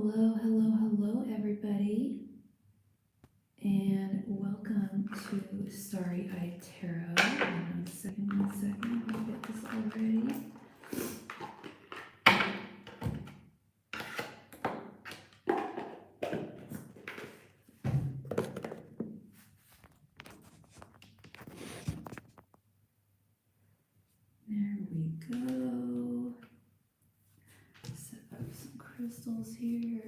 Hello, everybody, and welcome to Starry Eyed Tarot. One second, let me get this all ready. There we go. Set up some crystals here.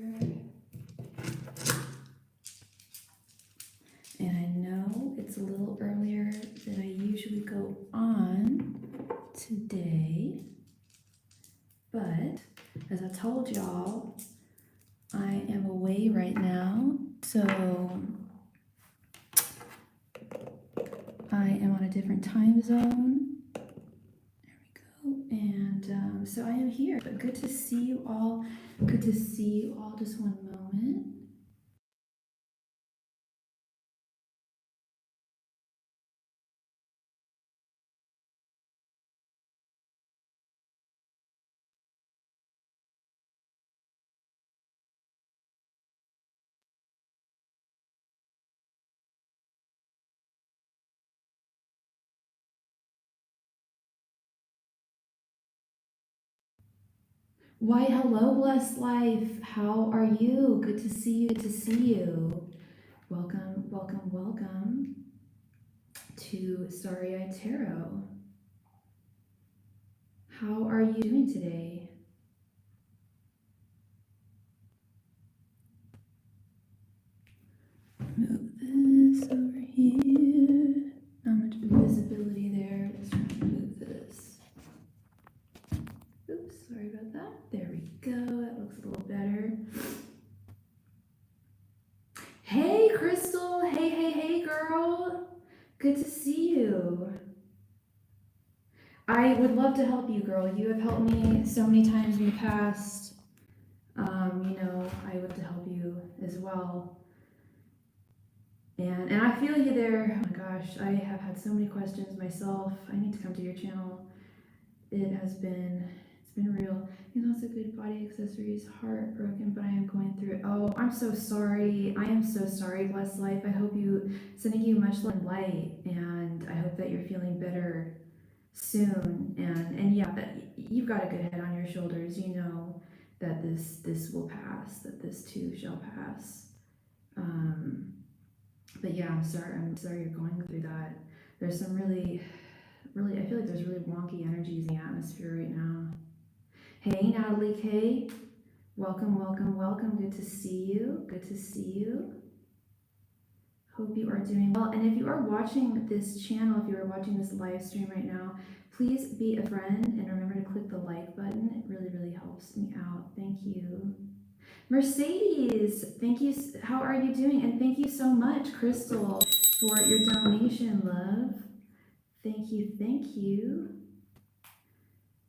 And I know it's a little earlier than I usually go on today, but as I told y'all, I am away right now, so I am on a different time zone. There we go. And so I am here, but good to see you all. Good to see you all. Just one moment. Why, hello, blessed life. How are you? Good to see you. Good to see you. Welcome to Starry Eyed Tarot. How are you doing today? Move this over here. Not much visibility there. Let's try to move this. Oops, sorry about that. There we go. That looks a little better. Hey, Crystal. Hey, girl. Good to see you. I would love to help you, girl. You have helped me so many times in the past. I would love to help you as well. And I feel you there. Oh my gosh, I have had so many questions myself. I need to come to your channel. It's been real. He's also good body accessories, heartbroken, but I am going through it. Oh, I'm so sorry. I am so sorry, blessed life. I hope sending you much love and light, and I hope that you're feeling better soon. And yeah, that you've got a good head on your shoulders. You know that this will pass, that this too shall pass. But yeah, I'm sorry you're going through that. There's some really, I feel like there's really wonky energies in the atmosphere right now. Hey, Natalie K. Welcome. Good to see you. Hope you are doing well. And if you are watching this channel, if you are watching this live stream right now, please be a friend and remember to click the like button. It really helps me out. Thank you. Mercedes, thank you. How are you doing? And thank you so much, Crystal, for your donation, love. Thank you.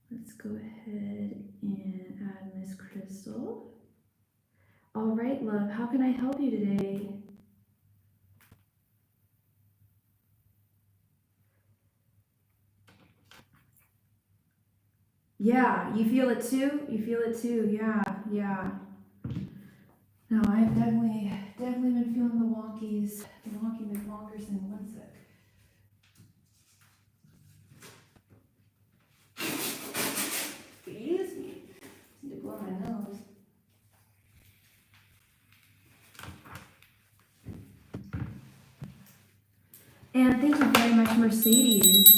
Let's go ahead and add Miss Crystal. All right, love, how can I help you today? Yeah, you feel it too? Yeah. No, I've definitely been feeling the wonkies, the wonky McWonkers in 1 sec. Excuse me. Need to blow my nose. And thank you very much, Mercedes,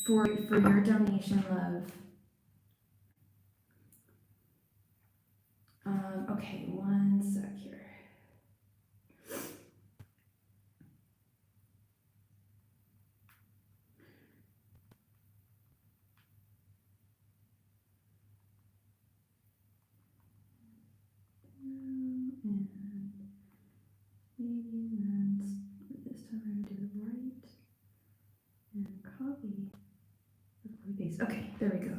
for your donation, love. Okay, 1 sec here. And maybe this time I'm gonna do right and copy before we paste. Okay, there we go.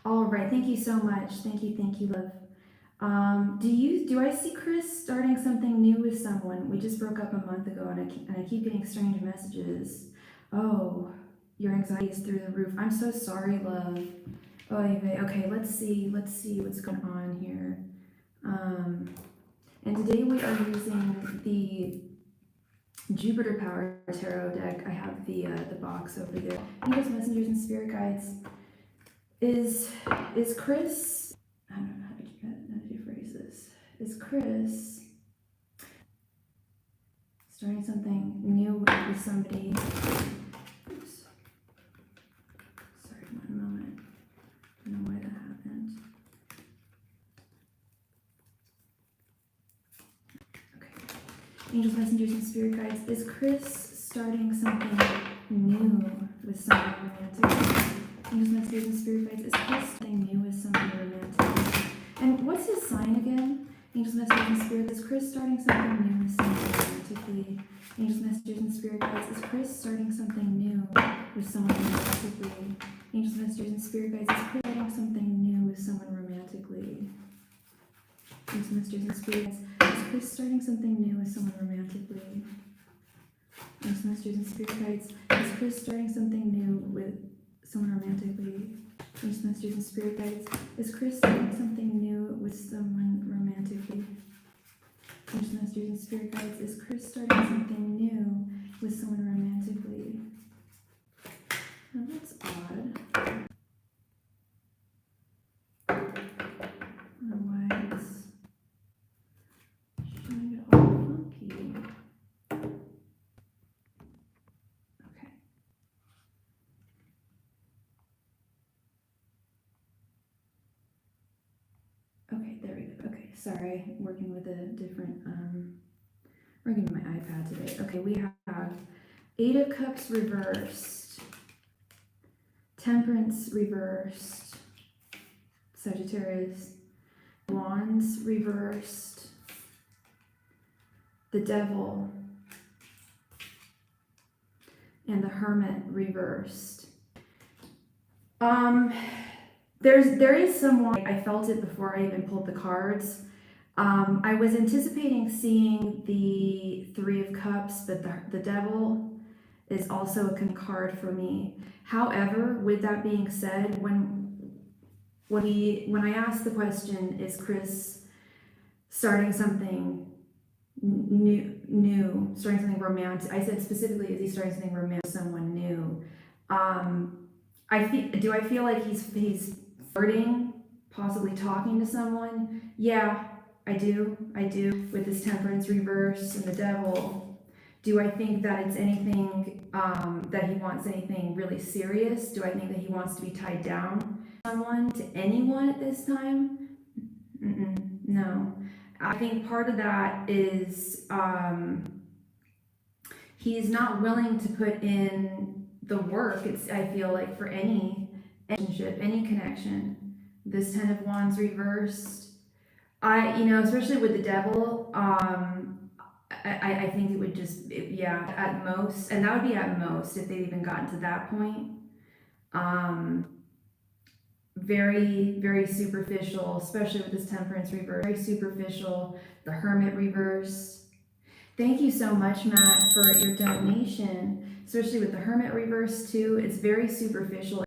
All right, thank you so much. Thank you, love. Do I see Chris starting something new with someone? We just broke up a month ago, and I keep getting strange messages. Oh, your anxiety is through the roof. I'm so sorry, love. Oh, okay, let's see what's going on here. And today we are using the Jupiter Power Tarot deck. I have the box over there. Angels, messengers, and spirit guides. Is Chris? I don't know how to phrase this. Is Chris starting something new with somebody? Oops. Sorry, 1 moment. I don't know why that happened. Okay. Angels, messengers, and spirit guides. Is Chris starting something new with someone romantic? Angels, messengers, and spirit guides. Is Chris something new with someone romantic? And what's his sign again? Angels, messengers, and spirit guides. Is Chris starting something new with someone romantically? Angels, messengers, and spirit guides. Is Chris starting something new with someone romantically? Angels, messengers, and spirit guides. Is Chris starting something new with someone romantically? Angels, messengers, and spirit guides. Is Chris starting something new with someone romantically? Angels, messengers, and spirit guides. Is Chris starting something new with someone romantically? Angels, messengers, and spirit guides. Is Chris starting something new with someone romantically? Angels, messengers, and spirit guides. Is Chris starting something new with someone romantically? Oh, that's odd. I don't know why it's showing it all funky. Okay. Okay, there we go. Okay, sorry, working with a different, working with my iPad today. Okay, we have 8 of Cups reversed, Temperance reversed, Sagittarius, Wands reversed, the Devil, and the Hermit reversed. There is someone, I felt it before I even pulled the cards. I was anticipating seeing the 3 of Cups, but the Devil is also a card for me. However, with that being said, when I asked the question, is Chris starting something new, starting something romantic? I said specifically, is he starting something romantic with someone new? Do I feel like he's flirting, possibly talking to someone? Yeah, I do. With this Temperance reverse and the Devil. Do I think that it's anything, that he wants anything really serious? Do I think that he wants to be tied down to someone, to anyone at this time? No. I think part of that is he's not willing to put in the work. I feel like for any relationship, any connection. This 10 of Wands reversed. Especially with the Devil, I think it would just, at most, and that would be at most if they'd even gotten to that point. Very, very superficial, especially with this Temperance reverse. Very superficial. The Hermit reverse. Thank you so much, Matt, for your donation. Especially with the Hermit reverse too. It's very superficial.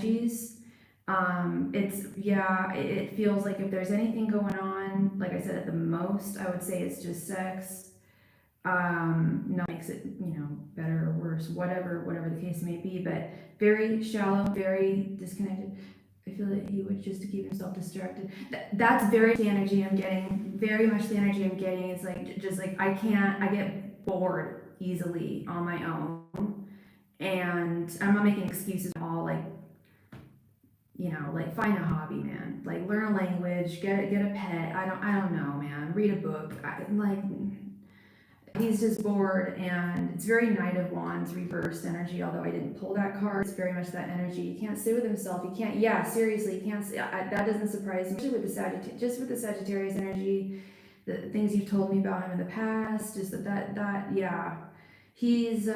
It feels like if there's anything going on, like I said, at the most, I would say it's just sex. Not makes it, better or worse, whatever the case may be, but very shallow, very disconnected. I feel that he would just to keep himself distracted. That's very the energy I'm getting. Very much the energy I'm getting. It's like, just like, I get bored easily on my own. And I'm not making excuses at all, like find a hobby, man. Like learn a language, get a pet. I don't know, man. Read a book. He's just bored, and it's very Knight of Wands reversed energy, although I didn't pull that card. It's very much that energy. He can't sit with himself. He can't, seriously, he can't sit. That doesn't surprise me. Especially with the Sagittarius energy, the things you've told me about him in the past, just he's,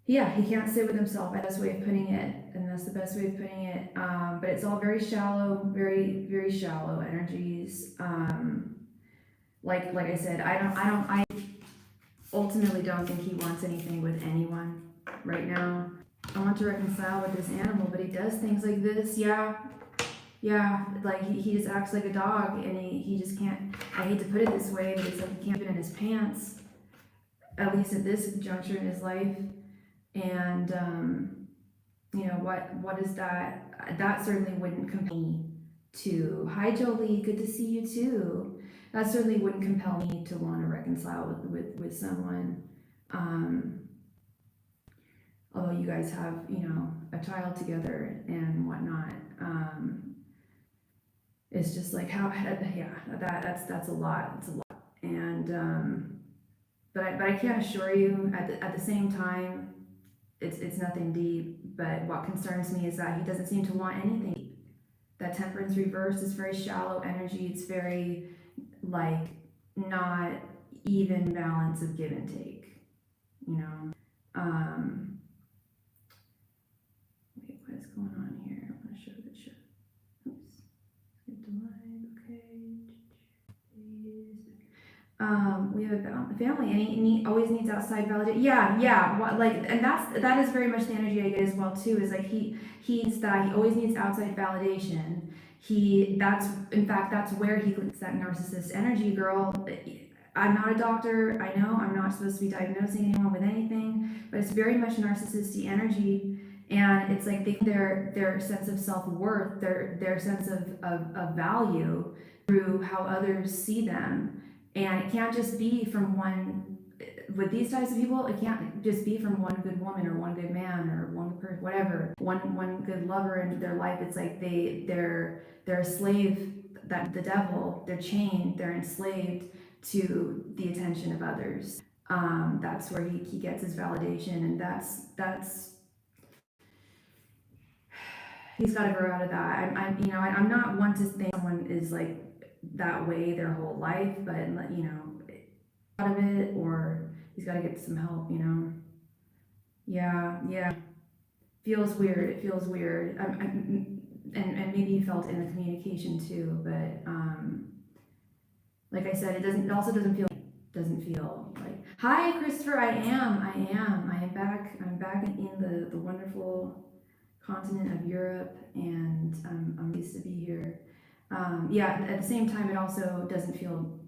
he can't sit with himself. That's the best way of putting it, and that's the best way of putting it. But it's all very shallow, very, very shallow energies. Like I said, I ultimately don't think he wants anything with anyone right now. I want to reconcile with this animal, but he does things like this. Yeah, Yeah, like he just acts like a dog, and he just can't. I hate to put it this way, but it's like he can't fit in his pants, at least at this juncture in his life. And you know what is that? That certainly wouldn't compel me to. Hi Jolie, good to see you too. That certainly wouldn't compel me to want to reconcile with someone. Um, Although you guys have, you know, a child together and whatnot. It's just like how, yeah, that's a lot. It's a lot. And but I can't assure you at the same time, it's nothing deep. But what concerns me is that he doesn't seem to want anything deep. That temperance reverse is very shallow energy. It's very like not even balance of give and take. You know. Wait, what is going on here? I want to show the show. Oops. Skip to live. Okay. We have a family, and he always needs outside validation. Yeah. And that is very much the energy I get as well too. Is like he's that he always needs outside validation. That's where he gets that narcissist energy, girl. I'm not a doctor. I know I'm not supposed to be diagnosing anyone with anything, but it's very much narcissistic energy. And it's like their sense of self-worth, their sense of value through how others see them. And it can't just be from one, with these types of people, it can't just be from one good woman or one good man or one good person, whatever, one good lover in their life. It's like they're a slave, that the devil, they're chained, they're enslaved to the attention of others. That's where he gets his validation, and that's he's got to grow out of that. I'm not one to think someone is like that way their whole life, but you know, out of it, or he's got to get some help. You know. Yeah. Feels weird. It feels weird. And maybe you felt in the communication too, but like I said, it also doesn't feel like. Hi, Christopher. I am back. I'm back in the wonderful continent of Europe, and I'm pleased to be here. Yeah, at the same time, it also doesn't feel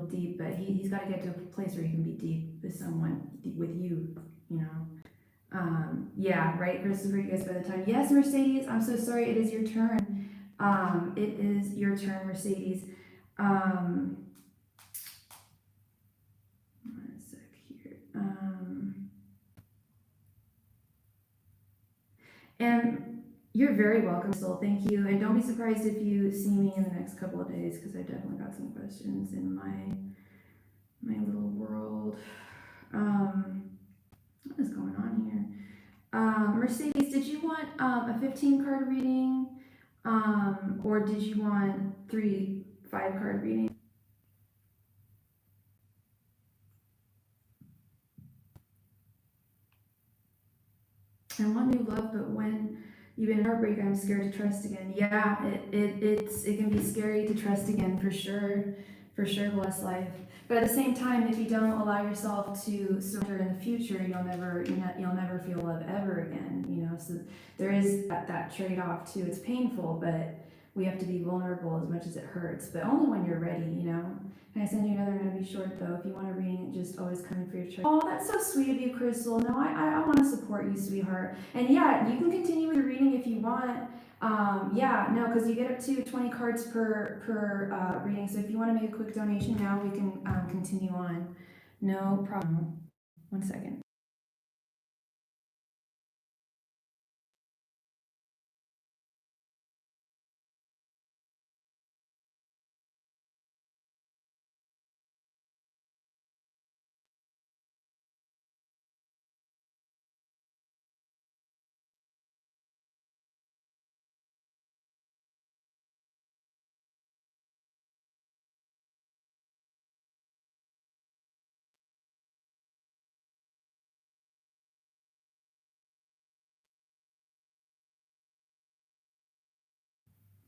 deep, but he's got to get to a place where he can be deep with someone, with you, you know. Yeah, right, Christopher. You guys by the time. Yes, Mercedes. I'm so sorry. It is your turn. It is your turn, Mercedes. One sec here. And you're very welcome, Soul. Thank you. And don't be surprised if you see me in the next couple of days, because I've definitely got some questions in my little world. What is going on here? Mercedes, did you want a 15 card reading? Or did you want 3 5-card readings? I want new love, but when you've been heartbreak, I'm scared to trust again. Yeah, it can be scary to trust again, for sure, bless life. But at the same time, if you don't allow yourself to surrender in the future, you'll never feel love ever again. You know, so there is that trade-off too. It's painful, but we have to be vulnerable as much as it hurts, but only when you're ready. You know. Can I send you another? I'm going to be short though. If you want a reading, just always come in for your choice. Oh, that's so sweet of you, Crystal. No, I want to support you, sweetheart. And yeah, you can continue with your reading if you want. Yeah, no, because you get up to 20 cards per reading. So if you want to make a quick donation now, we can continue on. No problem. 1 second.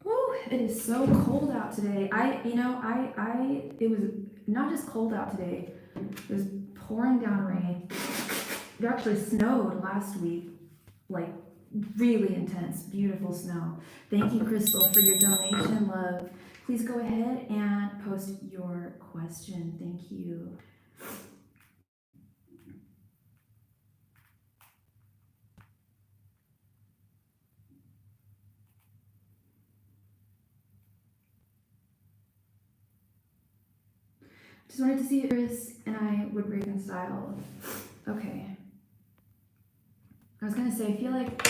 Woo, it is so cold out today. It was not just cold out today. It was pouring down rain. It actually snowed last week, like really intense, beautiful snow. Thank you, Crystal, for your donation, love. Please go ahead and post your question. Thank you. Just wanted to see if Chris and I would reconcile. Okay. I was gonna say, I feel like,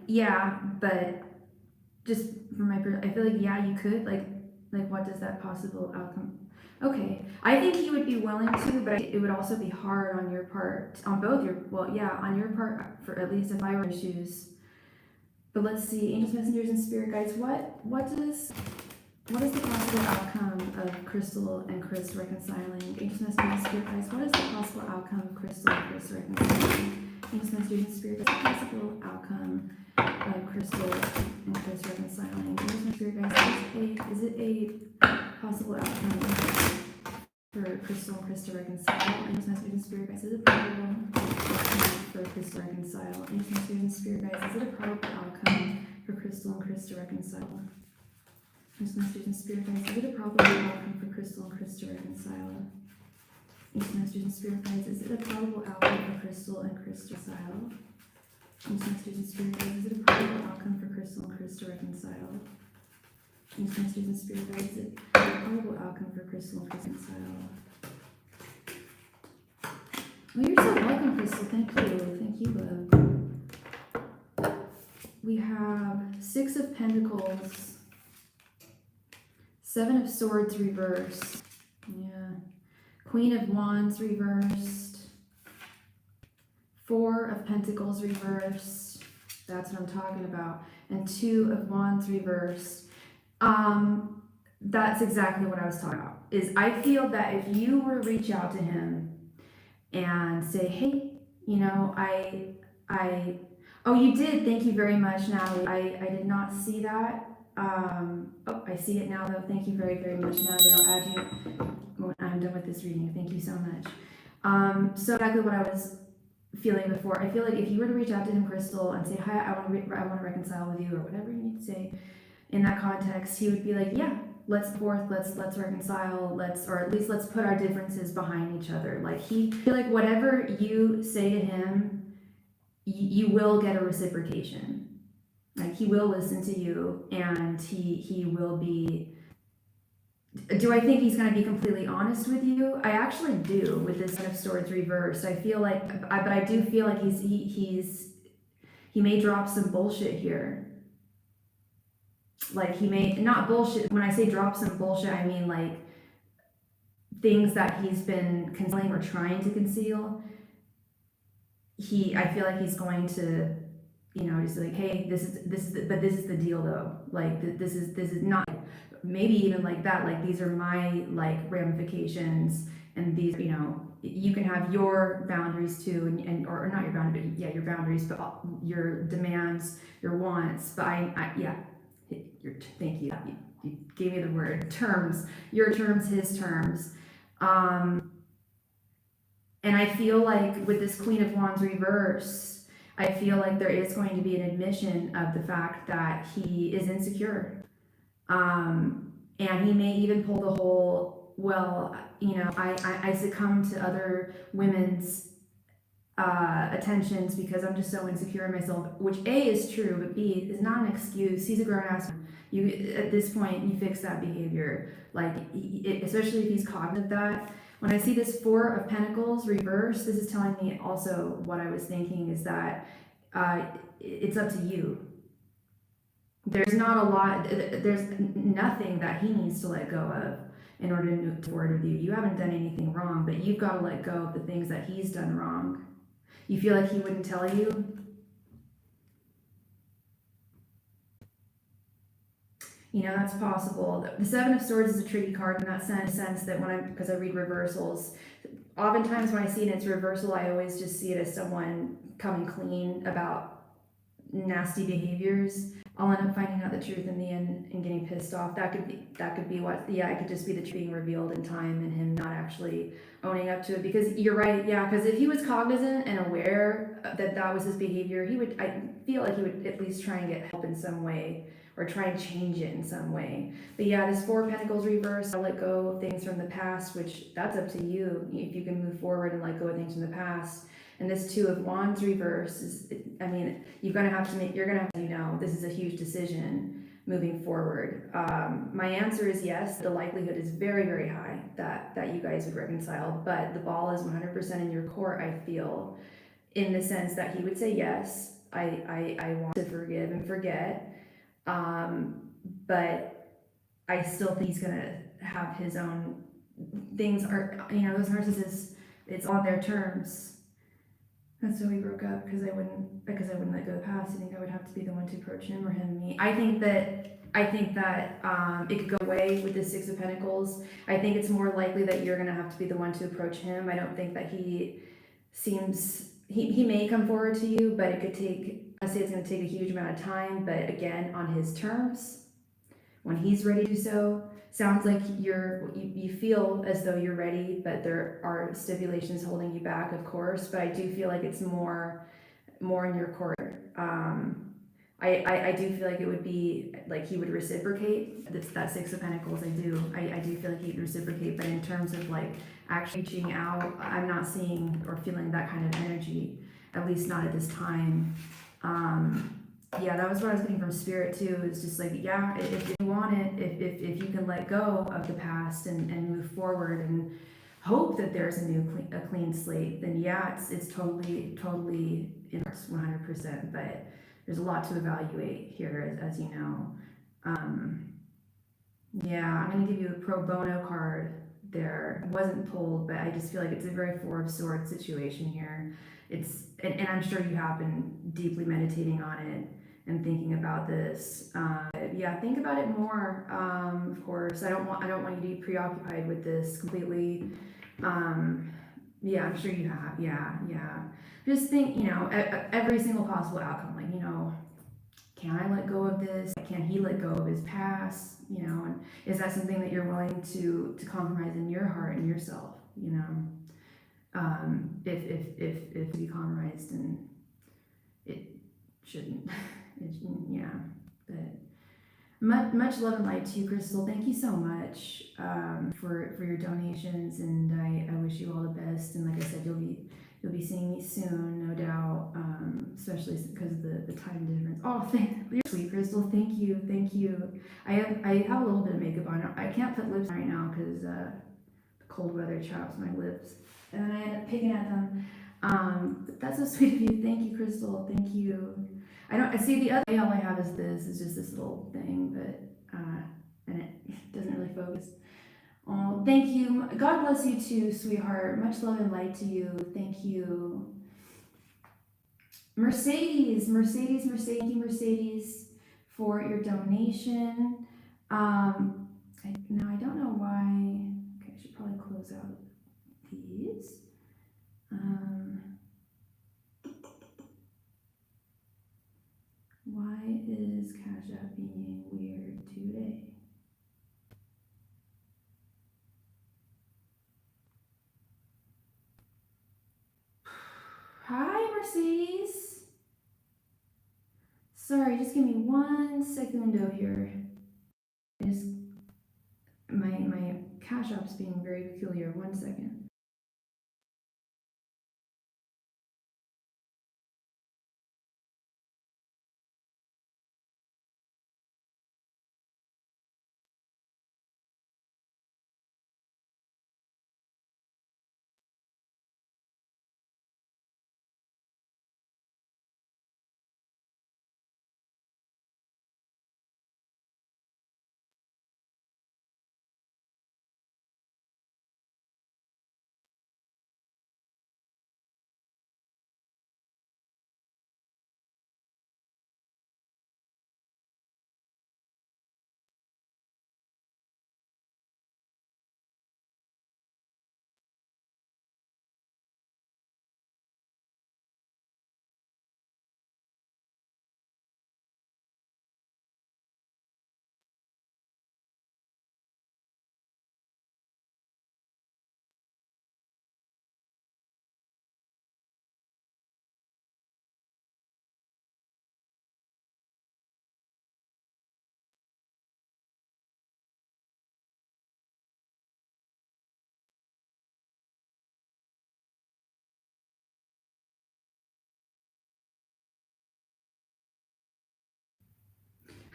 yeah, but just from my, I feel like, yeah, you could, like, what does that possible outcome? Okay, I think he would be willing to, but it would also be hard on your part, on both your, well, yeah, on your part, for at least if I were in your shoes. But let's see, angels, messengers, and spirit guides, what is the possible outcome of Crystal and Chris reconciling? Angels, messengers, and spirit guides, what is the possible outcome of Crystal and Chris reconciling? Angels, messengers, and spirit guides, what is the possible outcome of Crystal and Chris reconciling? Angels, messengers, and spirit guides, is it a possible outcome for Crystal and Chris to reconcile? Angels, messengers, and spirit guides, is it a probable outcome for Crystal to reconcile? Angels, messengers, and spirit guides, is it a probable outcome for Crystal and Chris to reconcile? Angels, messengers, and spirit guides, is it a probable outcome for Crystal and Chris to reconcile? Angels, messengers, and spirit guides, is it a probable outcome for Crystal and Chris to reconcile? Angels, messengers, and spirit guides, is it a probable outcome for Crystal and Chris to reconcile? Angels, messengers, and spirit guides, is it a probable outcome for Crystal and Chris to reconcile? Well, you're so welcome, Crystal. Thank you. Thank you, love. We have Six of Pentacles, Seven of Swords reversed. Yeah. Queen of Wands reversed. Four of Pentacles reversed. That's what I'm talking about. And Two of Wands reversed. That's exactly what I was talking about. Is I feel that if you were to reach out to him and say, hey, you know, oh, you did. Thank you very much, Natalie. I did not see that. Oh, I see it now, though. Thank you very, very much, Natalie. I'll add you when I'm done with this reading. Thank you so much. So exactly what I was feeling before. I feel like if you were to reach out to him, Crystal, and say, hi, I want to reconcile with you, or whatever you need to say in that context, he would be like, yeah, let's reconcile, or at least let's put our differences behind each other. Like I feel like whatever you say to him, you will get a reciprocation. Like he will listen to you, and he will be. Do I think he's going to be completely honest with you? I actually do with this Ten of Swords reversed. I feel like, but I do feel like he may drop some bullshit here. Like he may not bullshit. When I say drop some bullshit, I mean like things that he's been concealing or trying to conceal. I feel like he's going to, you know, just like, hey, this is the deal though. Like this is not, maybe even like that. Like these are my like ramifications, and these, you know, you can have your boundaries too, and or not your boundaries, yeah, your boundaries, but your demands, your wants. But yeah. Thank you. You gave me the word terms. Your terms, his terms. And I feel like with this Queen of Wands reverse, I feel like there is going to be an admission of the fact that he is insecure. And he may even pull the whole, well, you know, I succumb to other women's attentions because I'm just so insecure in myself, which A is true, but B is not an excuse. He's a grown ass. You at this point you fix that behavior, like especially if he's cognizant of that. When I see this Four of Pentacles reversed, this is telling me also what I was thinking is that it's up to you. There's not a lot. There's nothing that he needs to let go of in order to move forward with you. You haven't done anything wrong, but you've got to let go of the things that he's done wrong. You feel like he wouldn't tell you? You know, that's possible. The Seven of Swords is a tricky card in that sense that because I read reversals, oftentimes when I see it in its reversal, I always just see it as someone coming clean about nasty behaviors, I'll end up finding out the truth in the end and getting pissed off. That could be what, yeah, it could just be the truth being revealed in time and him not actually owning up to it. Because you're right, yeah, because if he was cognizant and aware that that was his behavior, I feel like he would at least try and get help in some way or try and change it in some way. But yeah, this Four of Pentacles reverse, I'll let go of things from the past, which that's up to you if you can move forward and let go of things from the past. And this Two of Wands reverse is, I mean, you're gonna have to, you know, this is a huge decision moving forward. My answer is yes. The likelihood is very, very high that you guys would reconcile, but the ball is 100% in your court, I feel, in the sense that he would say yes. I want to forgive and forget. But I still think he's gonna have his own things. Are, you know, those narcissists, it's on their terms. That's why we broke up, because I wouldn't let go of the past. I think I would have to be the one to approach him or him me. I think that it could go away with the Six of Pentacles. I think it's more likely that you're gonna have to be the one to approach him. I don't think that he may come forward to you, but it could take, I say it's gonna take a huge amount of time, but again, on his terms, when he's ready to do so. Sounds like you feel as though you're ready, but there are stipulations holding you back, of course, but I do feel like it's more in your court. I do feel like it would be like he would reciprocate. That Six of Pentacles, I do feel like he'd reciprocate, but in terms of like actually reaching out, I'm not seeing or feeling that kind of energy, at least not at this time. Yeah, that was what I was getting from Spirit too. It's just like, yeah, if you want it, if you can let go of the past and move forward and hope that there's a clean slate, then yeah, it's totally in 100%. But there's a lot to evaluate here, as you know. Yeah, I'm gonna give you a pro bono card there. It wasn't pulled, but I just feel like it's a very Four of Swords situation here. And I'm sure you have been deeply meditating on it and thinking about this. Yeah, think about it more. Of course, I don't want you to be preoccupied with this completely. Yeah, I'm sure you have. Yeah. Just think, you know, every single possible outcome. Like, you know, can I let go of this? Can he let go of his past? You know, and is that something that you're willing to compromise in your heart and yourself? You know, if to be compromised, and it shouldn't. Yeah, but much love and light to you, Crystal. Thank you so much for your donations, and I wish you all the best. And like I said, you'll be seeing me soon, no doubt. Especially because of the time difference. Oh, you're sweet, Crystal. Thank you. I have a little bit of makeup on. I can't put lips on right now because the cold weather chaps my lips, and I end up picking at them. But that's so sweet of you. Thank you, Crystal. Thank you. I see the other all I have is this. It's just this little thing, but and it doesn't really focus. Oh, thank you. God bless you too, sweetheart. Much love and light to you. Thank you. Mercedes, thank you, Mercedes, for your donation. Now I don't know why. Okay, I should probably close out these. Why is CashApp being weird today? Hi, Mercedes. Sorry, just give me 1 second here. My CashApp's being very peculiar. 1 second.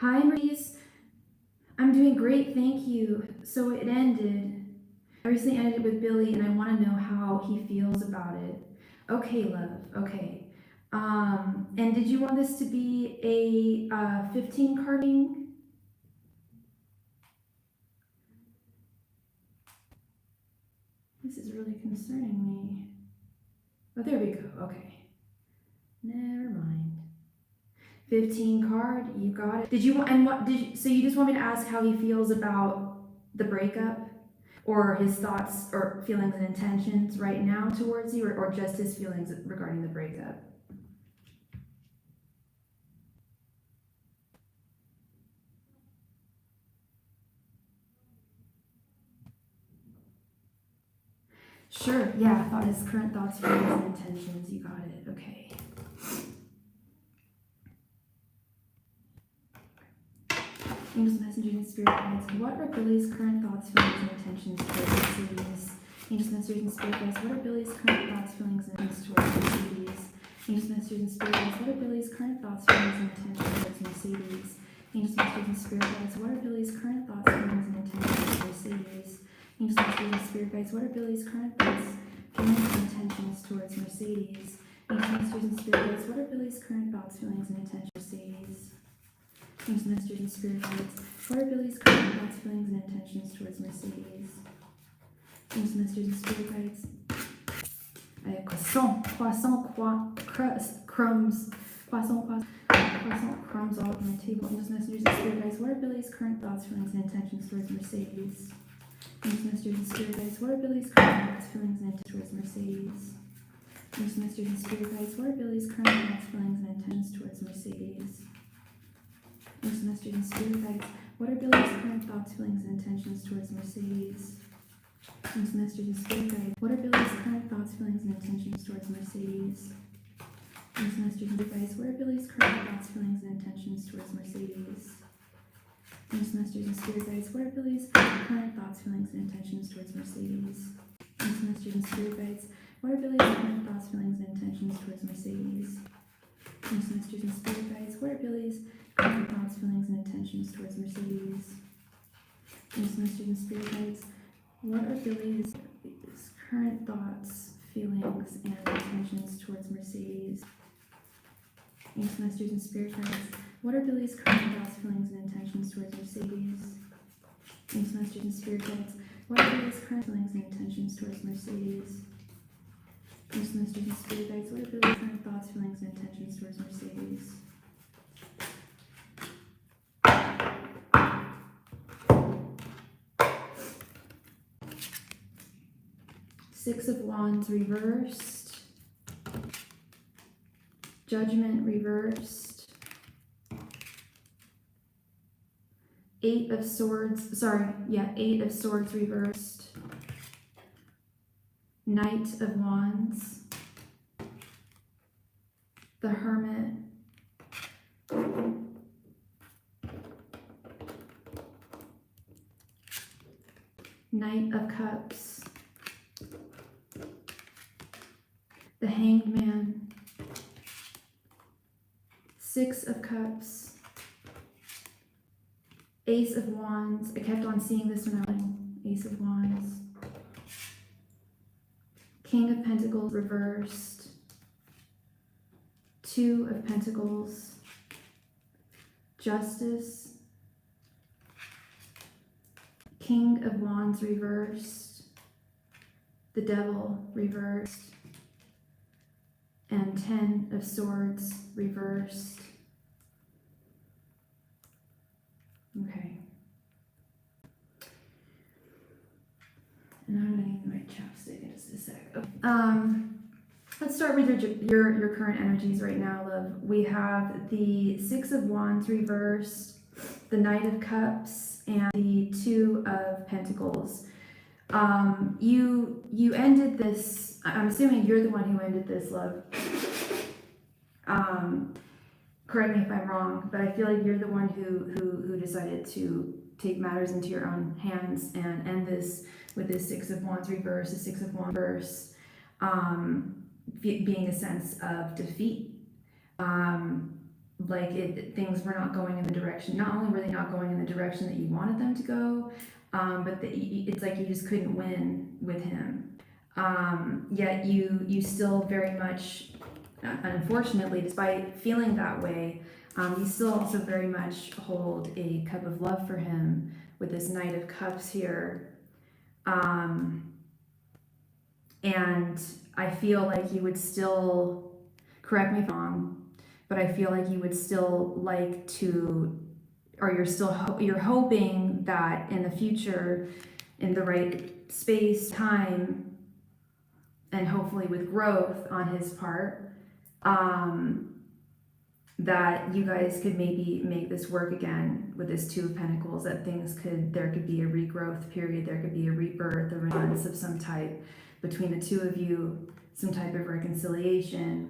Hi, Maurice. I'm doing great, thank you. So it ended. I recently ended it with Billy, and I want to know how he feels about it. Okay, love. Okay. And did you want this to be a 15 carding? This is really concerning me. Oh, there we go. Okay. Never mind. 15 card, you got it. Did you want, and what did you, so you just want me to ask how he feels about the breakup? Or his thoughts or feelings and intentions right now towards you, or just his feelings regarding the breakup? Sure, yeah, thought his current thoughts, feelings, and intentions. You got it. Okay. Angels, messengers, and spirit guides. What are Billy's current thoughts, feelings, and intentions towards Mercedes? Angels, messengers, and spirit guides. What are Billy's current thoughts, feelings, and intentions towards Mercedes? Angels, messengers, and spirit guides. What are Billy's current thoughts, feelings, and intentions towards Mercedes? Angels, messengers, and spirit guides. What are Billy's current thoughts, feelings, and intentions towards Mercedes? Angels, messengers, and spirit guides. What are Billy's current thoughts, feelings, and intentions towards Mercedes? Angels, messengers, and spirit guides. What are Billy's current thoughts, feelings, and intentions towards Mercedes? Angels, messengers, and spirit guides. What are Billy's current thoughts, feelings, and intentions towards Mercedes? Angels, messengers, and spirit guides. Croissant, crumbs, croissant, crumbs all over my table. Angels, messengers, and spirit guides. What are Billy's current thoughts, feelings, and intentions towards Mercedes? Angels, messengers, and spirit guides. What are Billy's current thoughts, feelings, and intentions towards Mercedes? Angels, messengers, and spirit guides. What are Billy's current thoughts, feelings, and intentions towards Mercedes? Angels, messengers, and spirit guides. What are Billy's current thoughts, feelings, and intentions towards Mercedes? Angels, messengers, and spirit guides. What are Billy's current thoughts, feelings, and intentions towards Mercedes? Angels, messengers, and spirit guides. What are Billy's current thoughts, feelings, and intentions towards Mercedes? Angels, messengers, and spirit guides. What are Billy's current thoughts, feelings, and intentions towards Mercedes? Angels, messengers, and spirit guides. What are Billy's current thoughts, feelings, and intentions towards Mercedes? Angels, messengers, and spirit guides. What are Billy's current thoughts, feelings, and intentions towards Mercedes? Angels, messengers, and spirit guides. What are Billy's current thoughts, feelings, and intentions towards Mercedes? Angels, messengers, and spirit guides. What are Billy's current thoughts, feelings, and intentions towards Mercedes? Angels, messengers, and spirit guides. What are Billy's current feelings and intentions towards Mercedes? Angels, messengers, and spirit guides. What are Billy's current thoughts, feelings, and intentions towards Mercedes? 6 of Wands reversed. Judgment reversed. 8 of Swords, 8 of Swords reversed. Knight of Wands. The Hermit. Knight of Cups. The Hanged Man. 6 of Cups. Ace of Wands. I kept on seeing this when I was Ace of Wands. King of Pentacles reversed. 2 of Pentacles. Justice. King of Wands reversed. The Devil reversed. And 10 of Swords reversed. Okay. And I'm gonna need my chapstick in just a sec. Okay. Let's start with your current energies right now, love. We have the 6 of Wands reversed, the Knight of Cups, and the 2 of Pentacles. You ended this. I'm assuming you're the one who ended this, love. Correct me if I'm wrong, but I feel like you're the one who decided to take matters into your own hands and end this with this 6 of Wands reverse, the 6 of Wands reverse, being a sense of defeat. things were not going in the direction. Not only were they not going in the direction that you wanted them to go, but it's like you just couldn't win with him. Yet you still very much, unfortunately, despite feeling that way, you still also very much hold a cup of love for him with this Knight of Cups here. And I feel like you would still, correct me if I'm wrong, but I feel like you would still like to, or you're hoping that in the future, in the right space, time, and hopefully with growth on his part, that you guys could maybe make this work again with this Two of Pentacles, that there could be a regrowth period, there could be a rebirth, a renaissance of some type between the two of you, some type of reconciliation,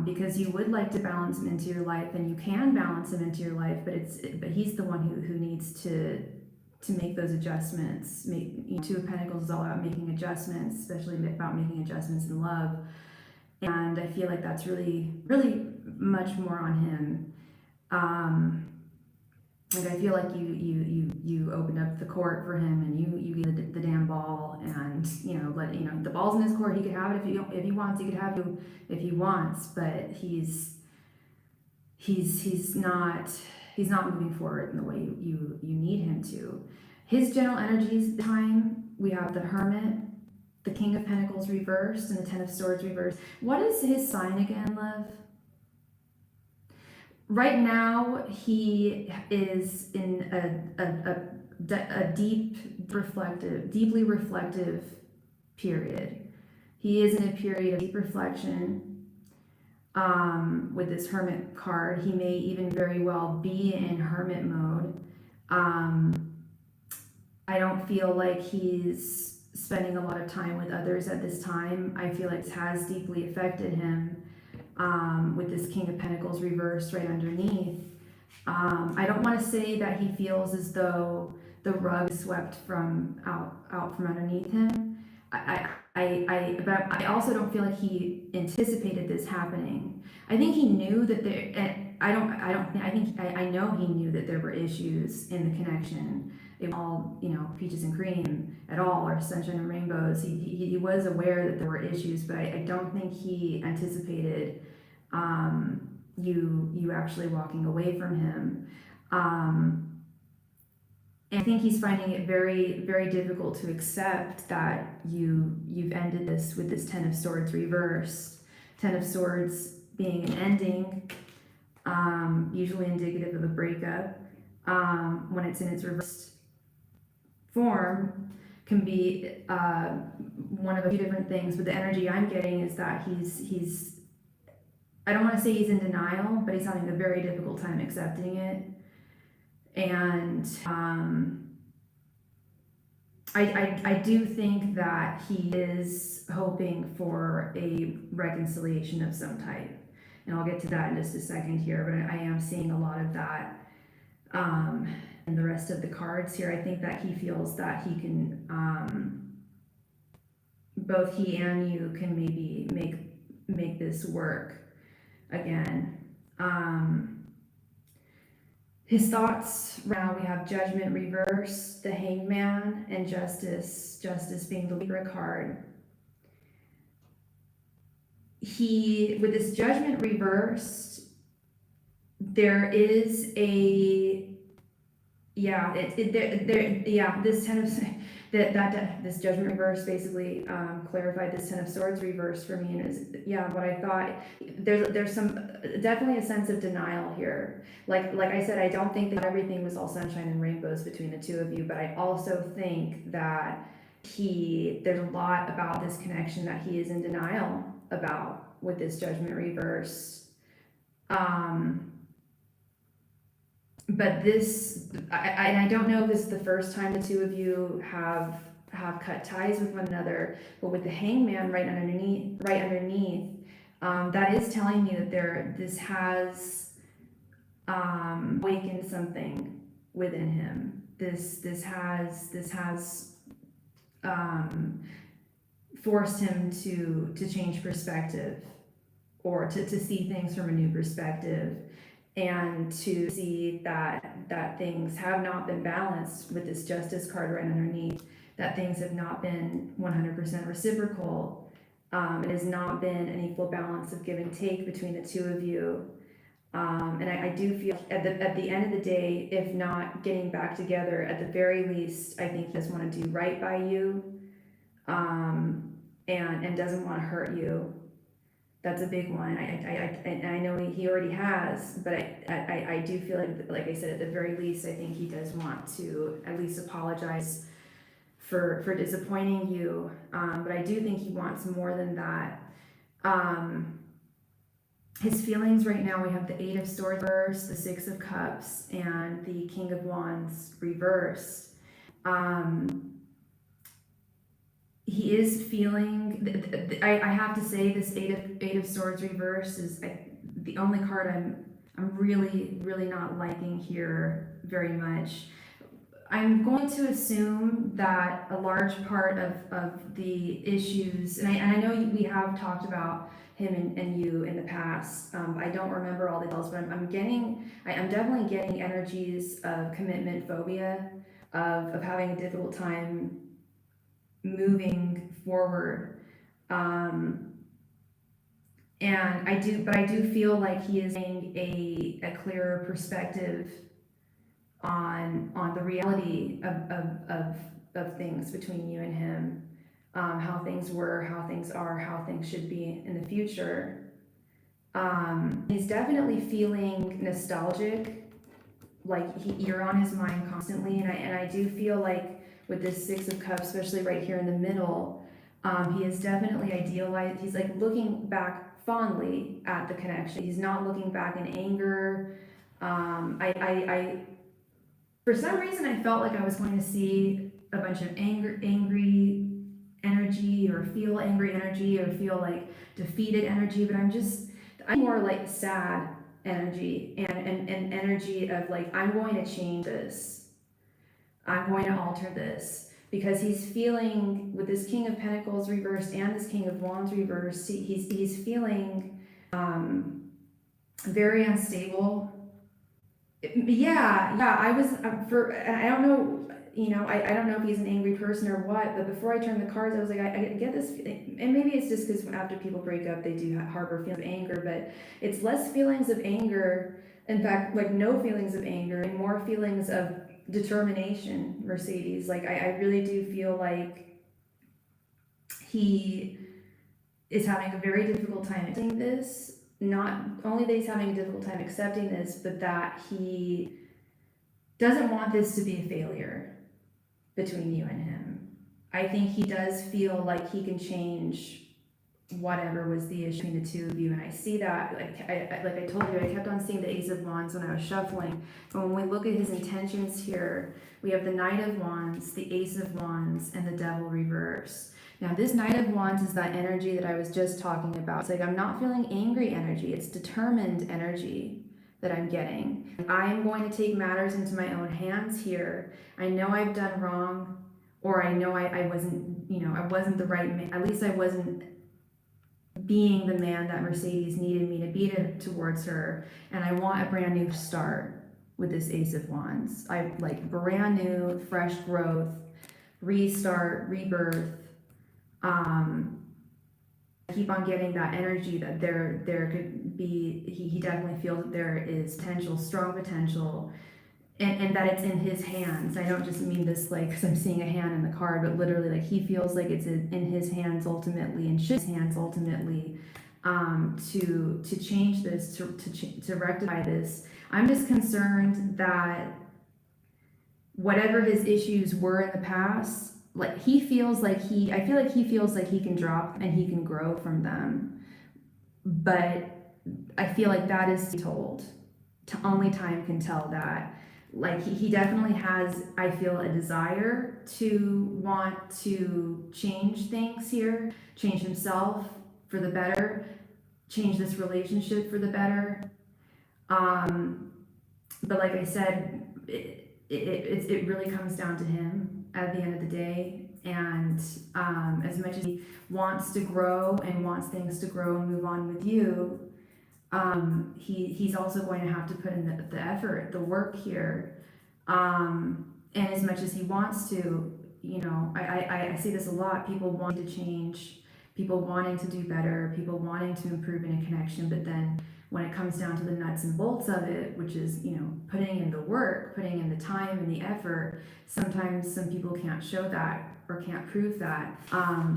because you would like to balance him into your life, and you can balance him into your life, but he's the one who needs to make those adjustments. Two of Pentacles is all about making adjustments, especially about making adjustments in love. And I feel like that's really, really much more on him. Like I feel like you opened up the court for him, and you gave the damn ball, and the ball's in his court. He could have it if he wants. He could have you if he wants, but he's not moving forward in the way you need him to. His general energies this time, we have the Hermit, the King of Pentacles reversed, and the Ten of Swords reversed. What is his sign again, love? Right now, he is in a deeply reflective period. He is in a period of deep reflection. With this Hermit card, he may even very well be in Hermit mode. I don't feel like he's spending a lot of time with others at this time. I feel like this has deeply affected him, with this King of Pentacles reversed right underneath. I don't want to say that he feels as though the rug is swept out from underneath him. But I also don't feel like he anticipated this happening. I think he knew that I know he knew that there were issues in the connection. It was all, peaches and cream at all, or sunshine and rainbows. He was aware that there were issues, but I don't think he anticipated you actually walking away from him. And I think he's finding it very, very difficult to accept that you've ended this with this Ten of Swords reversed. Ten of Swords being an ending, usually indicative of a breakup. When it's in its reversed form, can be one of a few different things, but the energy I'm getting is that he's I don't want to say he's in denial, but he's having a very difficult time accepting it. And I do think that he is hoping for a reconciliation of some type, and I'll get to that in just a second here, but I am seeing a lot of that in the rest of the cards here. I think that he feels that he can, both he and you can maybe make this work again. His thoughts right now, we have Judgment reversed, the Hangman, and Justice being the Libra card. With this Judgment reversed, there is this Ten of this Judgment reverse basically clarified this Ten of Swords reverse for me, and is what I thought. There's some definitely a sense of denial here. Like I said, I don't think that everything was all sunshine and rainbows between the two of you, but I also think that there's a lot about this connection that he is in denial about with this Judgment reverse. But I don't know if this is the first time the two of you have cut ties with one another, but with the Hangman right underneath, that is telling me that this has awakened something within him. This has forced him to change perspective or to see things from a new perspective, and to see that things have not been balanced with this justice card right underneath, that things have not been 100% reciprocal. It has not been an equal balance of give and take between the two of you. And I do feel at the end of the day, if not getting back together, at the very least, I think he does want to do right by you, and doesn't want to hurt you. That's a big one. I know he already has, but I do feel like I said, at the very least, I think he does want to at least apologize for disappointing you. But I do think he wants more than that. His feelings right now, we have the Eight of Swords reversed, the Six of Cups, and the King of Wands reversed. He is feeling, I have to say, this Eight of Swords reversed is the only card I'm really not liking here very much. I'm going to assume that a large part of the issues, and I know we have talked about him and you in the past. I don't remember all the details, but I'm definitely getting energies of commitment phobia, of having a difficult time moving forward. And I do feel like he is getting a clearer perspective on the reality of things between you and him, how things were, how things are, how things should be in the future. He's definitely feeling nostalgic, like you're on his mind constantly, and I do feel like with this Six of Cups, especially right here in the middle, he is definitely idealized. He's like looking back fondly at the connection. He's not looking back in anger. I for some reason, I felt like I was going to see a bunch of angry energy, or feel angry energy, or feel like defeated energy, but I'm more like sad energy, and energy of like, I'm going to change this. I'm going to alter this. Because he's feeling, with this King of Pentacles reversed and this King of Wands reversed, he's feeling very unstable. Yeah, I was I don't know, I don't know if he's an angry person or what, but before I turned the cards, I was like, I get this, and maybe it's just because after people break up, they do harbor feelings of anger, but it's less feelings of anger, in fact, like no feelings of anger, and more feelings of determination, Mercedes. Like, I really do feel like he is having a very difficult time accepting this. Not only that he's having a difficult time accepting this, but that he doesn't want this to be a failure between you and him. I think he does feel like he can change whatever was the issue between the two of you, and I see that, like I told you, I kept on seeing the Ace of Wands when I was shuffling, but when we look at his intentions here, we have the Knight of Wands, the Ace of Wands, and the Devil reversed. Now this Knight of Wands is that energy that I was just talking about. It's like, I'm not feeling angry energy, it's determined energy that I'm getting. I'm going to take matters into my own hands here. I know I've done wrong, or I know I wasn't, I wasn't the right man. At least I wasn't being the man that Mercedes needed me to be towards her, and I want a brand new start with this Ace of Wands. I like brand new, fresh growth, restart, rebirth. I keep on getting that energy that there could be, he definitely feels that there is potential, strong potential, and that it's in his hands. I don't just mean this like because I'm seeing a hand in the card, but literally like he feels like it's in his hands ultimately, and should his hands ultimately, to change this, to rectify this. I'm just concerned that whatever his issues were in the past, like I feel like he feels like he can drop and he can grow from them, but I feel like that is told. Only time can tell that. Like he definitely has, I feel, a desire to want to change things here, change himself for the better, change this relationship for the better. But like I said, it really comes down to him at the end of the day. And as much as he wants to grow and wants things to grow and move on with you, he's also going to have to put in the effort, the work here. And as much as he wants to, I see this a lot, people wanting to change, people wanting to do better, people wanting to improve in a connection, but then when it comes down to the nuts and bolts of it, which is, putting in the work, putting in the time and the effort, sometimes some people can't show that or can't prove that.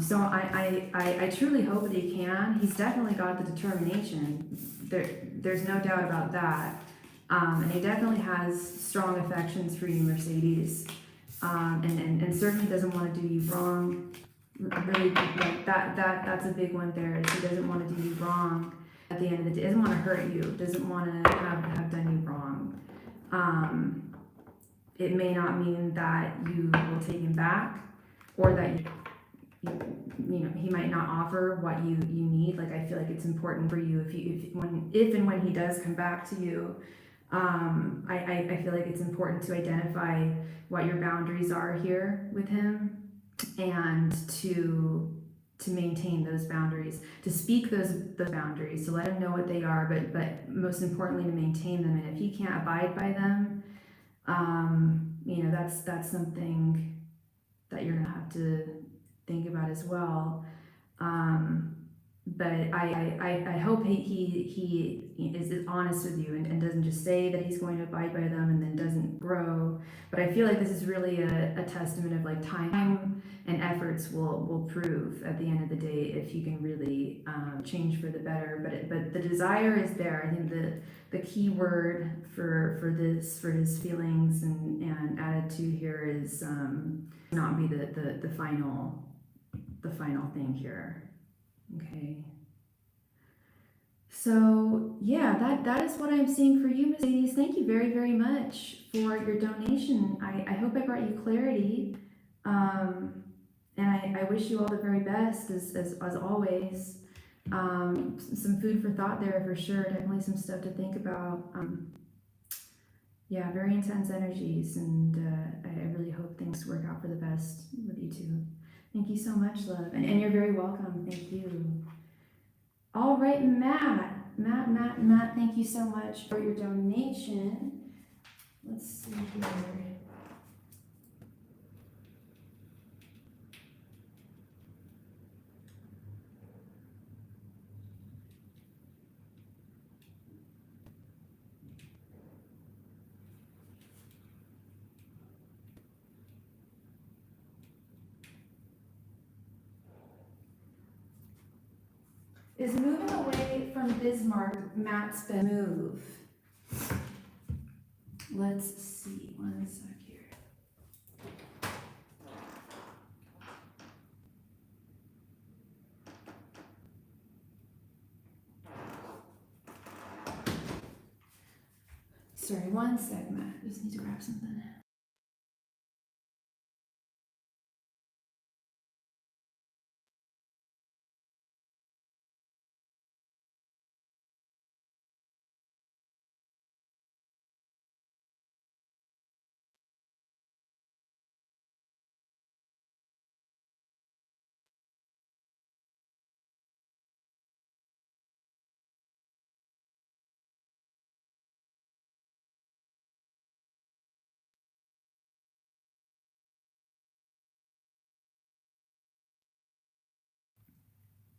So I truly hope that he can. He's definitely got the determination. There's no doubt about that. And he definitely has strong affections for you, Mercedes. And certainly doesn't want to do you wrong. Really, like that's a big one there. Is he doesn't want to do you wrong at the end of the day. Doesn't want to hurt you. Doesn't want to have done you wrong. It may not mean that you will take him back, or that he might not offer what you need. Like, I feel like it's important for you if and when he does come back to you. I feel like it's important to identify what your boundaries are here with him, and to maintain those boundaries, to speak those boundaries, to let him know what they are, but most importantly to maintain them. And if he can't abide by them, that's something that you're gonna have to think about as well. But I hope he is honest with you and doesn't just say that he's going to abide by them and then doesn't grow. But I feel like this is really a testament of, like, time and efforts will prove at the end of the day if he can really change for the better. But the desire is there. I think the key word for his feelings and attitude here is not be the final thing here. Okay. So yeah, that is what I'm seeing for you, Mercedes. Thank you very, very much for your donation. I hope I brought you clarity. And I wish you all the very best as always. Some food for thought there for sure. Definitely some stuff to think about. Yeah, very intense energies, and I really hope things work out for the best with you two. Thank you so much, love. And you're very welcome. Thank you. All right, Matt, thank you so much for your donation. Let's see here. Is moving away from Bismarck Matt's best move? Let's see, one sec here. Sorry, one sec, Matt. I just need to grab something.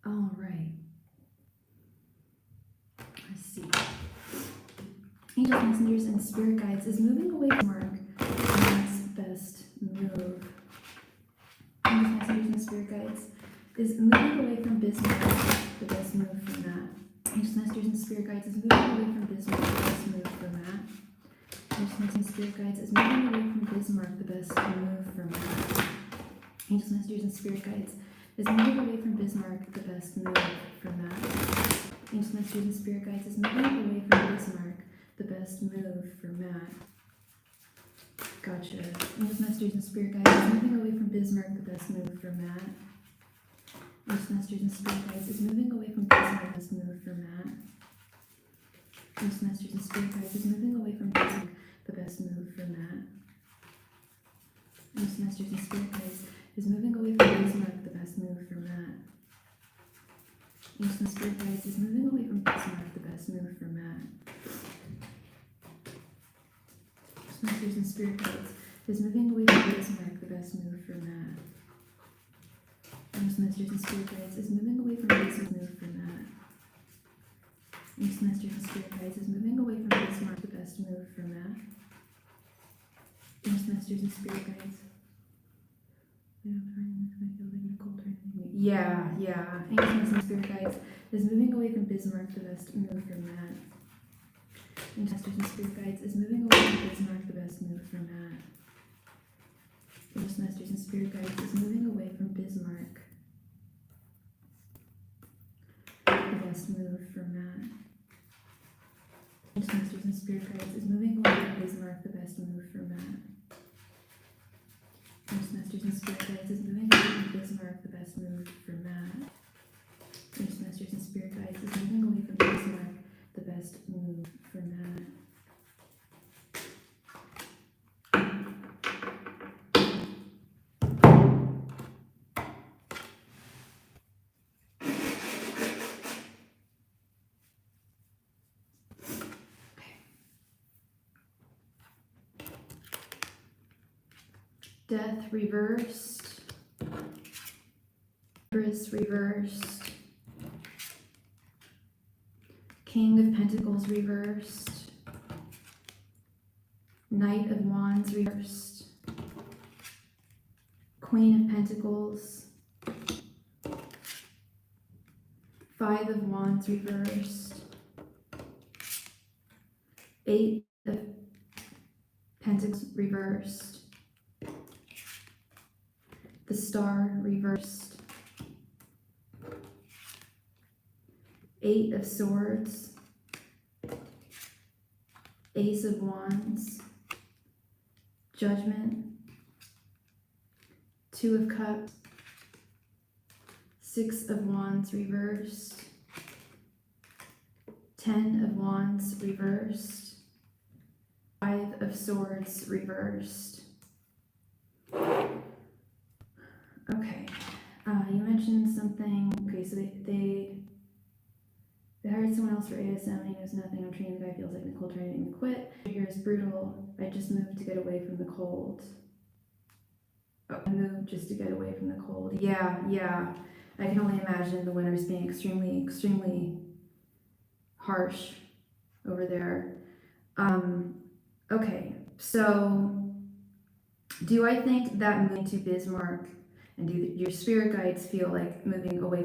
All right. Let's see. Angels, messengers, and spirit guides is moving away from Mark. Matt's best move. Angels, messengers, and spirit guides is moving away from Bismarck. The best move for Matt. Angels, messengers, and spirit guides is moving away from Bismarck. The best move for Matt. Angels, messengers, and spirit guides is moving away from Bismarck. The best move for Matt. Angels, messengers, and spirit guides is moving away from Bismarck. The best move for Matt. Angels, messengers, and spirit guides is moving away from Bismarck. The best move for Matt. Gotcha. Angels, messengers, and spirit guides is moving away from Bismarck. The best move for Matt. Angels, messengers, and spirit guides is moving away from Bismarck. The best move for Matt. Angels, messengers, and spirit guides is moving away from Bismarck. The best move for Matt. Angels, messengers, and spirit guides is moving away and Spirit Guides is moving away from Bismarck, the best move for Matt. Masters and Spirit Guides is moving away from Bismarck, the best move for Matt. Masters and Spirit Guides is moving away from Bismarck, move for Matt. Masters and Spirit Guides is moving away from Bismarck, the best move for Matt. Masters and Spirit Guides. Yeah. Masters and Spirit Guides is moving away from Bismarck, the best move for Matt. Masters and Spirit Guides is moving away from Bismarck, the best move for Matt. Masters and Spirit Guides is moving away from Bismarck, the best move for Matt. Masters and Spirit Guides is moving away from Bismarck, the best move for Matt. Masters and Spirit Guides is moving away from Bismarck, the best move for Matt. Masters and Spirit Guides is moving away from Bismarck, the best move for Matt. Death reversed. Empress reversed. King of Pentacles reversed. Knight of Wands reversed. Queen of Pentacles. Five of Wands reversed. Eight of Pentacles reversed. The Star reversed. Eight of Swords. Ace of Wands. Judgment. Two of Cups. Six of Wands reversed. 10 of Wands reversed. Five of Swords reversed. Okay, you mentioned something. Okay, so they hired someone else for ASM and he knows nothing. I'm treating the guy, feels like Nicole trying to make me quit. Here is brutal. I just moved to get away from the cold. Oh, I moved just to get away from the cold. Yeah. I can only imagine the winters being extremely harsh over there. Okay, so do I think that moving to Bismarck and do your spirit guides feel like moving away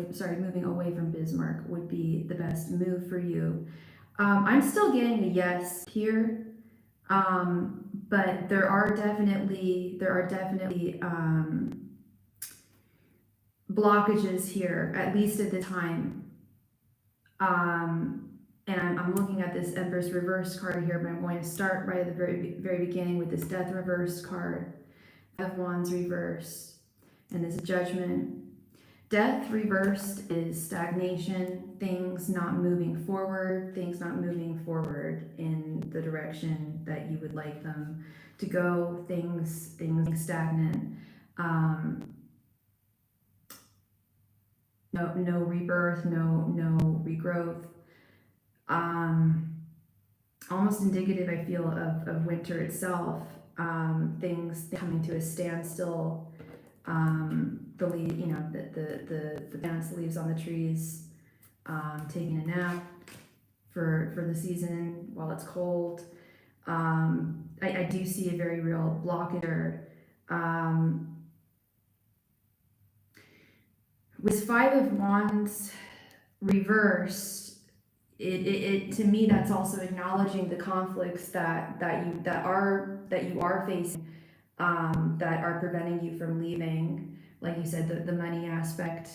from Bismarck would be the best move for you? I'm still getting a yes here, but there are definitely blockages here, at least at the time. And I'm looking at this Empress reverse card here, but I'm going to start right at the very beginning with this Death reverse card, Five of Wands reversed, and this Judgment. Death reversed is stagnation, things not moving forward in the direction that you would like them to go, things stagnant. No rebirth, no regrowth. Almost indicative, I feel, of winter itself. Things coming to a standstill. The plants, the leaves on the trees, taking a nap for the season while it's cold. I do see a very real blockage there. With Five of Wands reversed, it to me, that's also acknowledging the conflicts that you are facing, that are preventing you from leaving. Like you said, the money aspect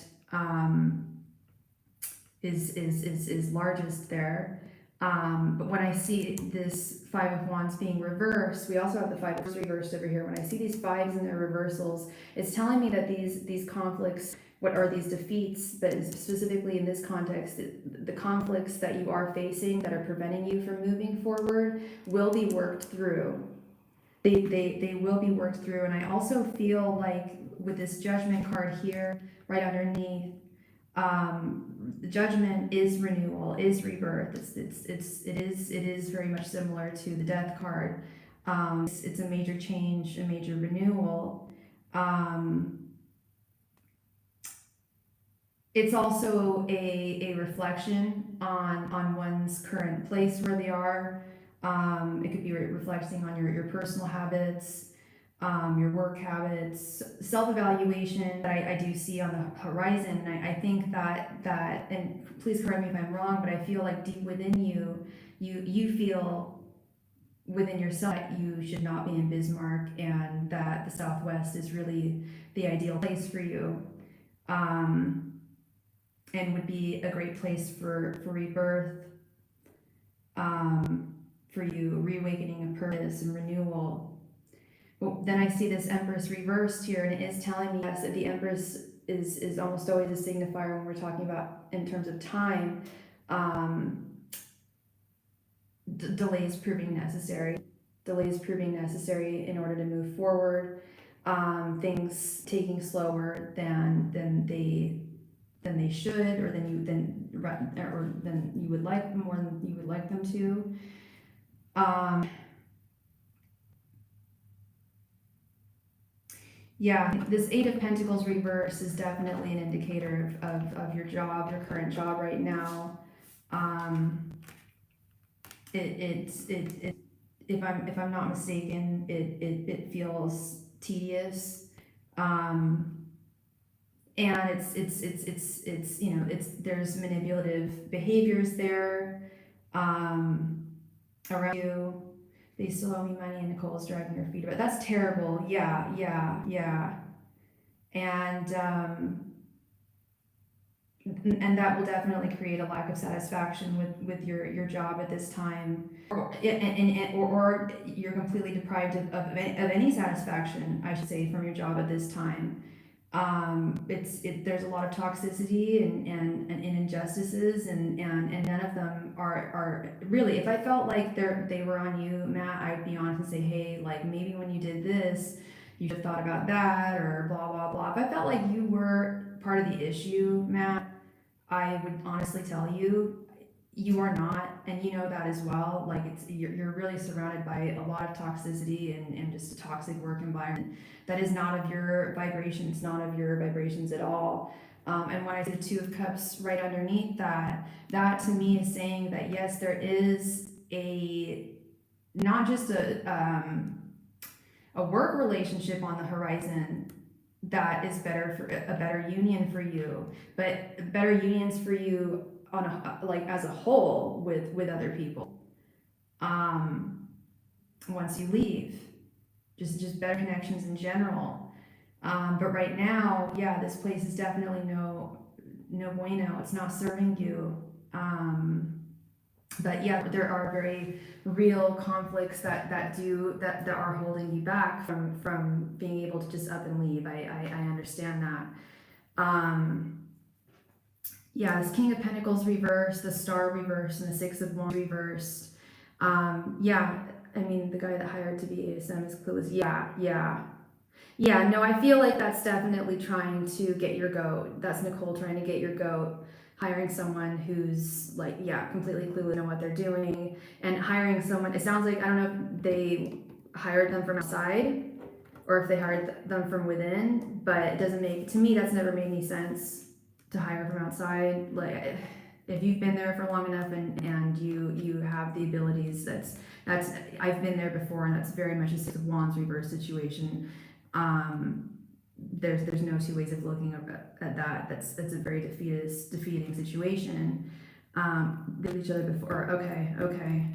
is largest there. But when I see this Five of Wands being reversed, we also have the Five of Wands reversed over here. When I see these fives and their reversals, it's telling me that these conflicts, what are these defeats, but specifically in this context, the conflicts that you are facing that are preventing you from moving forward will be worked through. They will be worked through. And I also feel like with this Judgment card here, right underneath, Judgment is renewal, is rebirth. It is very much similar to the death card. It's a major change, a major renewal. It's also a reflection on one's current place where they are. It could be reflecting on your personal habits, your work habits, self-evaluation that I do see on the horizon. And I think that, and please correct me if I'm wrong, but I feel like deep within you feel within yourself that you should not be in Bismarck, and that the Southwest is really the ideal place for you. And would be a great place for rebirth, for you, reawakening of purpose and renewal. But then I see this Empress reversed here, and it is telling me, yes, that the Empress is almost always a signifier when we're talking about in terms of time. Delays proving necessary. Delays proving necessary in order to move forward. Things taking slower than they should, or than you would like, more than you would like them to. Yeah, this Eight of Pentacles reverse is definitely an indicator of your job, your current job right now. If I'm not mistaken, it feels tedious. And it's you know, there's manipulative behaviors there around you. They still owe me money, and Nicole's dragging her feet, but that's terrible. Yeah. And that will definitely create a lack of satisfaction with your job at this time, or you're completely deprived of any satisfaction, I should say, from your job at this time. There's a lot of toxicity and injustices, and none of them are really, if I felt like they were on you, Matt, I'd be honest and say, hey, like, maybe when you did this, you should have thought about that, or blah, blah, blah. If I felt like you were part of the issue, Matt, I would honestly tell you, you are not, and you know that as well. Like, you're really surrounded by a lot of toxicity and just a toxic work environment that is not of your vibration. It's not of your vibrations at all. And when I see the Two of Cups right underneath that to me is saying that yes, there is not just a work relationship on the horizon that is better, for a better union for you, but better unions for you on like as a whole with other people. Once you leave, just better connections in general. But right now, yeah, this place is definitely no bueno. It's not serving you. But yeah, there are very real conflicts that are holding you back from being able to just up and leave. I understand that. Yeah, this King of Pentacles reversed, the Star reversed, and the Six of Wands reversed. Yeah, I mean, the guy that hired to be ASM is clueless. Yeah, no, I feel like that's definitely trying to get your goat. That's Nicole trying to get your goat. Hiring someone who's like, yeah, completely clueless on what they're doing, and hiring someone, it sounds like, I don't know if they hired them from outside or if they hired them from within, but it doesn't make, to me, that's never made any sense to hire from outside. Like, if you've been there for long enough and you have the abilities, that's I've been there before, and that's very much a Six of Wands reverse situation. There's no two ways of looking at that. That's a very defeating situation. With each other before. Okay.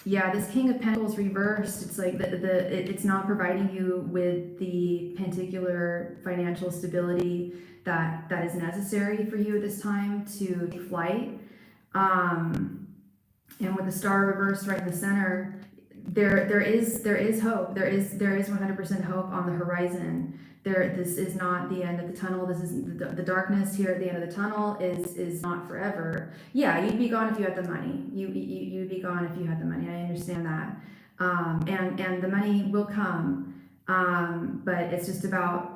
Yeah, this King of Pentacles reversed. It's like it's not providing you with the particular financial stability that is necessary for you at this time to take flight. And with the Star reversed right in the center, there is hope. There is 100% hope on the horizon. This is not the end of the tunnel. This is the darkness here at the end of the tunnel is not forever. Yeah, you'd be gone if you had the money. You'd be gone if you had the money. I understand that. And the money will come. But it's just about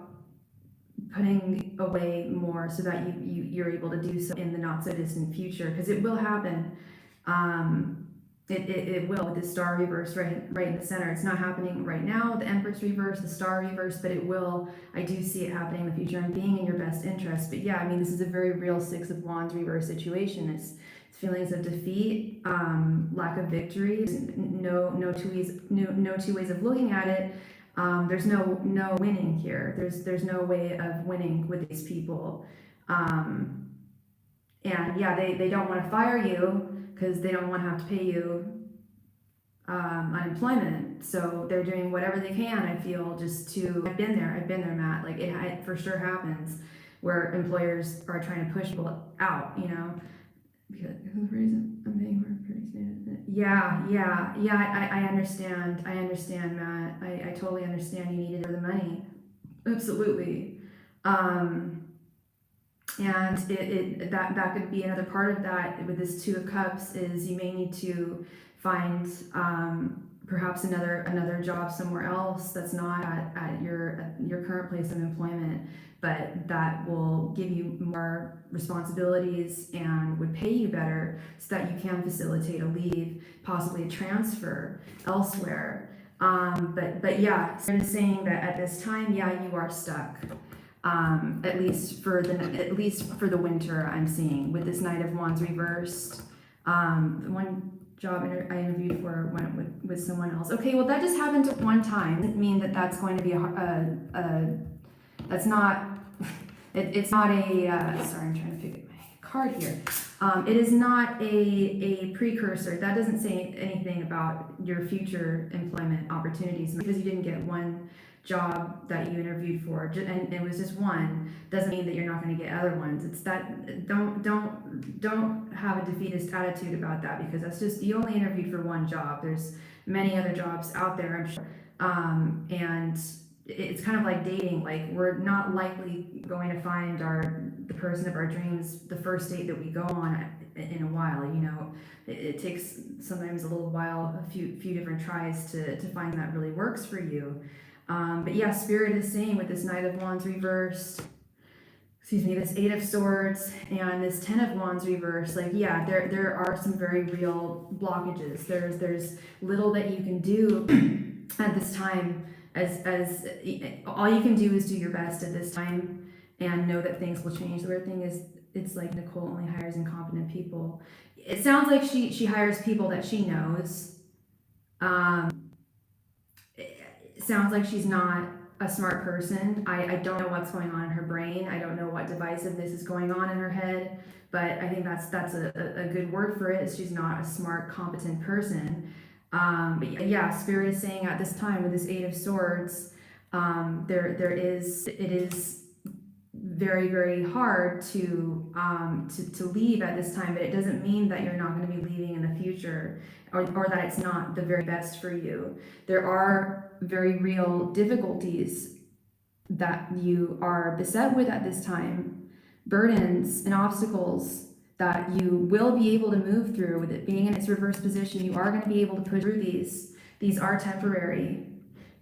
putting away more so that you're able to do so in the not so distant future, because it will happen. It will, with the star reverse right in the center. It's not happening right now, the Empress reverse, the star reverse, but it will. I do see it happening in the future and being in your best interest. But yeah, I mean, this is a very real Six of Wands reverse situation. It's feelings of defeat, lack of victory. No two ways of looking at it. There's no winning here. There's no way of winning with these people. And yeah, they don't want to fire you because they don't want to have to pay you unemployment. So they're doing whatever they can, I feel, just to, I've been there, Matt. Like it for sure happens where employers are trying to push people out, you know, because the reason I'm paying for I understand, Matt. I totally understand. You needed the money. Absolutely. And that could be another part of that with this Two of Cups, is you may need to find perhaps another job somewhere else that's not at your current place of employment, but that will give you more responsibilities and would pay you better so that you can facilitate a leave, possibly a transfer elsewhere. But yeah, so saying that at this time, yeah, you are stuck. At least for the winter, I'm seeing with this Knight of Wands reversed. The one job I interviewed for went with someone else. Okay, well that just happened at one time. Doesn't mean that that's going to be that's not. It's not a. Sorry, I'm trying to pick up my card here. It is not a precursor. That doesn't say anything about your future employment opportunities, because you didn't get one job that you interviewed for, and it was just one, doesn't mean that you're not going to get other ones. It's that don't have a defeatist attitude about that, because that's just, you only interviewed for one job. There's many other jobs out there, I'm sure. And it's kind of like dating. Like, we're not likely going to find the person of our dreams the first date that we go on in a while. You know, it takes sometimes a little while, a few different tries to find that really works for you. But yeah, Spirit is saying with this Knight of Wands reversed, this Eight of Swords and this Ten of Wands reversed, like, yeah, there are some very real blockages. There's little that you can do at this time, as all you can do is do your best at this time and know that things will change. The weird thing is, it's like Nicole only hires incompetent people. It sounds like she hires people that she knows. It sounds like she's not a smart person. I don't know what's going on in her brain. I don't know what divisiveness is going on in her head, but I think that's a good word for it. She's not a smart, competent person. But yeah, Spirit is saying at this time with this Eight of Swords, it is very, very hard to leave at this time, but it doesn't mean that you're not going to be leaving in the future, or that it's not the very best for you. There are very real difficulties that you are beset with at this time, burdens and obstacles that you will be able to move through. With it being in its reverse position, you are going to be able to push through these. These are temporary,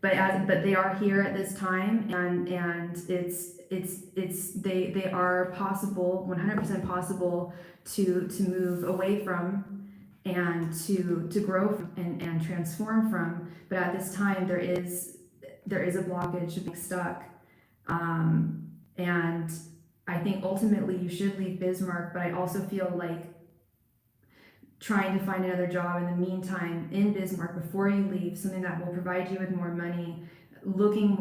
but they are here at this time, and they are possible, 100% possible to move away from, and to grow from, and transform from. But at this time, there is a blockage of being stuck, and I think ultimately you should leave Bismarck, but I also feel like trying to find another job in the meantime in Bismarck before you leave, something that will provide you with more money, looking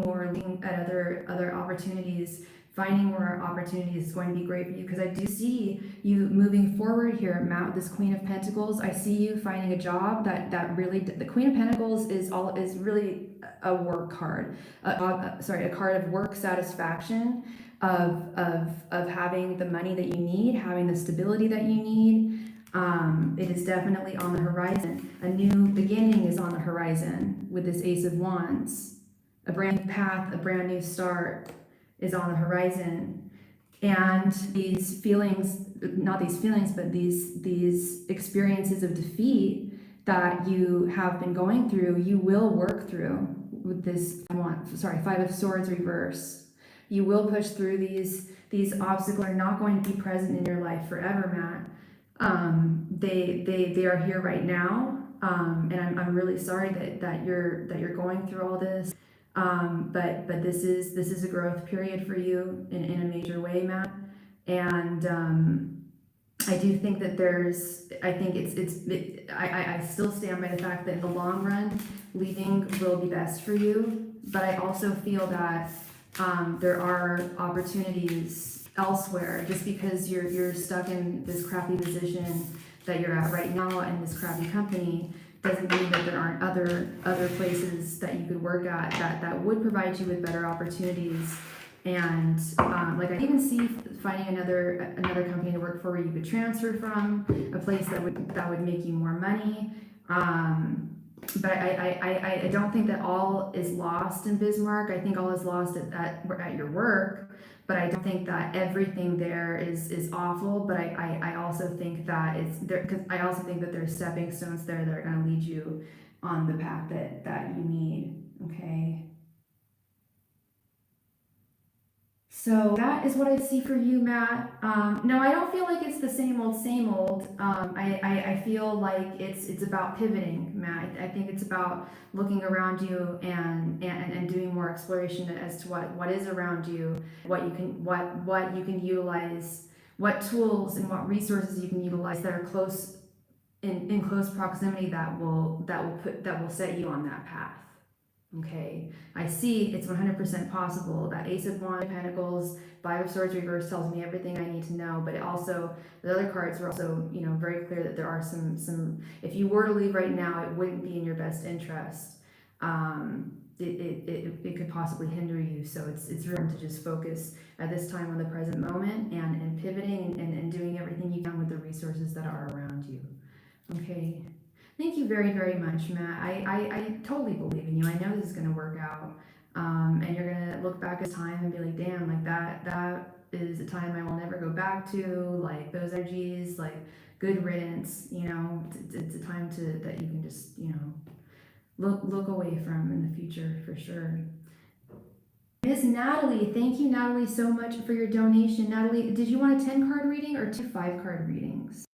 at other opportunities, finding more opportunities is going to be great for you, because I do see you moving forward here, Matt, with this Queen of Pentacles. I see you finding a job that really, the Queen of Pentacles is really a work card, a card of work satisfaction, of having the money that you need, having the stability that you need. It is definitely on the horizon. A new beginning is on the horizon with this Ace of Wands. A brand new path, a brand new start is on the horizon. And these feelings, not these feelings, but these experiences of defeat that you have been going through, you will work through with this, Five of Swords reverse. You will push through these. These obstacles are not going to be present in your life forever, Matt. They are here right now. And I'm really sorry that you're going through all this. But this is a growth period for you in a major way, Matt. And I do think that I still stand by the fact that in the long run, leaving will be best for you. But I also feel that there are opportunities elsewhere. Just because you're stuck in this crappy position that you're at right now in this crappy company doesn't mean that there aren't other places that you could work at that would provide you with better opportunities. And like I even see finding another company to work for where you could transfer from, a place that would make you more money. But I don't think that all is lost in Bismarck. I think all is lost at your work, but I don't think that everything there is awful. But I also think that it's there, because I also think that there's stepping stones there that are going to lead you on the path that you need. Okay. So that is what I see for you, Matt. No, I don't feel like it's the same old, same old. I feel like it's about pivoting, Matt. I think it's about looking around you and doing more exploration as to what is around you, what you can utilize, what tools and what resources you can utilize that are close in close proximity that will set you on that path. Okay, I see it's 100% possible. That Ace of Wands, Pentacles, Five of Swords reverse tells me everything I need to know, but it also, the other cards were also, very clear that there are some, if you were to leave right now, it wouldn't be in your best interest. It could possibly hinder you. So it's important to just focus at this time on the present moment and pivoting and doing everything you can with the resources that are around you. Okay. Thank you very, very much, Matt. I totally believe in you. I know this is going to work out. And you're going to look back at time and be like, damn, like that is a time I will never go back to. Like those energies, like good riddance, it's a time that you can just, look away from in the future for sure. Miss Natalie, thank you, Natalie, so much for your donation. Natalie, did you want a 10-card reading or 2 5-card readings?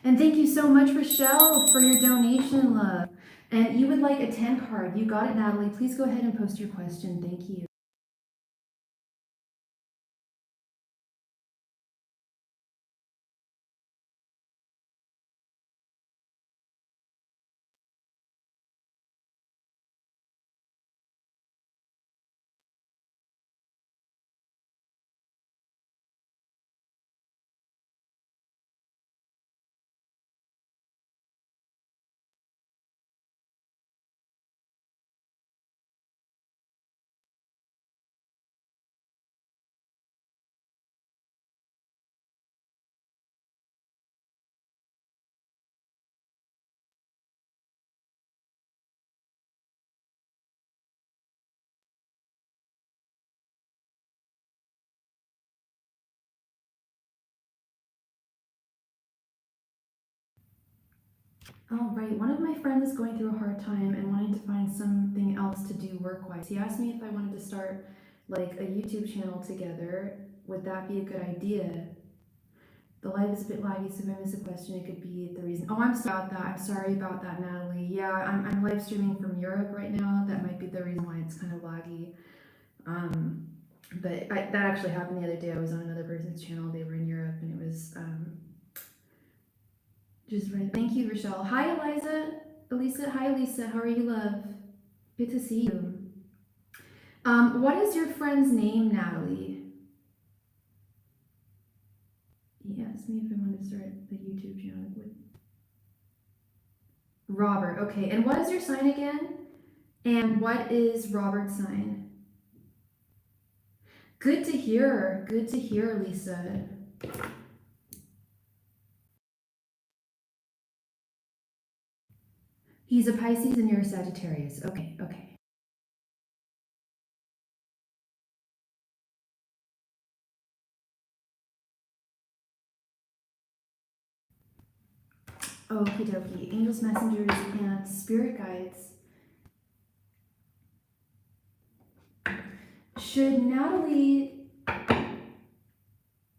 And thank you so much, Rochelle, for your donation, love. And you would like a 10 card. You got it, Natalie. Please go ahead and post your question. Thank you. All right, one of my friends is going through a hard time and wanting to find something else to do work-wise. He asked me if I wanted to start like a YouTube channel together. Would that be a good idea? The light is a bit laggy, so if I miss a question, it could be the reason. Oh, I'm sorry about that. I'm sorry about that, Natalie. Yeah, I'm live streaming from Europe right now. That might be the reason why it's kind of laggy. But that actually happened the other day. I was on another person's channel. They were in Europe, and it was just right. Thank you, Rochelle. Hi, Eliza. Elisa. Hi, Lisa. How are you, love? Good to see you. What is your friend's name, Natalie? He asked me if I wanted to start a YouTube channel. Robert. Okay. And what is your sign again? And what is Robert's sign? Good to hear. Good to hear, Lisa. He's a Pisces and you're a Sagittarius. Okay, okay. Okie dokie. Angels, messengers, and spirit guides. Should Natalie...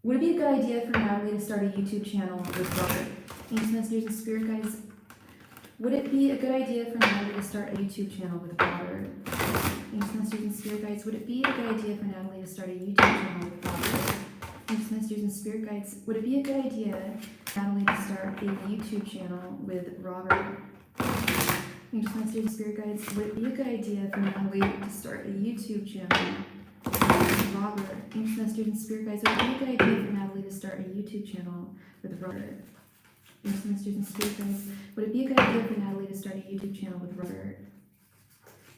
Would it be a good idea for Natalie to start a YouTube channel with Robert? Angels, messengers, and spirit guides. Would it be a good idea for Natalie to start a YouTube channel with Robert? Angels, messengers, and spirit guides. Would it be a good idea for Natalie to start a YouTube channel with Robert? Angels, messengers, and spirit guides. Would it be a good idea for Natalie to start a YouTube channel with Robert? Angels, messengers, and spirit guides. Would it be a good idea for Natalie to start a YouTube channel with Robert? Angels, messengers, and spirit guides. Would it be a good idea for Natalie to start a YouTube channel with Robert?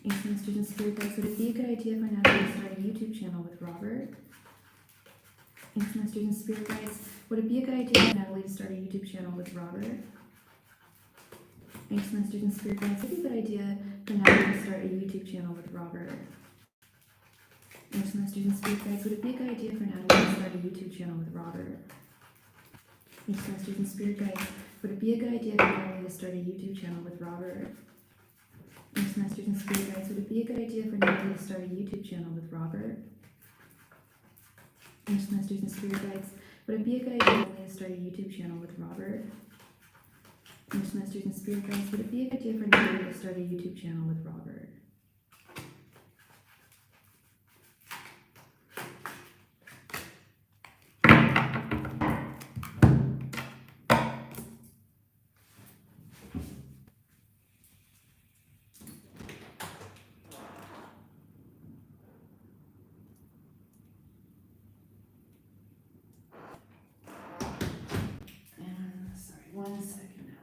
Angels, messengers, and spirit guides. Would it be a good idea for Natalie to start a YouTube channel with Robert? Angels, messengers, and spirit guides. Would it be a good idea for Natalie to start a YouTube channel with Robert? Angels, messengers, and spirit guides. Would it be a good idea for Natalie to start a YouTube channel with Robert? Angels, messengers, and spirit guides. Would it be a good idea for Natalie to start a YouTube channel with Robert? Angels, messengers, and spirit guides. Would it be a good idea for Natalie to start a YouTube channel with Robert? Angels, messengers, and spirit guides. Would it be a good idea for Natalie to start a YouTube channel with Robert? Angels, messengers, and spirit guides. Would it be a good idea for Natalie to start a YouTube channel with Robert? Angels, messengers, and spirit guides. Would it be a good idea for Natalie to start a YouTube channel with Robert? Angels, messengers, and spirit guides. Would it be a good idea for Natalie to start a YouTube channel with Robert? One second,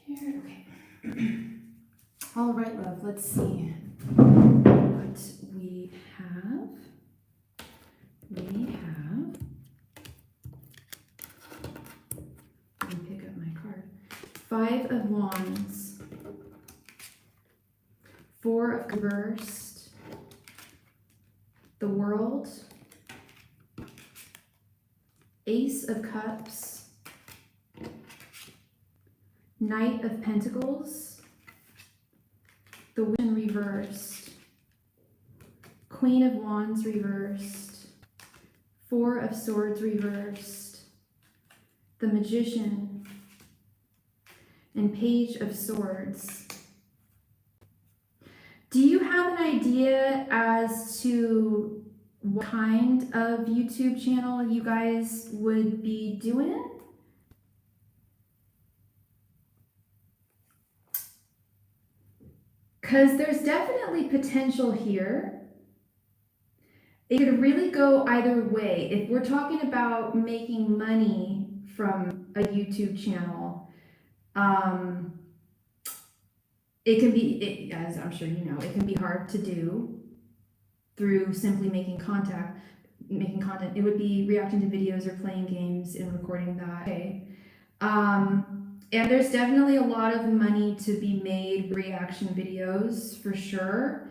here, okay. All right, love, let's see what we have. We have, let me pick up my card. 5 of Wands, 4 of Reversed, the World, Ace of Cups, Knight of Pentacles, the Wind reversed, Queen of Wands reversed, 4 of Swords reversed, the Magician, and Page of Swords. Do you have an idea as to what kind of YouTube channel you guys would be doing? Because there's definitely potential here. It could really go either way. If we're talking about making money from a YouTube channel, it can be, as I'm sure you know, it can be hard to do through simply making content. It would be reacting to videos or playing games and recording that. Okay. And there's definitely a lot of money to be made with reaction videos for sure.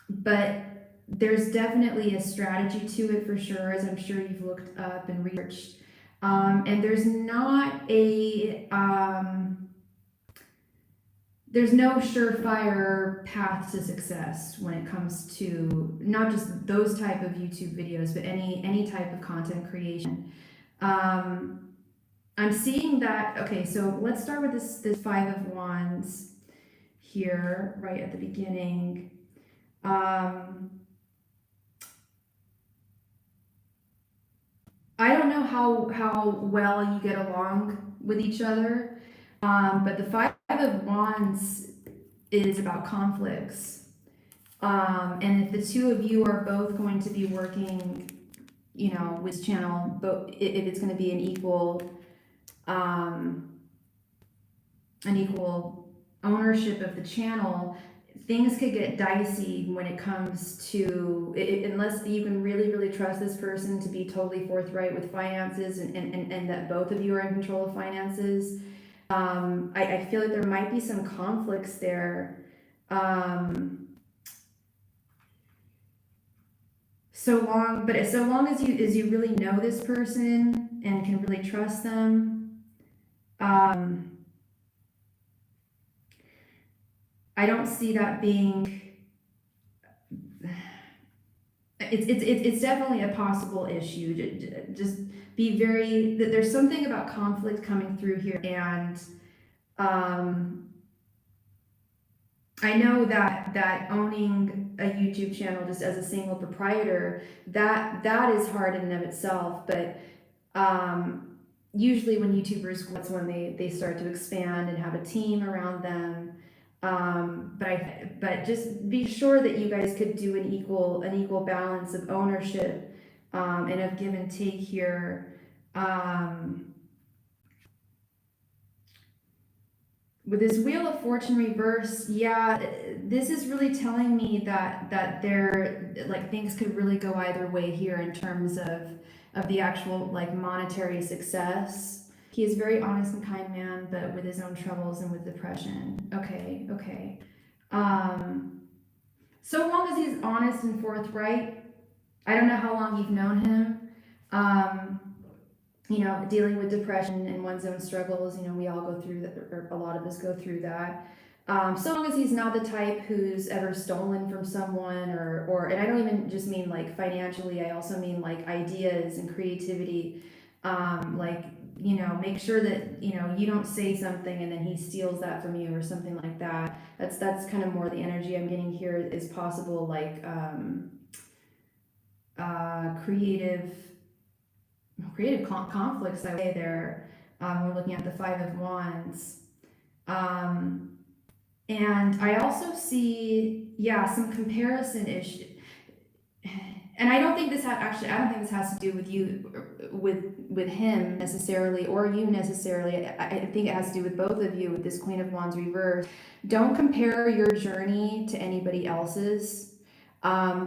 But there's definitely a strategy to it for sure, as I'm sure you've looked up and researched. And there's not a, there's no surefire path to success when it comes to not just those type of YouTube videos, but any type of content creation. I'm seeing that, okay, so let's start with this 5 of Wands here, right at the beginning. I don't know how well you get along with each other, but the 5 of Wands is about conflicts. And if the two of you are both going to be working, you know, with this channel, but if it's going to be an equal ownership of the channel, things could get dicey when it comes to unless you can really trust this person to be totally forthright with finances and that both of you are in control of finances. I feel like there might be some conflicts there. So long as you really know this person and can really trust them, I don't see that being. It's definitely a possible issue. Just be very. There's something about conflict coming through here, and I know that owning a YouTube channel just as a single proprietor, that is hard in and of itself. But usually when YouTubers, that's when they start to expand and have a team around them. But just be sure that you guys could do an equal balance of ownership and of give and take here. With this Wheel of Fortune reverse, yeah, this is really telling me that there, like, things could really go either way here in terms of the actual, like, monetary success. He is very honest and kind man, but with his own troubles and with depression. Okay. So long as he's honest and forthright, I don't know how long you've known him. Dealing with depression and one's own struggles, we all go through that, or a lot of us go through that. So long as he's not the type who's ever stolen from someone and I don't even just mean like financially, I also mean like ideas and creativity. Make sure that, you don't say something and then he steals that from you or something like that. That's kind of more the energy I'm getting here is possible, like, creative conflicts, I would say there. We're looking at the Five of Wands. And I also see, some comparison issue. And I don't think this has to do with you, with him necessarily, or you necessarily. I think it has to do with both of you with this Queen of Wands reverse. Don't compare your journey to anybody else's.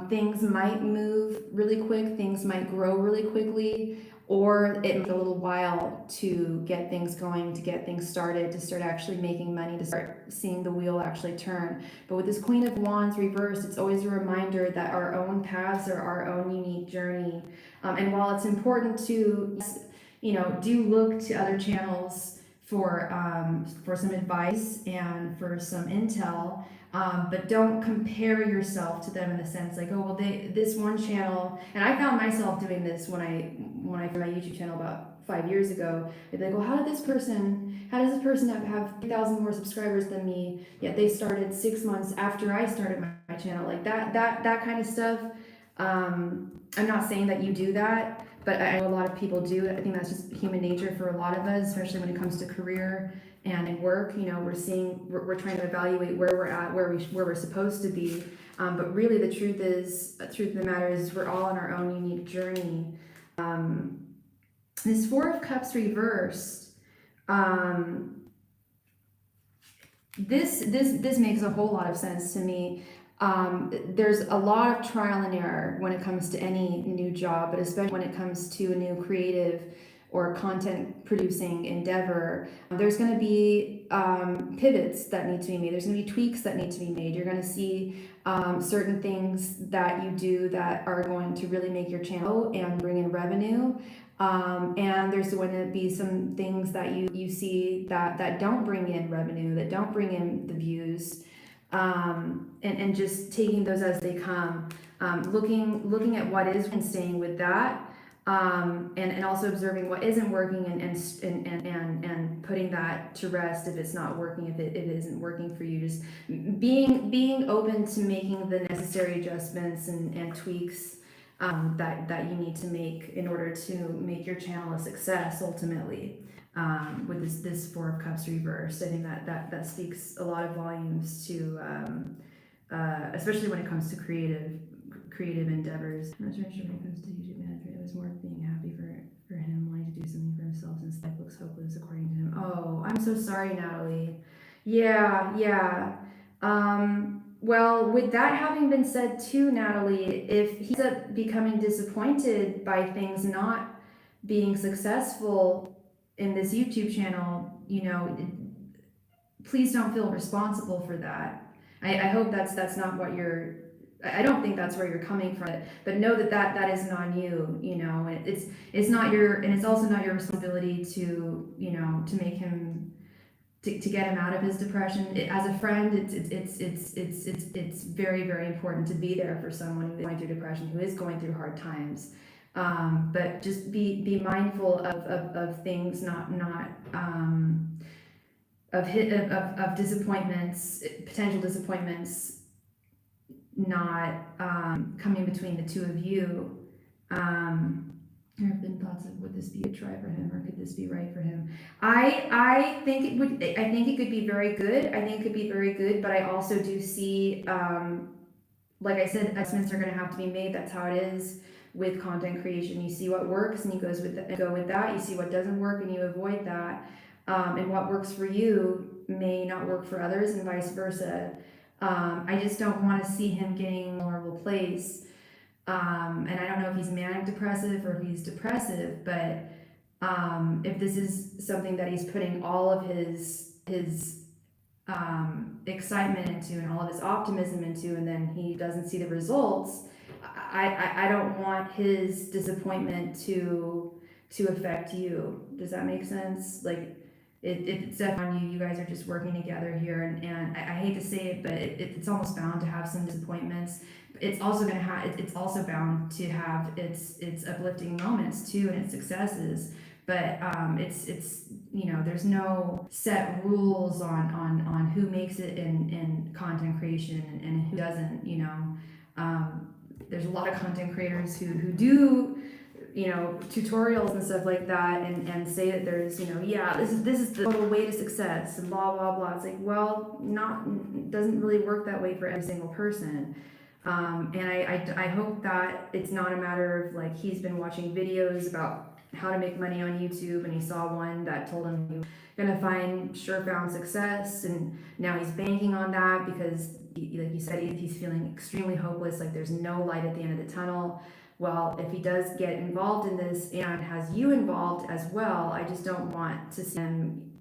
Things might move really quick, things might grow really quickly, or it might take a little while to get things going, to get things started, to start actually making money, to start seeing the wheel actually turn. But with this Queen of Wands reversed, it's always a reminder that our own paths are our own unique journey. And while it's important to, do look to other channels for some advice and for some intel, but don't compare yourself to them in the sense like, oh, well, this one channel, and I found myself doing this when I started my YouTube channel about 5 years ago. They'd be like, well, how does this person have 3,000 more subscribers than me, yet they started 6 months after I started my channel? Like that kind of stuff. I'm not saying that you do that, but I know a lot of people do. I think that's just human nature for a lot of us, especially when it comes to career and in work. We're trying to evaluate where we're at, where we're supposed to be. But really, the truth of the matter is we're all on our own unique journey. This Four of Cups reversed. This makes a whole lot of sense to me. There's a lot of trial and error when it comes to any new job, but especially when it comes to a new creative or content producing endeavor. There's going to be pivots that need to be made. There's going to be tweaks that need to be made. You're going to see certain things that you do that are going to really make your channel and bring in revenue. And there's going to be some things that you see that don't bring in revenue, that don't bring in the views. And just taking those as they come, looking at what is and staying with that, and also observing what isn't working and putting that to rest if it's not working, if it isn't working for you. Just being open to making the necessary adjustments and tweaks that you need to make in order to make your channel a success ultimately. With this Four of Cups reversed, I think that speaks a lot of volumes to, especially when it comes to creative endeavors. I'm not sure when it comes to YouTube manager. It was more being happy for him, wanting to do something for himself since life looks hopeless according to him. Oh, I'm so sorry, Natalie. Yeah. Well, with that having been said too, Natalie, if he's becoming disappointed by things not being successful, in this YouTube channel, please don't feel responsible for that. I hope that's not what you're. I don't think that's where you're coming from, but know that isn't on you. It's not your, and it's also not your responsibility to to make him to get him out of his depression. As a friend, it's very, very important to be there for someone who is going through depression, who is going through hard times. But just be mindful of things, not of disappointments, potential disappointments, not coming between the two of you. There have been thoughts of, would this be a try for him, or could this be right for him? I think it would. I think it could be very good. I think it could be very good, but I also do see, like I said, adjustments are going to have to be made. That's how it is with content creation. You see what works and you go with that. You see what doesn't work and you avoid that. And what works for you may not work for others, and vice versa. I just don't want to see him getting in a vulnerable place. And I don't know if he's manic depressive or if he's depressive, but if this is something that he's putting all of his excitement into and all of his optimism into, and then he doesn't see the results, I don't want his disappointment to affect you. Does that make sense? Like, it's definitely on you. You guys are just working together here, and I hate to say it, but it's almost bound to have some disappointments. It's also it's also bound to have its uplifting moments too, and its successes. But it's there's no set rules on who makes it in content creation and who doesn't. There's a lot of content creators who do tutorials and stuff like that, and say that there's this is the total way to success and blah blah blah. It's like, well, doesn't really work that way for every single person. And I hope that it's not a matter of like he's been watching videos about how to make money on YouTube and he saw one that told him you're gonna find found success, and now he's banking on that because like you said, he's feeling extremely hopeless, like there's no light at the end of the tunnel. Well, if he does get involved in this and has you involved as well, I just don't want to see him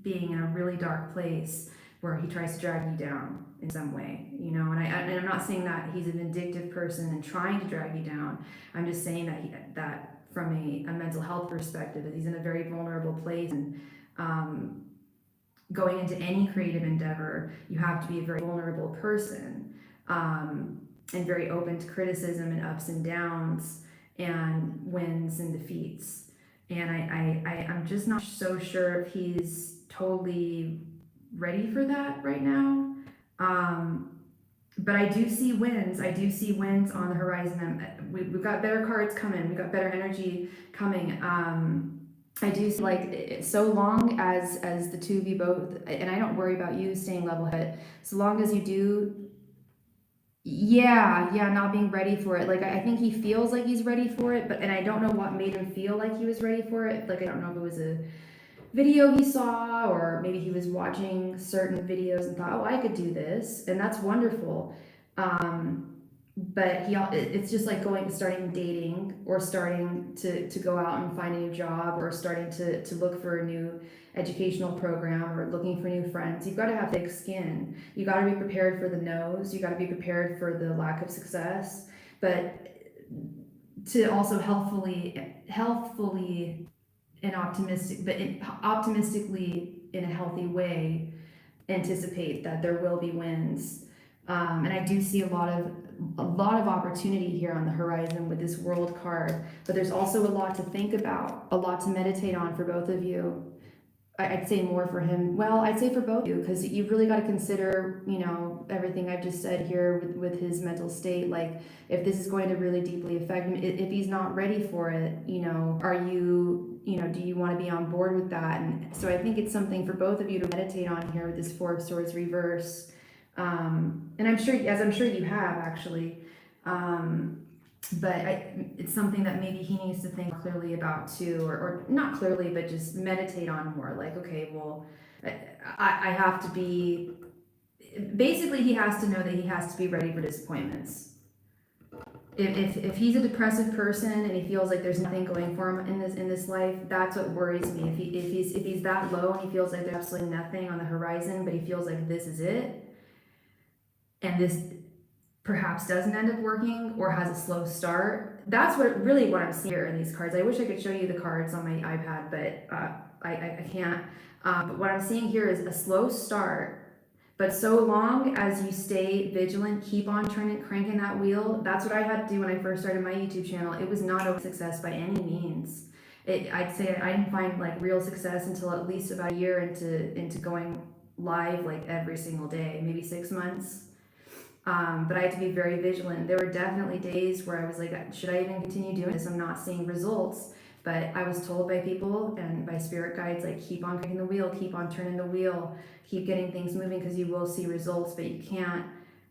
being in a really dark place where he tries to drag you down in some way, and I'm not saying that he's a vindictive person and trying to drag you down. I'm just saying that from a mental health perspective, that he's in a very vulnerable place, and going into any creative endeavor, you have to be a very vulnerable person. And very open to criticism and ups and downs and wins and defeats. And I'm just not so sure if he's totally ready for that right now. But I do see wins. I do see wins on the horizon. We've got better cards coming. We've got better energy coming. I do see, like, so long as the two of you both, and I don't worry about you staying level-headed, so long as you do. Yeah, not being ready for it. Like, I think he feels like he's ready for it, and I don't know what made him feel like he was ready for it. Like, I don't know if it was a video he saw, or maybe he was watching certain videos and thought, oh, I could do this, and that's wonderful. But it's just like starting dating, or starting to go out and find a new job, or starting to look for a new educational program, or looking for new friends. You've got to have thick skin. You got to be prepared for the no's. You got to be prepared for the lack of success, but to also healthfully and optimistically in a healthy way, anticipate that there will be wins. And I do see a lot of opportunity here on the horizon with this World card, but there's also a lot to think about, a lot to meditate on for both of you. I'd say more for him. Well, I'd say for both of you, because you've really got to consider, everything I've just said here with his mental state. Like, if this is going to really deeply affect him, if he's not ready for it, are you, do you want to be on board with that? And so I think it's something for both of you to meditate on here with this Four of Swords reverse. And I'm sure you have actually. But it's something that maybe he needs to think clearly about too, or not clearly, but just meditate on more. Like, okay, well, I have to be, basically he has to know that he has to be ready for disappointments. If he's a depressive person and he feels like there's nothing going for him in this life, that's what worries me. If he's that low and he feels like there's absolutely nothing on the horizon, but he feels like this is it, and this perhaps doesn't end up working or has a slow start, that's what I'm seeing here in these cards. I wish I could show you the cards on my iPad, but I can't. But what I'm seeing here is a slow start. But so long as you stay vigilant, keep on cranking that wheel. That's what I had to do when I first started my YouTube channel. It was not a success by any means. I'd say I didn't find like real success until at least about a year into going live like every single day, maybe 6 months. But I had to be very vigilant. There were definitely days where I was like, should I even continue doing this? I'm not seeing results. But I was told by people and by spirit guides, like, keep on cranking the wheel, keep on turning the wheel, keep getting things moving because you will see results, but you can't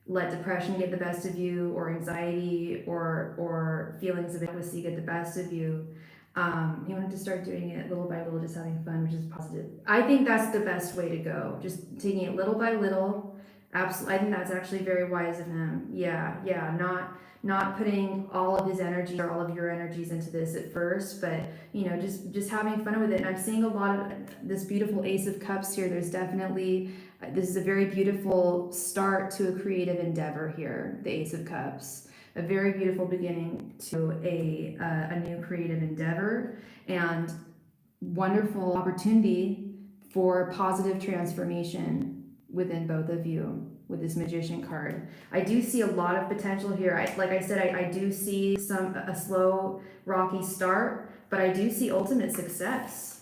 let depression get the best of you, or anxiety or feelings of inadequacy get the best of you. He wanted to start doing it little by little, just having fun, which is positive. I think that's the best way to go. Just taking it little by little. Absolutely, I think that's actually very wise of him. Yeah, not putting all of his energy or all of your energies into this at first, but just having fun with it. And I'm seeing a lot of this beautiful Ace of Cups here. There's definitely this is a very beautiful start to a creative endeavor here. The Ace of Cups, a very beautiful beginning to a new creative endeavor, and wonderful opportunity for positive transformation within both of you with this Magician card. I do see a lot of potential here. Like I said, I do see a slow, rocky start, but I do see ultimate success.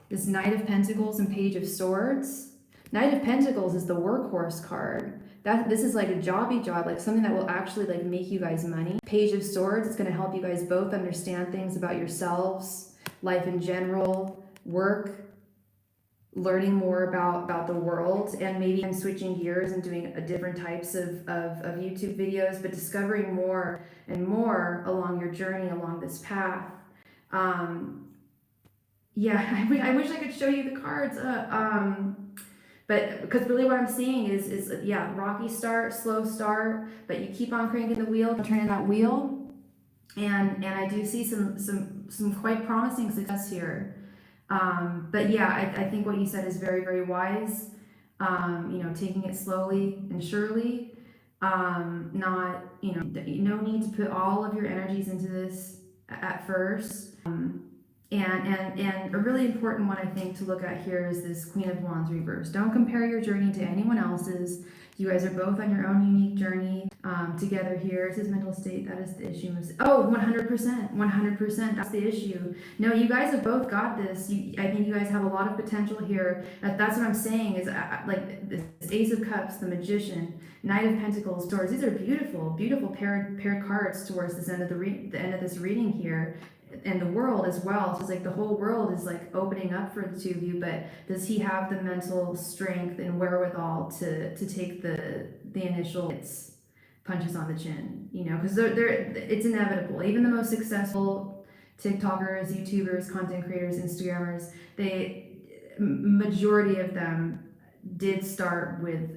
This Knight of Pentacles and Page of Swords. Knight of Pentacles is the workhorse card. This is like a jobby job, like something that will actually like make you guys money. Page of Swords, it's going to help you guys both understand things about yourselves, life in general, work, learning more about the world, and maybe I'm switching gears and doing different types of YouTube videos, but discovering more and more along your journey, along this path. Yeah, I wish I could show you the cards, but because really what I'm seeing is yeah, rocky start, slow start, but you keep on cranking the wheel, turning that wheel, and I do see some quite promising success here. But yeah, I think what you said is very, very wise. Taking it slowly and surely. Not, no need to put all of your energies into this at first. And a really important one I think to look at here is this Queen of Wands reverse. Don't compare your journey to anyone else's. You guys are both on your own unique journey together here. It's his mental state. That is the issue. Oh, 100%. That's the issue. No, you guys have both got this. I think you guys have a lot of potential here. That's what I'm saying is like this Ace of Cups, the Magician, Knight of Pentacles, Swords. These are beautiful, beautiful paired cards towards this end of the end of this reading here. And the world as well. So it's like the whole world is like opening up for the two of you, but does he have the mental strength and wherewithal to take the initial punches on the chin? Because it's inevitable. Even the most successful TikTokers, YouTubers, content creators, Instagrammers, majority of them did start with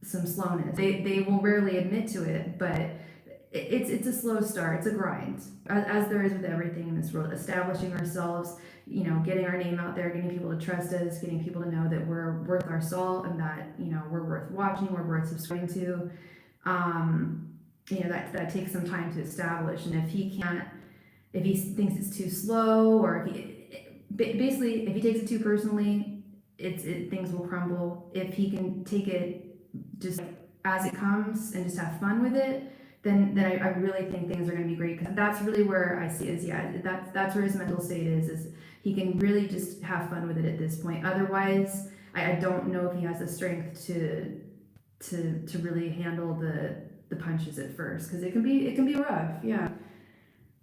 some slowness. They will rarely admit to it, but it's a slow start. It's a grind, as there is with everything in this world. Establishing ourselves, getting our name out there, getting people to trust us, getting people to know that we're worth our salt and that we're worth watching, we're worth subscribing to. That takes some time to establish. And if he thinks it's too slow, or if he takes it too personally, things will crumble. If he can take it just as it comes and just have fun with it, then I really think things are going to be great. Because that's really where I see is, that's where his mental state is he can really just have fun with it at this point. Otherwise, I don't know if he has the strength to really handle the punches at first, because it can be rough. Yeah,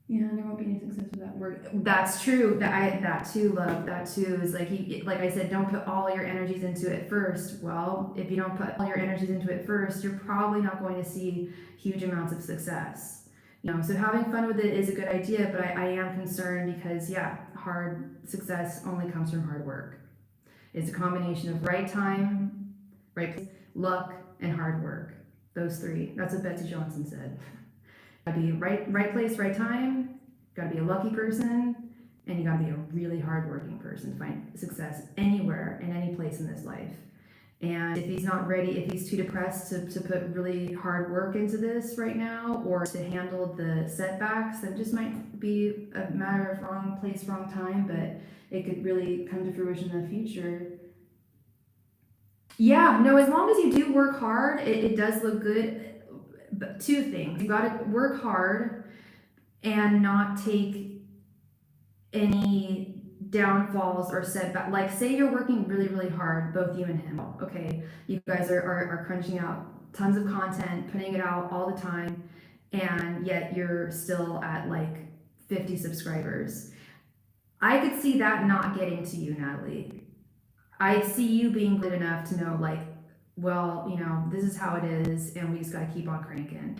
there won't be any success with that word. That's true. That too, love. That too is like I said, don't put all your energies into it first. Well, if you don't put all your energies into it first, you're probably not going to see huge amounts of success. So having fun with it is a good idea, but I am concerned because hard success only comes from hard work. It's a combination of right time, right place, luck, and hard work. Those three. That's what Betsy Johnson said. gotta be right place, right time, gotta be a lucky person, and you gotta be a really hardworking person to find success anywhere, in any place in this life. And if he's not ready, if he's too depressed to put really hard work into this right now, or to handle the setbacks, that just might be a matter of wrong place, wrong time, but it could really come to fruition in the future. Yeah, no, as long as you do work hard, it does look good. But two things: you got to work hard and not take any downfalls or setback. Like, say you're working really hard, both you and him. Okay, you guys are crunching out tons of content, putting it out all the time, and yet you're still at like 50 subscribers. I could see that not getting to you, Natalie. I see you being good enough to know, like, well, you know, this is how it is, and we just got to keep on cranking.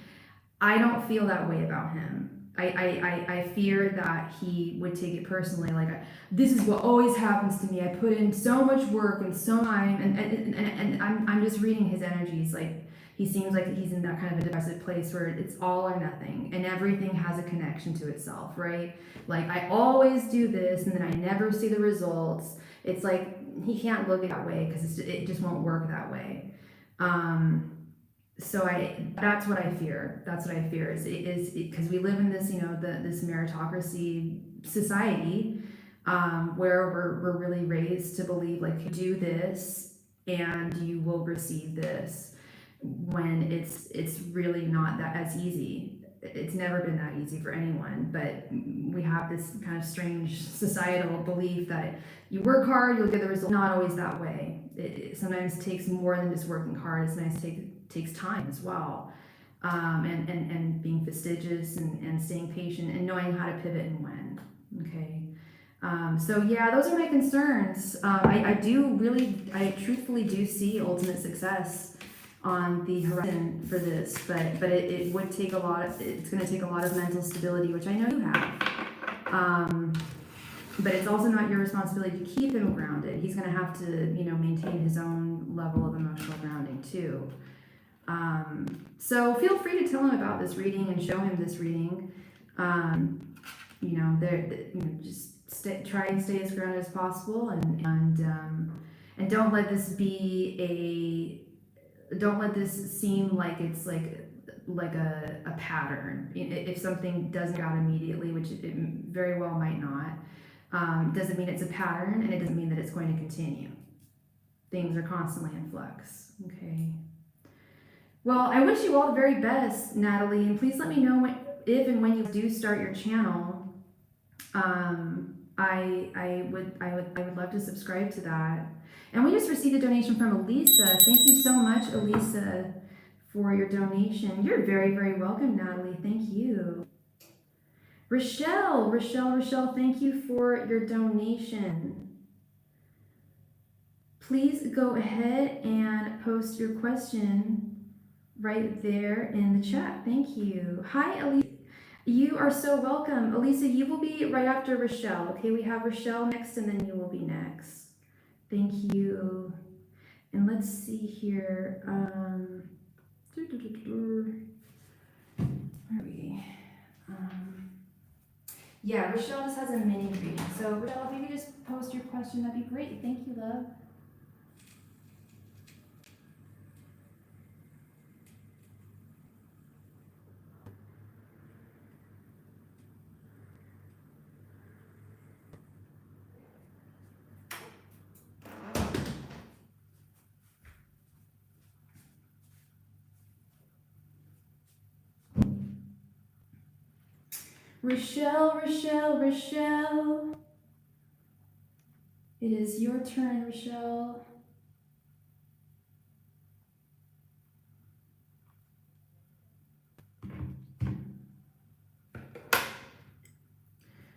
I don't feel that way about him. I fear that he would take it personally, like, this is what always happens to me. I put in so much work and so time, and I'm just reading his energies. Like, he seems like he's in that kind of a depressive place where it's all or nothing, and everything has a connection to itself, right? Like, I always do this, and then I never see the results. It's like, he can't look at it that way because it just won't work that way. So that's what I fear. That's what I fear is because we live in this, you know, this meritocracy society, where we're really raised to believe, like, you do this and you will receive this, when it's really not that as easy. It's never been that easy for anyone, but we have this kind of strange societal belief that you work hard, you'll get the result. Not always that way. It sometimes takes more than just working hard. It sometimes takes time as well, and being fastidious and staying patient and knowing how to pivot and when. Okay. So yeah, those are my concerns. I truthfully do see ultimate success on the horizon for this, but it would take it's going to take a lot of mental stability, which I know you have. But it's also not your responsibility to keep him grounded. He's going to have to, you know, maintain his own level of emotional grounding too. So feel free to tell him about this reading and show him this reading. You know, just try and stay as grounded as possible, and don't let this seem like it's like a pattern. If something doesn't go out immediately, which it very well might not, doesn't mean it's a pattern, and it doesn't mean that it's going to continue. Things are constantly in flux. Okay. Well, I wish you all the very best, Natalie, and please let me know if and when you do start your channel. I would love to subscribe to that. And we just received a donation from Elisa. Thank you so much, Elisa, for your donation. You're very welcome, Natalie. Thank you. Rochelle, thank you for your donation. Please go ahead and post your question right there in the chat. Thank you. Hi, Elisa. You are so welcome. Elisa, you will be right after Rochelle. Okay, we have Rochelle next, and then you will be next. Thank you. And let's see here. Where are we? Yeah, Rochelle just has a mini reading. So Rochelle, if you could just post your question, that'd be great. Thank you, love. Rochelle. It is your turn, Rochelle.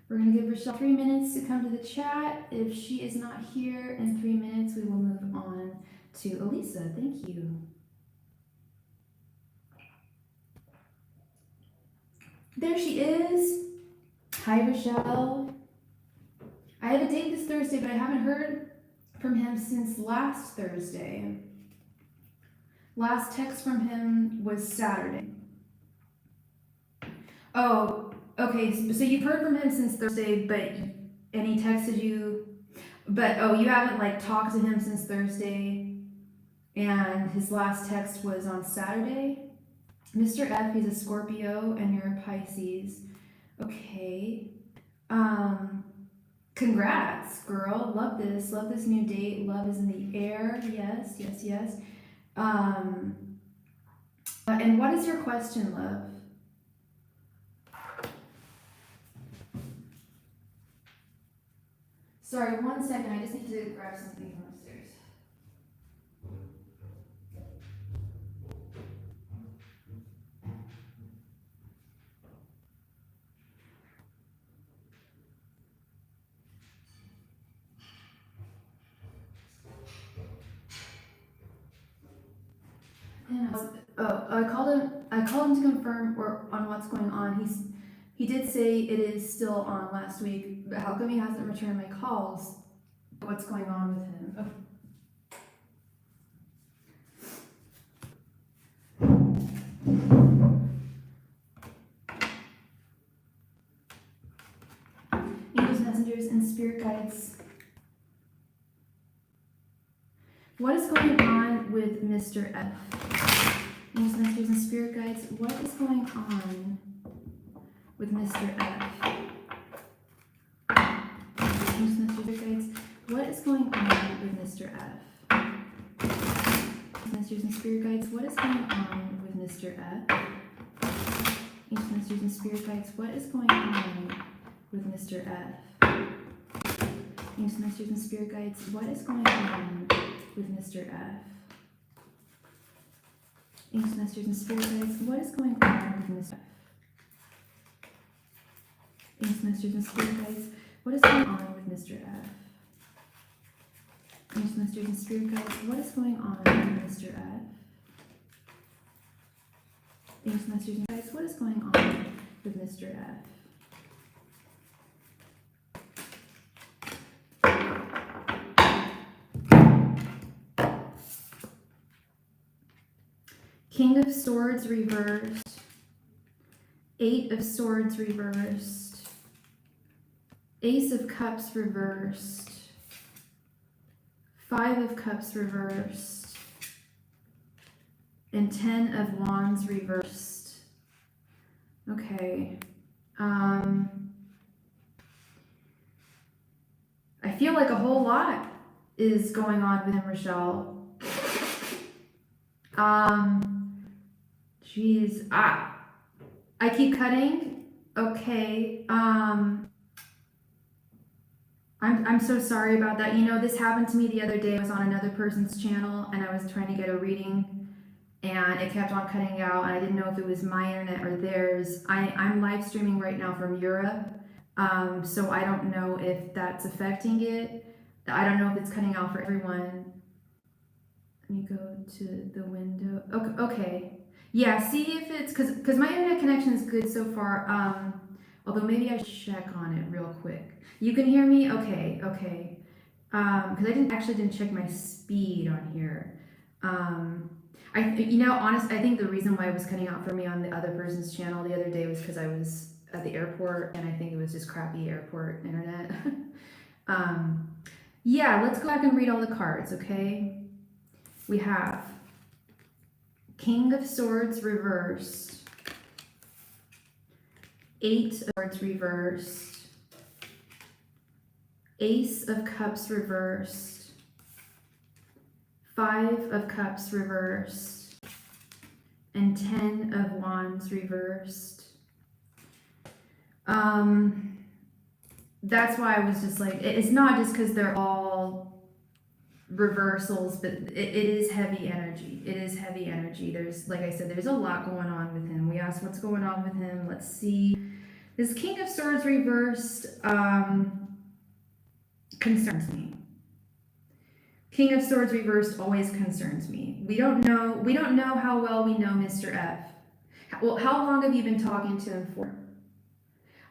We're going to give Rochelle 3 minutes to come to the chat. If she is not here in 3 minutes, we will move on to Elisa. Thank you. There she is. Hi, Rochelle. I have a date this Thursday, but I haven't heard from him since last Thursday. Last text from him was Saturday. Oh, okay. So you've heard from him since Thursday, and he texted you, but oh, you haven't like talked to him since Thursday, and his last text was on Saturday. Mr. F, he's a Scorpio, and you're a Pisces. Okay. Um, Congrats, girl. Love this. Love this new date. Love is in the air. Yes, yes, yes. Um, and what is your question, love? Sorry, 1 second. I just need to grab something from upstairs. And I called him. I called him to confirm on what's going on. He did say it is still on last week, but how come he hasn't returned my calls? What's going on with him? Oh. Angels, messengers, and spirit guides. What is going on with Mr. F? Angels, messengers, and spirit guides. What is going on with Mr. F? Angels, messengers, spirit guides. What is going on with Mr. F? Messengers and spirit guides. What is going on with Mr. F? Angels, messengers, and spirit guides. What is going on with Mr. F? Angels, messengers, and spirit guides. What is going on with Mr. F? Angels, messengers, and spirit guides. What is going on with Mr. F? Angels, messengers, and spirit guides. What is going on with Mr. F? Angels, messengers, and spirit guides. What is going on with Mr. F? Angels, messengers, and guides. What is going on with Mr. F? King of Swords reversed. 8 of Swords reversed. Ace of Cups reversed. 5 of Cups reversed. And 10 of Wands reversed. Okay. I feel like a whole lot is going on with him, Rochelle. Jeez. I keep cutting. Okay. I'm so sorry about that. You know, this happened to me the other day. I was on another person's channel and I was trying to get a reading and it kept on cutting out and I didn't know if it was my internet or theirs. I'm live streaming right now from Europe. So I don't know if that's affecting it. I don't know if it's cutting out for everyone. Let me go to the window. Okay. Yeah, see if it's, because my internet connection is good so far. Although maybe I should check on it real quick. You can hear me? Okay. Because I didn't check my speed on here. Honestly, I think the reason why it was cutting out for me on the other person's channel the other day was because I was at the airport and I think it was just crappy airport internet. Yeah, let's go back and read all the cards, okay? We have King of Swords reversed, 8 of Swords reversed, Ace of Cups reversed, 5 of Cups reversed, and 10 of Wands reversed. That's why I was just like, it's not just because they're all reversals, but it is heavy energy. It is heavy energy. There's, like I said, there's a lot going on with him. We asked what's going on with him. Let's see. This King of Swords reversed concerns me. King of Swords reversed always concerns me. We don't know how well we know Mr. F. Well, how long have you been talking to him for?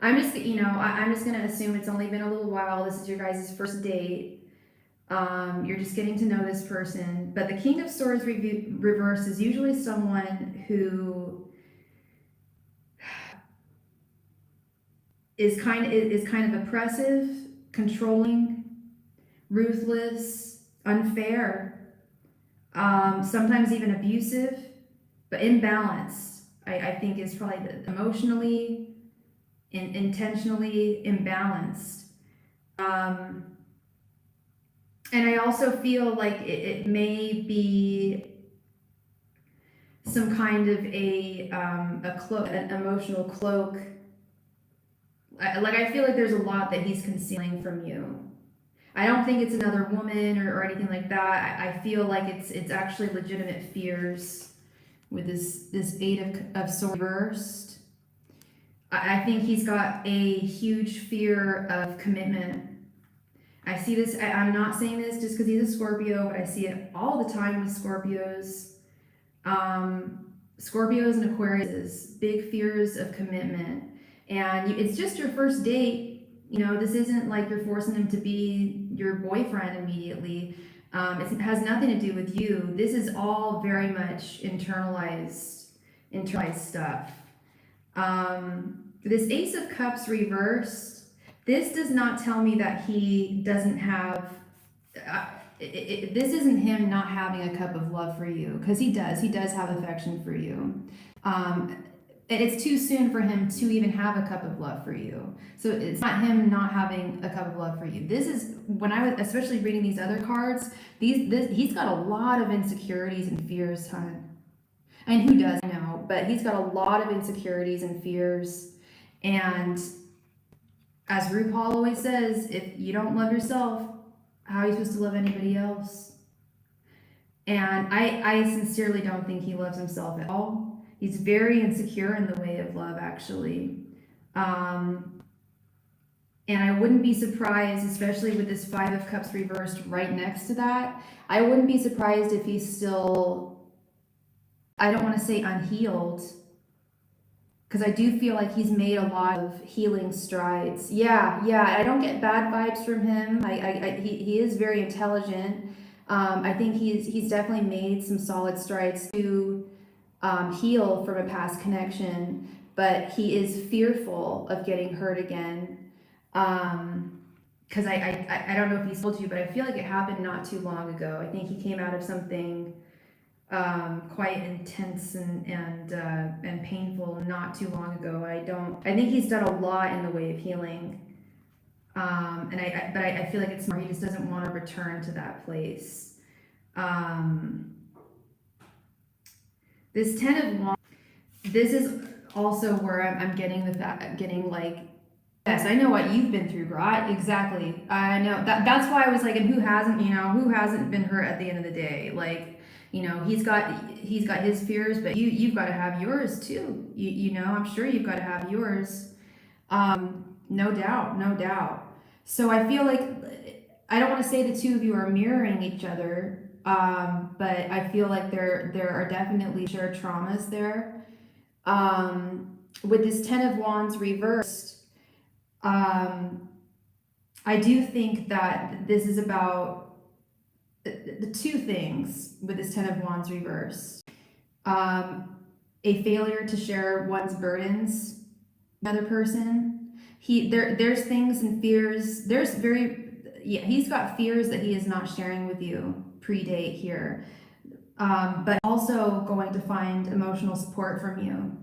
I'm just going to assume it's only been a little while. This is your guys' first date. You're just getting to know this person. But the King of Swords reverse is usually someone who is kind of oppressive, controlling, ruthless, unfair, sometimes even abusive, but imbalanced. I think is probably emotionally, intentionally imbalanced. And I also feel like it may be some kind of a cloak, an emotional cloak. I feel like there's a lot that he's concealing from you. I don't think it's another woman or anything like that. I feel like it's actually legitimate fears with this Eight of Swords reversed. I think he's got a huge fear of commitment. I see this, I'm not saying this just because he's a Scorpio, but I see it all the time with Scorpios. Scorpios and Aquarius, big fears of commitment. And it's just your first date. You know, this isn't like you're forcing him to be your boyfriend immediately. It has nothing to do with you. This is all very much internalized stuff. This Ace of Cups reversed, this does not tell me that he doesn't have, this isn't him not having a cup of love for you, because he does have affection for you. And it's too soon for him to even have a cup of love for you. So it's not him not having a cup of love for you. This is, when I was especially reading these other cards, he's got a lot of insecurities and fears, hon. And who doesn't know, but he's got a lot of insecurities and fears. And as RuPaul always says, if you don't love yourself, how are you supposed to love anybody else? And I sincerely don't think he loves himself at all. He's very insecure in the way of love, actually. And I wouldn't be surprised, especially with this Five of Cups reversed right next to that, I wouldn't be surprised if he's still, I don't want to say unhealed, because I do feel like he's made a lot of healing strides. Yeah, I don't get bad vibes from him. He is very intelligent. I think he's definitely made some solid strides to heal from a past connection, but he is fearful of getting hurt again. Because I don't know if he's told you, but I feel like it happened not too long ago. I think he came out of something quite intense and painful not too long ago. I think he's done a lot in the way of healing. But I feel like it's more, he just doesn't want to return to that place. This Ten of Wands, this is also where I'm getting like, yes, I know what you've been through, girl. Exactly. I know that's why I was like, and who hasn't been hurt at the end of the day? Like, you know, he's got his fears, but you've got to have yours too. You know, I'm sure you've got to have yours. No doubt. So I feel like, I don't want to say the two of you are mirroring each other, but I feel like there are definitely shared traumas there. With this Ten of Wands reversed, I do think that this is about the two things with this Ten of Wands reversed. A failure to share one's burdens with another person. There's things and fears. He's got fears that he is not sharing with you pre-date here. But also going to find emotional support from you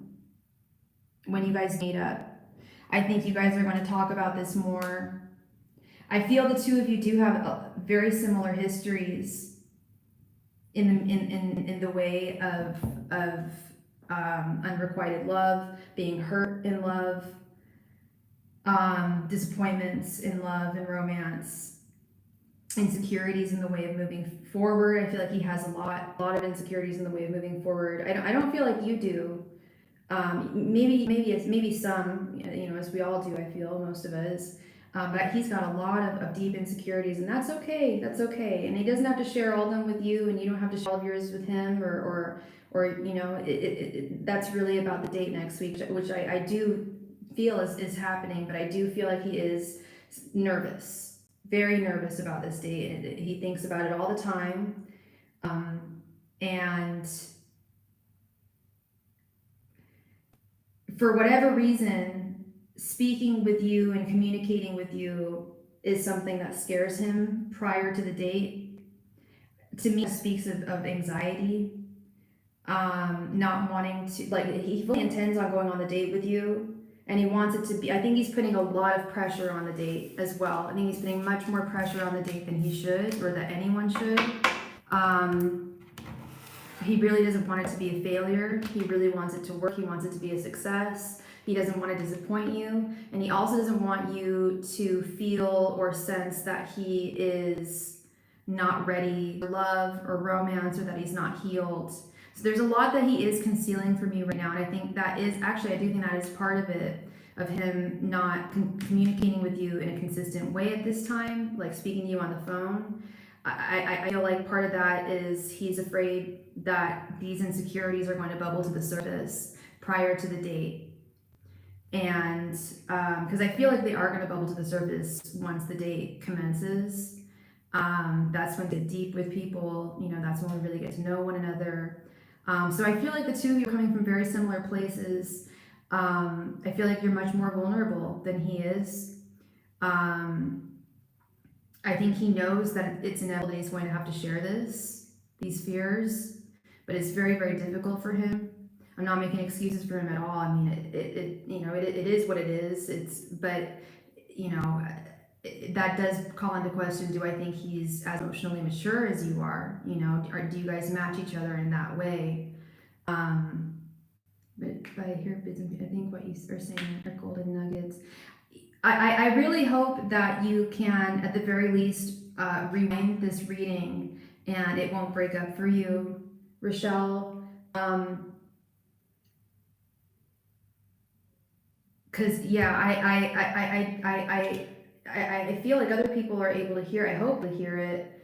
when you guys meet up. I think you guys are going to talk about this more. I feel the two of you do have very similar histories in the way of unrequited love, being hurt in love, disappointments in love and romance, insecurities in the way of moving forward. I feel like he has a lot of insecurities in the way of moving forward. I don't feel like you do. Maybe some, you know, as we all do, I feel, most of us. But he's got a lot of deep insecurities, and that's okay. And he doesn't have to share all of them with you, and you don't have to share all of yours with him, or you know, that's really about the date next week, which I do feel is happening. But I do feel like he is nervous, very nervous about this date. He thinks about it all the time, and for whatever reason, speaking with you and communicating with you is something that scares him prior to the date. To me, it speaks of anxiety, not wanting to, like, he fully intends on going on the date with you, and he wants it to be, I think he's putting a lot of pressure on the date as well. I think he's putting much more pressure on the date than he should, or that anyone should. He really doesn't want it to be a failure. He really wants it to work. He wants it to be a success. He doesn't want to disappoint you. And he also doesn't want you to feel or sense that he is not ready for love or romance, or that he's not healed. So there's a lot that he is concealing from you right now. And I think that is, actually, I do think that is part of it, of him not communicating with you in a consistent way at this time, like speaking to you on the phone. I feel like part of that is he's afraid that these insecurities are going to bubble to the surface prior to the date. And because I feel like they are going to bubble to the surface once the date commences. That's when we get deep with people, you know, that's when we really get to know one another. So I feel like the two of you are coming from very similar places. I feel like you're much more vulnerable than he is. I think he knows that it's inevitable that he's going to have to share these fears, but it's very, very difficult for him. I'm not making excuses for him at all. I mean, it is what it is. But you know, that does call into question, do I think he's as emotionally mature as you are? You know, or do you guys match each other in that way? But by here, I think what you are saying are golden nuggets. I really hope that you can, at the very least, rewind this reading and it won't break up for you, Rochelle. Because yeah, I feel like other people are able to hear. I hope to hear it.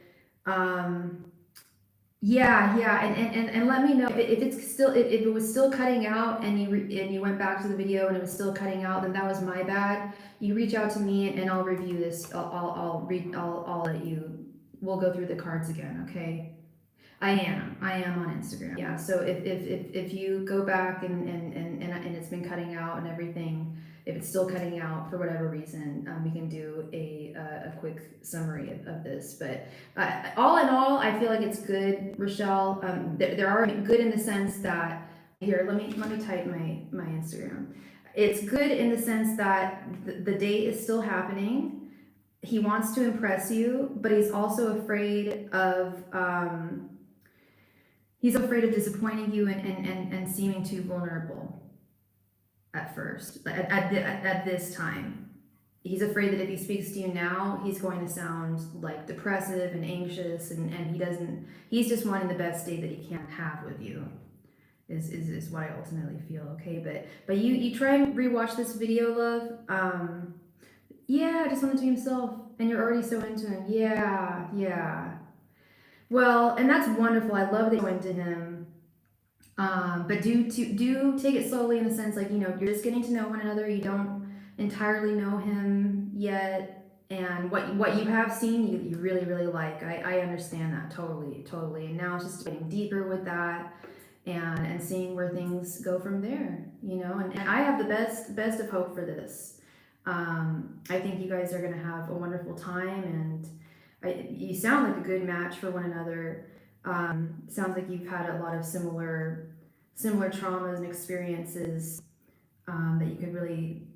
Yeah, and let me know if it's still, if it was still cutting out and you went back to the video and it was still cutting out, then that was my bad. You reach out to me and I'll review this. I'll let you. We'll go through the cards again, okay? I am on Instagram. Yeah. So if you go back and it's been cutting out and everything, if it's still cutting out for whatever reason, we can do a quick summary of this. But all in all, I feel like it's good, Rochelle. There are good in the sense that, here, let me type my Instagram. It's good in the sense that the date is still happening. He wants to impress you, but he's also afraid of disappointing you and seeming too vulnerable at first, at this time. He's afraid that if he speaks to you now, he's going to sound like depressive and anxious, and he's just wanting the best day that he can have with you, is what I ultimately feel, okay? But you try and rewatch this video, love. Yeah, just want to do himself, and you're already so into him. Yeah. Well, and that's wonderful. I love that you're into him. But do take it slowly, in the sense, like, you know, you're just getting to know one another. You don't entirely know him yet, and what you have seen, you really, really like. I understand that totally. And now it's just getting deeper with that, and seeing where things go from there. You know, and I have the best of hope for this. I think you guys are gonna have a wonderful time, and you sound like a good match for one another. Sounds like you've had a lot of similar traumas and experiences, that you could really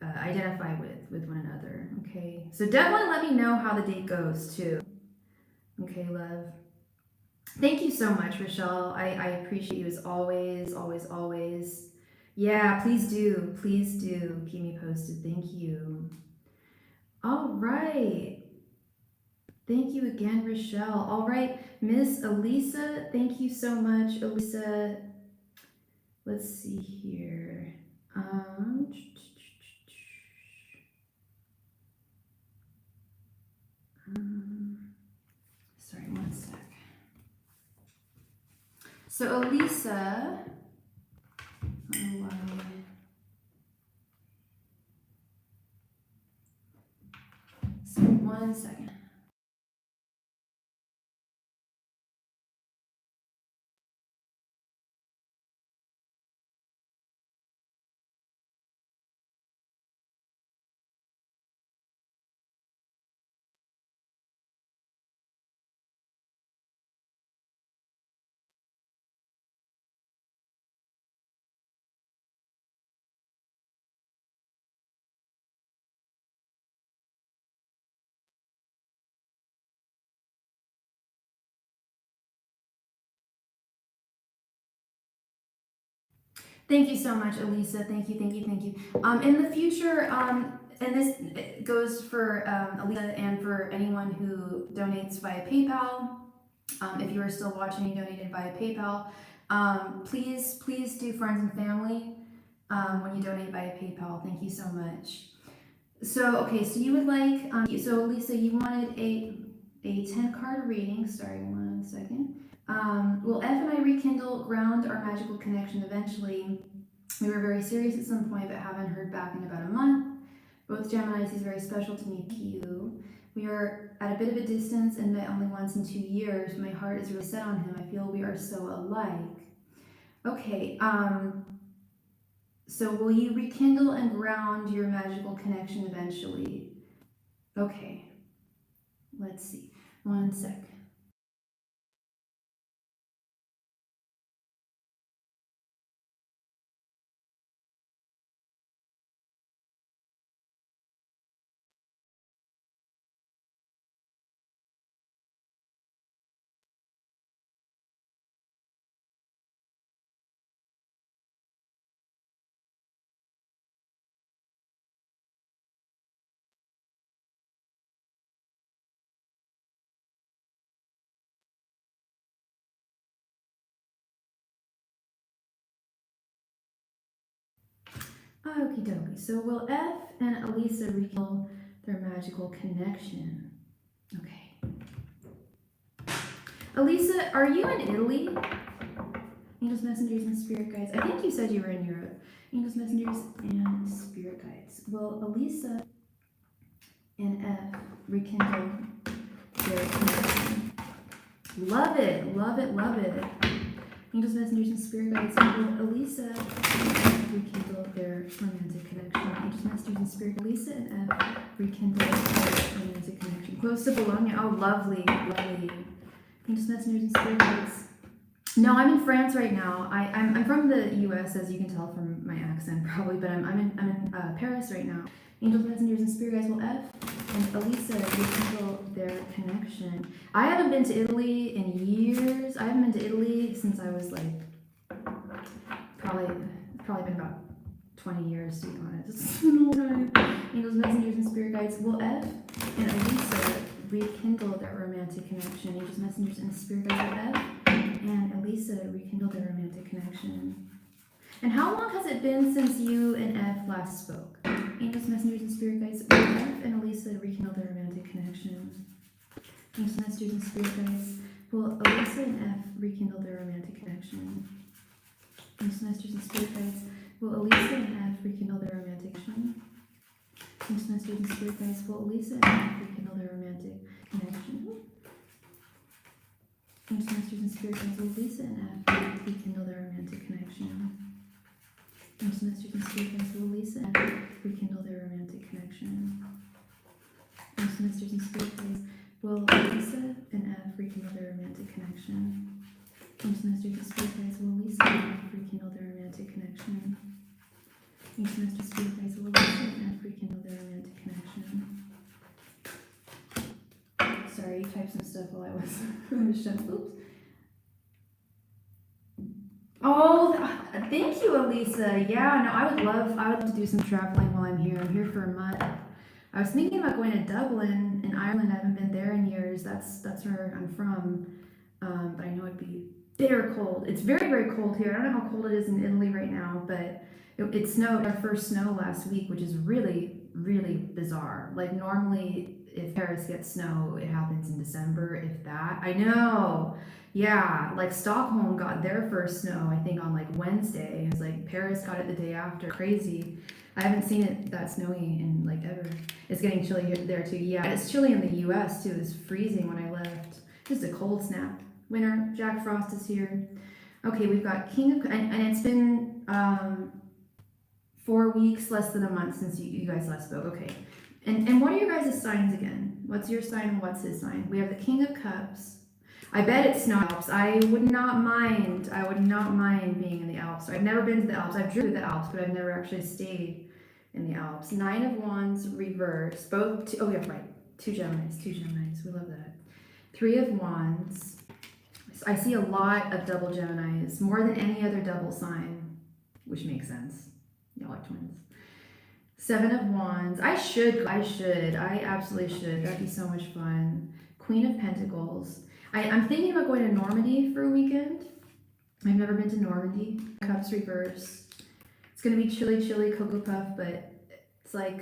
identify with one another. Okay, so definitely let me know how the date goes too. Okay, love. Thank you so much, Rochelle. I appreciate you as always. Yeah, please do keep me posted. Thank you. All right. Thank you again, Rochelle. All right, Miss Elisa, thank you so much, Elisa. Let's see here. Sorry, one sec. So Elisa, so one second. Thank you so much, Elisa. Thank you, thank you, thank you. In the future, and this goes for Elisa and for anyone who donates via PayPal. If you are still watching and donated via PayPal, please do friends and family when you donate via PayPal. Thank you so much. So okay, so you would like so Lisa, you wanted a 10 card reading. Sorry, 1 second. Will F and I rekindle, ground our magical connection eventually? We were very serious at some point, but haven't heard back in about a month. Both Geminis, he's very special to me. Thank you. We are at a bit of a distance and met only once in 2 years. My heart is really set on him. I feel we are so alike. Okay, so will you rekindle and ground your magical connection eventually? Okay, let's see. 1 sec. Okie dokie. So will F and Elisa rekindle their magical connection? Okay. Elisa, are you in Italy? Angels, messengers, and spirit guides. I think you said you were in Europe. Angels, messengers, and spirit guides. Will Elisa and F rekindle their connection? Love it, love it, love it. Angels, messengers, and spirit guides. Will Elisa and F rekindle their romantic connection? Angels, messengers, and spirit. Elisa and F rekindle their romantic connection. Close to Bologna. Oh, lovely, lovely. Angels, messengers, and spirit guides. No, I'm in France right now. I'm from the U.S., as you can tell from my accent, probably, but I'm in Paris right now. Angels, messengers, and spirit guides will F and Elisa rekindle their connection. I haven't been to Italy in years. I haven't been to Italy since I was like probably been about 20 years, to be honest. It's been a long time. Angels, messengers, and spirit guides will F and Elisa rekindle their romantic connection. Angels, messengers, and spirit guides will F and Elisa rekindle their romantic connection. And how long has it been since you and F last spoke? Angels, messengers, and spirit guides will F and Elisa rekindle their romantic connection. Angels, messengers, and spirit guides will Elisa and F rekindle their romantic connection. Angels, messengers, and spirit guides will Elisa and F rekindle their romantic connection. Angels, messengers, and spirit guides will Elisa and F rekindle their romantic connection. Angels, masters, and spirit guides will Lisa and F rekindle their romantic connection. Angels, masters, and spirit guides will Lisa and F rekindle their romantic connection. Angels, masters, and spirit guides will Lisa and F rekindle their romantic connection. Angels, masters, and spirit guides will Lisa and F rekindle their romantic connection. Angels, masters, and spirit guides will Lisa and F rekindle their romantic connection. Sorry, you typed some stuff while I was shut. Oops. Oh, thank you, Elisa. Yeah, no, I would love to do some traveling while I'm here. I'm here for a month. I was thinking about going to Dublin in Ireland. I haven't been there in years. That's where I'm from. But I know it'd be bitter cold. It's very, very cold here. I don't know how cold it is in Italy right now, but it snowed, our first snow last week, which is really, really bizarre. Like normally, if Paris gets snow, it happens in December, if that. I know. Yeah, like Stockholm got their first snow, I think, on like Wednesday. It was like Paris got it the day after. Crazy. I haven't seen it that snowy in like ever. It's getting chilly here, there too. Yeah, it's chilly in the U.S. too. It was freezing when I left. Just a cold snap. Winter. Jack Frost is here. Okay, we've got King of, and it's been 4 weeks, less than a month since you guys last spoke. Okay. And what are your guys' signs again? What's your sign and what's his sign? We have the King of Cups. I bet it's snow Alps. I would not mind being in the Alps. I've never been to the Alps. I've driven to the Alps, but I've never actually stayed in the Alps. 9 of Wands reverse. Both, oh yeah, right. Two Geminis. We love that. 3 of Wands. I see a lot of double Geminis, more than any other double sign. which makes sense. Y'all are twins. Seven of Wands. I absolutely should. That'd be so much fun. Queen of Pentacles. I'm thinking about going to Normandy for a weekend. I've never been to Normandy. Cups reverse. It's gonna be chilly Cocoa Puff, but it's like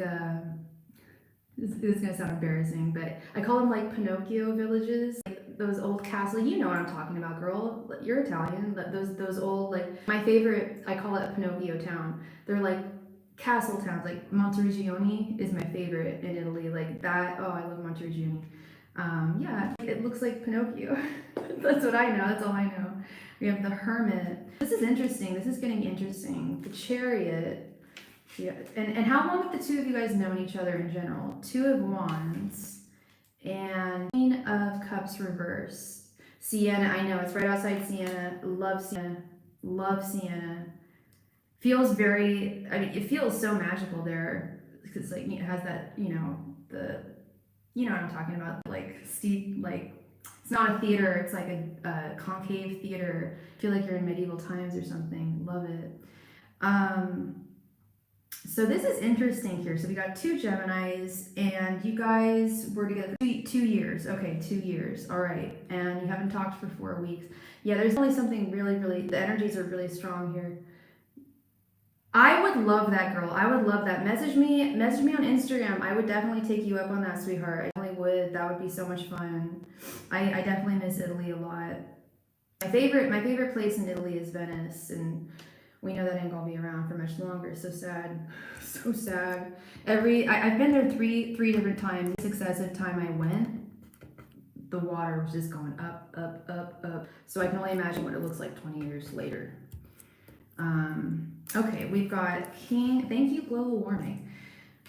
this is gonna sound embarrassing, but I call them like Pinocchio villages, like those old castles. You know what I'm talking about, girl. You're Italian. Those old, like, my favorite. I call it a Pinocchio town. They're like castle towns. Like Monteriggioni is my favorite in Italy. Like that. Oh, I love Monteriggioni. Yeah, it looks like Pinocchio. That's what I know. That's all I know. We have the Hermit. This is interesting. This is getting interesting. The Chariot. Yeah, and how long have the two of you guys known each other in general? Two of Wands and Queen of Cups reversed. Sienna, I know, it's right outside Sienna. Love Sienna. Love Sienna. Feels very, I mean, it feels so magical there. Because, like, it has that, you know what I'm talking about. Like, steep, like, it's not a theater, it's like a concave theater. I feel like you're in medieval times or something. Love it. So this is interesting here. So we got two Geminis, and you guys were together 2 years. Okay, 2 years. All right. And you haven't talked for 4 weeks. Yeah, there's only something really, the energies are really strong here. I would love that, girl. I would love that. Message me on Instagram. I would definitely take you up on that, sweetheart. I definitely would. That would be so much fun. I definitely miss Italy a lot. My favorite place in Italy is Venice, and we know that ain't gonna be around for much longer. So sad. So sad. I've been there three different times. Successive time I went, the water was just going up. So I can only imagine what it looks like 20 years later. Okay, we've got King. Thank you, global warming.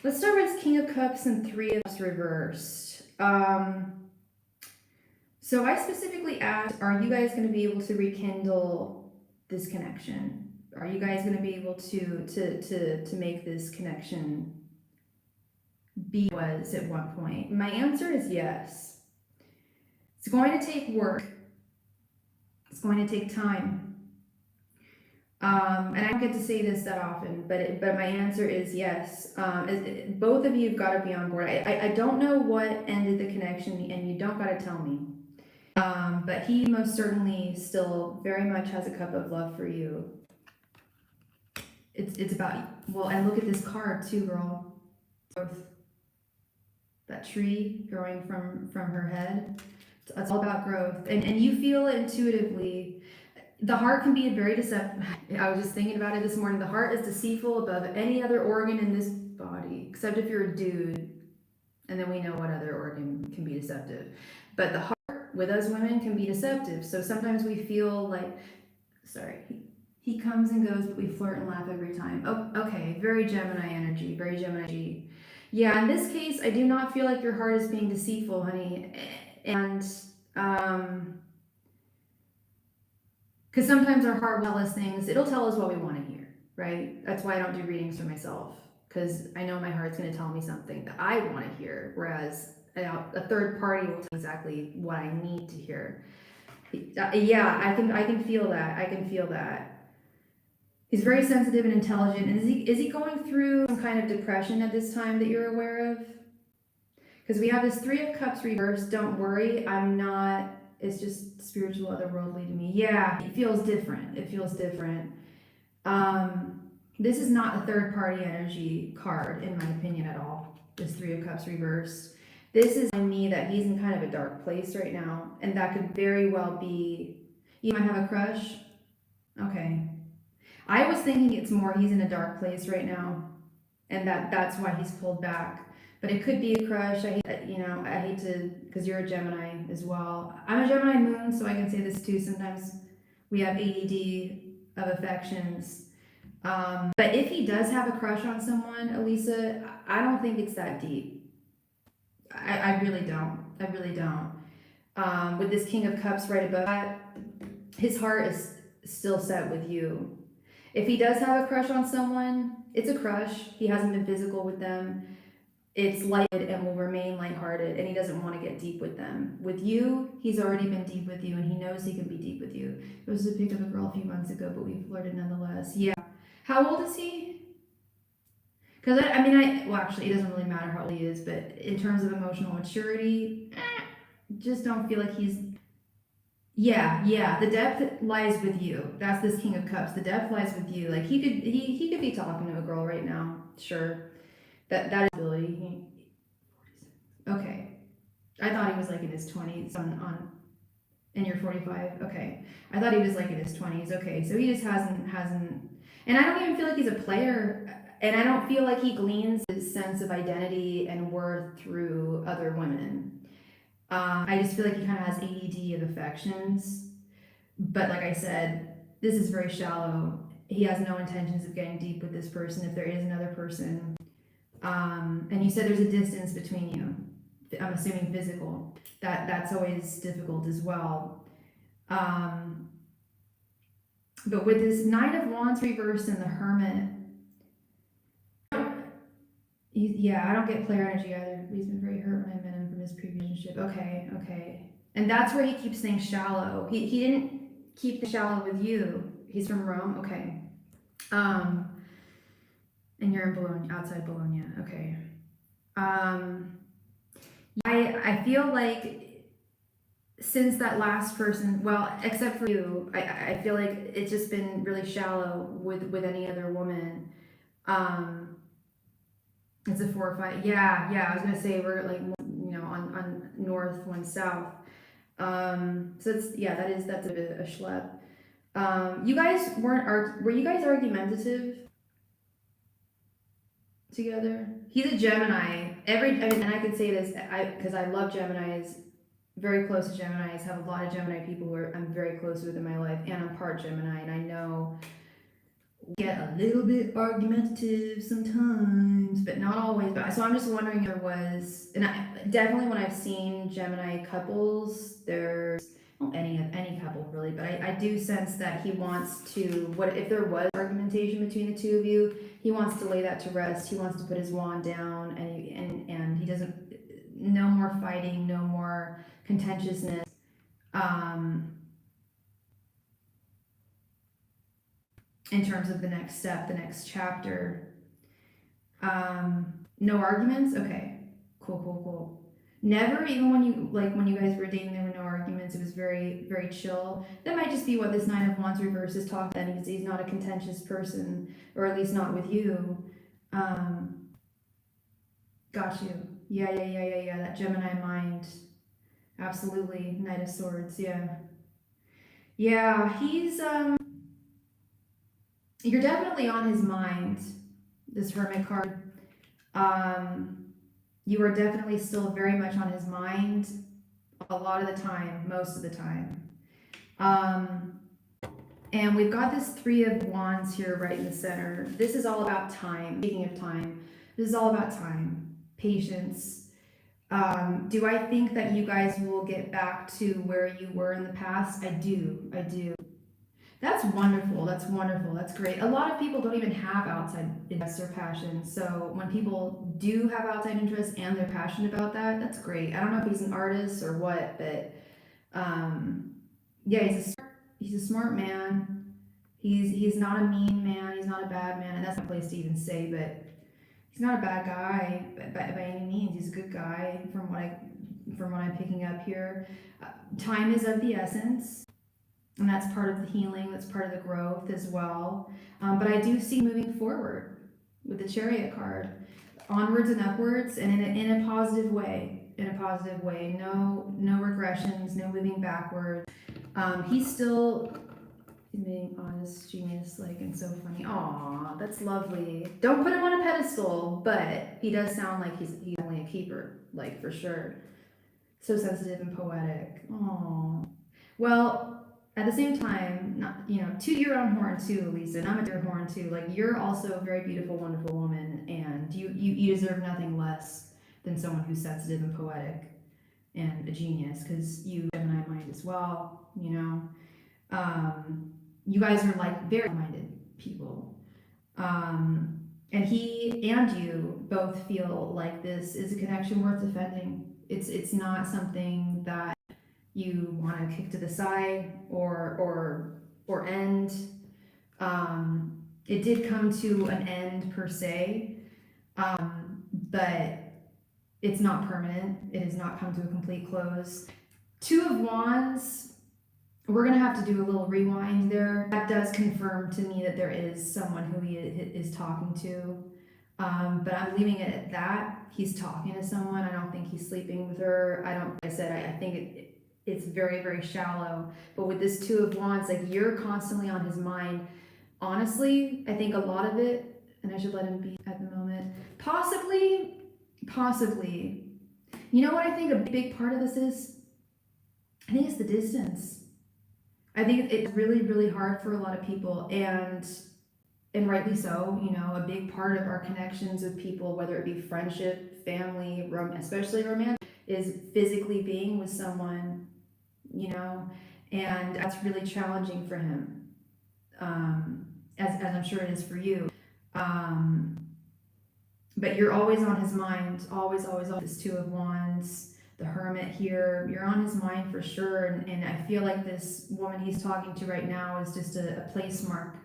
Let's start with King of Cups and Three of Cups reversed. So I specifically asked, are you guys going to be able to rekindle this connection? Are you guys going to be able to make this connection be what it was at one point? My answer is yes. It's going to take work. It's going to take time. And I don't get to say this that often, but my answer is yes. Both of you have got to be on board. I don't know what ended the connection, and you don't got to tell me. But he most certainly still very much has a cup of love for you. It's about, well, and look at this card too, girl. Growth. That tree growing from her head. It's all about growth, and you feel it intuitively. The heart can be very deceptive. I was just thinking about it this morning. The heart is deceitful above any other organ in this body, except if you're a dude, and then we know what other organ can be deceptive. But the heart with us women can be deceptive. So sometimes we feel like, sorry, he comes and goes, but we flirt and laugh every time. Oh, okay, very Gemini energy, very Gemini energy. Yeah, in this case, I do not feel like your heart is being deceitful, honey. And because sometimes our heart will tell us things, it'll tell us what we want to hear, right? That's why I don't do readings for myself, because I know my heart's going to tell me something that I want to hear, whereas a third party will tell me exactly what I need to hear. Yeah, I can feel that. I can feel that. He's very sensitive and intelligent. And is he going through some kind of depression at this time that you're aware of? Because we have this Three of Cups reversed. Don't worry, I'm not. It's just spiritual, otherworldly to me. Yeah, it feels different. It feels different. This is not a third party energy card, in my opinion, at all. This Three of Cups reversed. This is telling me that he's in kind of a dark place right now, and that could very well be. You might have a crush. Okay. I was thinking it's more he's in a dark place right now, and that's why he's pulled back. But it could be a crush. I hate to, because you're a Gemini as well. I'm a Gemini moon, so I can say this too. Sometimes we have ADD of affections. But if he does have a crush on someone, Elisa, I don't think it's that deep. I really don't. I really don't. With this King of Cups right above that, his heart is still set with you. If he does have a crush on someone, it's a crush. He hasn't been physical with them. It's light and will remain lighthearted, and he doesn't want to get deep with them. With you, he's already been deep with you, and he knows he can be deep with you. It was a pic of a girl a few months ago, but we flirted nonetheless. Yeah. How old is he? Because I mean, well, actually, it doesn't really matter how old he is, but in terms of emotional maturity, just don't feel like he's. Yeah. The depth lies with you. That's this King of Cups. The depth lies with you. Like he could be talking to a girl right now. Sure, that is ability. Okay, I thought he was like in his 20s on. And you're 45. Okay, I thought he was like in his 20s. Okay, so he just hasn't. And I don't even feel like he's a player. And I don't feel like he gleans his sense of identity and worth through other women. I just feel like he kind of has ADD of affections. But like I said, this is very shallow. He has no intentions of getting deep with this person if there is another person. And you said there's a distance between you. I'm assuming physical. That's always difficult as well. But with this Knight of Wands reversed and the Hermit, yeah, I don't get player energy either. He's been very hurt when I met him from his previous relationship. Okay. And that's where he keeps things shallow. He didn't keep things shallow with you. He's from Rome. Okay. And you're in Bologna, outside Bologna. Okay. I feel like since that last person, well, except for you, I feel like it's just been really shallow with any other woman. It's a 4 or 5. Yeah. I was gonna say we're like, on north, one south. So that's a bit of a schlep. You guys were you guys argumentative together? He's a Gemini. And I can say this, because I love Geminis. Very close to Geminis. Have a lot of Gemini people who I'm very close with in my life, and I'm part Gemini, and I know get a little bit argumentative sometimes, but not always. But so I'm just wondering if there was, and definitely when I've seen Gemini couples, there's well, any couple really, but I do sense that he wants to. What if there was argumentation between the two of you? He wants to lay that to rest. He wants to put his wand down, and he doesn't. No more fighting. No more contentiousness. In terms of the next step, the next chapter. No arguments? Okay. Cool. Never, even when you guys were dating, there were no arguments. It was very, very chill. That might just be what this Nine of Wands reverse is talking about. He's not a contentious person, or at least not with you. Got you. Yeah. That Gemini mind. Absolutely. Knight of Swords, yeah. Yeah, he's you're definitely on his mind, this Hermit card. You are definitely still very much on his mind a lot of the time, most of the time. And we've got this Three of Wands here right in the center. This is all about time. Speaking of time, this is all about time, patience. Do I think that you guys will get back to where you were in the past? I do. That's wonderful. That's great. A lot of people don't even have outside interests or passions. So when people do have outside interests and they're passionate about that, that's great. I don't know if he's an artist or what, but yeah, he's a smart man. He's not a mean man. He's not a bad man, and that's not a place to even say, but he's not a bad guy by any means. He's a good guy from what I'm picking up here. Time is of the essence. And that's part of the healing, that's part of the growth as well. But I do see moving forward with the Chariot card, onwards and upwards, and in a positive way. No regressions, no moving backwards. He's still being honest, genius, and so funny. Aw, that's lovely. Don't put him on a pedestal, but he does sound like he's only a keeper, for sure. So sensitive and poetic. Aw. Well, at the same time, toot your own horn too, Lisa, and I'm a your horn too. You're also a very beautiful, wonderful woman, and you deserve nothing less than someone who's sensitive and poetic and a genius, because you have Gemini mind as well. You guys are very minded people, and he and you both feel like this is a connection worth defending. It's not something that you want to kick to the side or end. It did come to an end per se, but it's not permanent. It has not come to a complete close. Two of Wands, we're gonna have to do a little rewind there. That does confirm to me that there is someone who he is talking to. But I'm leaving it at that. He's talking to someone. I don't think he's sleeping with her. I think it's very, very shallow. But with this Two of Wands, like, you're constantly on his mind. Honestly, I think a lot of it, and I should let him be at the moment, possibly, you know what I think a big part of this is? I think it's the distance. I think it's really, really hard for a lot of people, and rightly so. You know, a big part of our connections with people, whether it be friendship, family, especially romantic, is physically being with someone, you know, and that's really challenging for him, as I'm sure it is for you. But you're always on his mind, always, this Two of Wands, the Hermit here, you're on his mind for sure. And I feel like this woman he's talking to right now is just a place mark.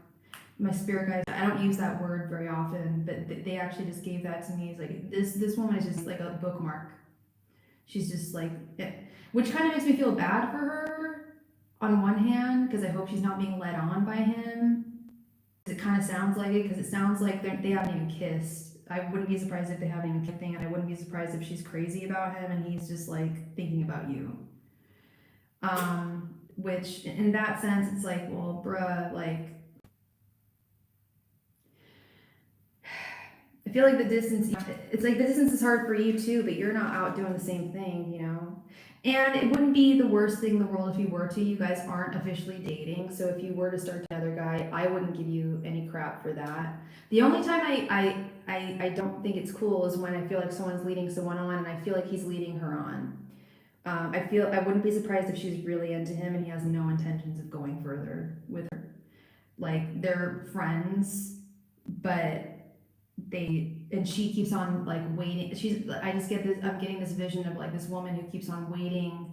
My spirit guides, I don't use that word very often, but they actually just gave that to me. It's like, this woman is just like a bookmark. She's just like, which kind of makes me feel bad for her on one hand, because I hope she's not being led on by him. It kind of sounds like it, because it sounds like they haven't even kissed. I wouldn't be surprised if they haven't even kissed, and I wouldn't be surprised if she's crazy about him and he's just like thinking about you. Which in that sense, it's like, well, bruh, like, I feel like the distance is hard for you too, but you're not out doing the same thing, you know? And it wouldn't be the worst thing in the world if you were to. You guys aren't officially dating, so if you were to start another guy, I wouldn't give you any crap for that. The only time I don't think it's cool is when I feel like someone's leading someone on, and I feel like he's leading her on. I wouldn't be surprised if she's really into him and he has no intentions of going further with her. Like, they're friends, but she keeps on like waiting. I'm getting this vision of like this woman who keeps on waiting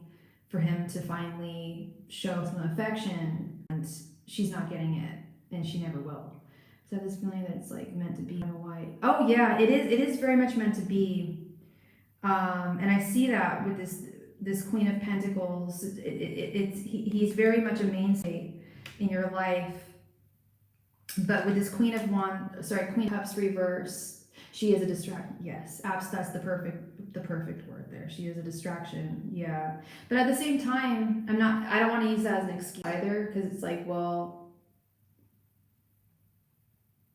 for him to finally show some affection, and she's not getting it, and she never will. So I have this feeling that it's like meant to be. I don't know why. Oh yeah, it is very much meant to be. And I see that with this Queen of Pentacles. He's very much a mainstay in your life. But with this Queen of Cups reverse, she is a distraction. Yes, that's the perfect word there. She is a distraction. Yeah. But at the same time, I don't want to use that as an excuse either, because it's like, well,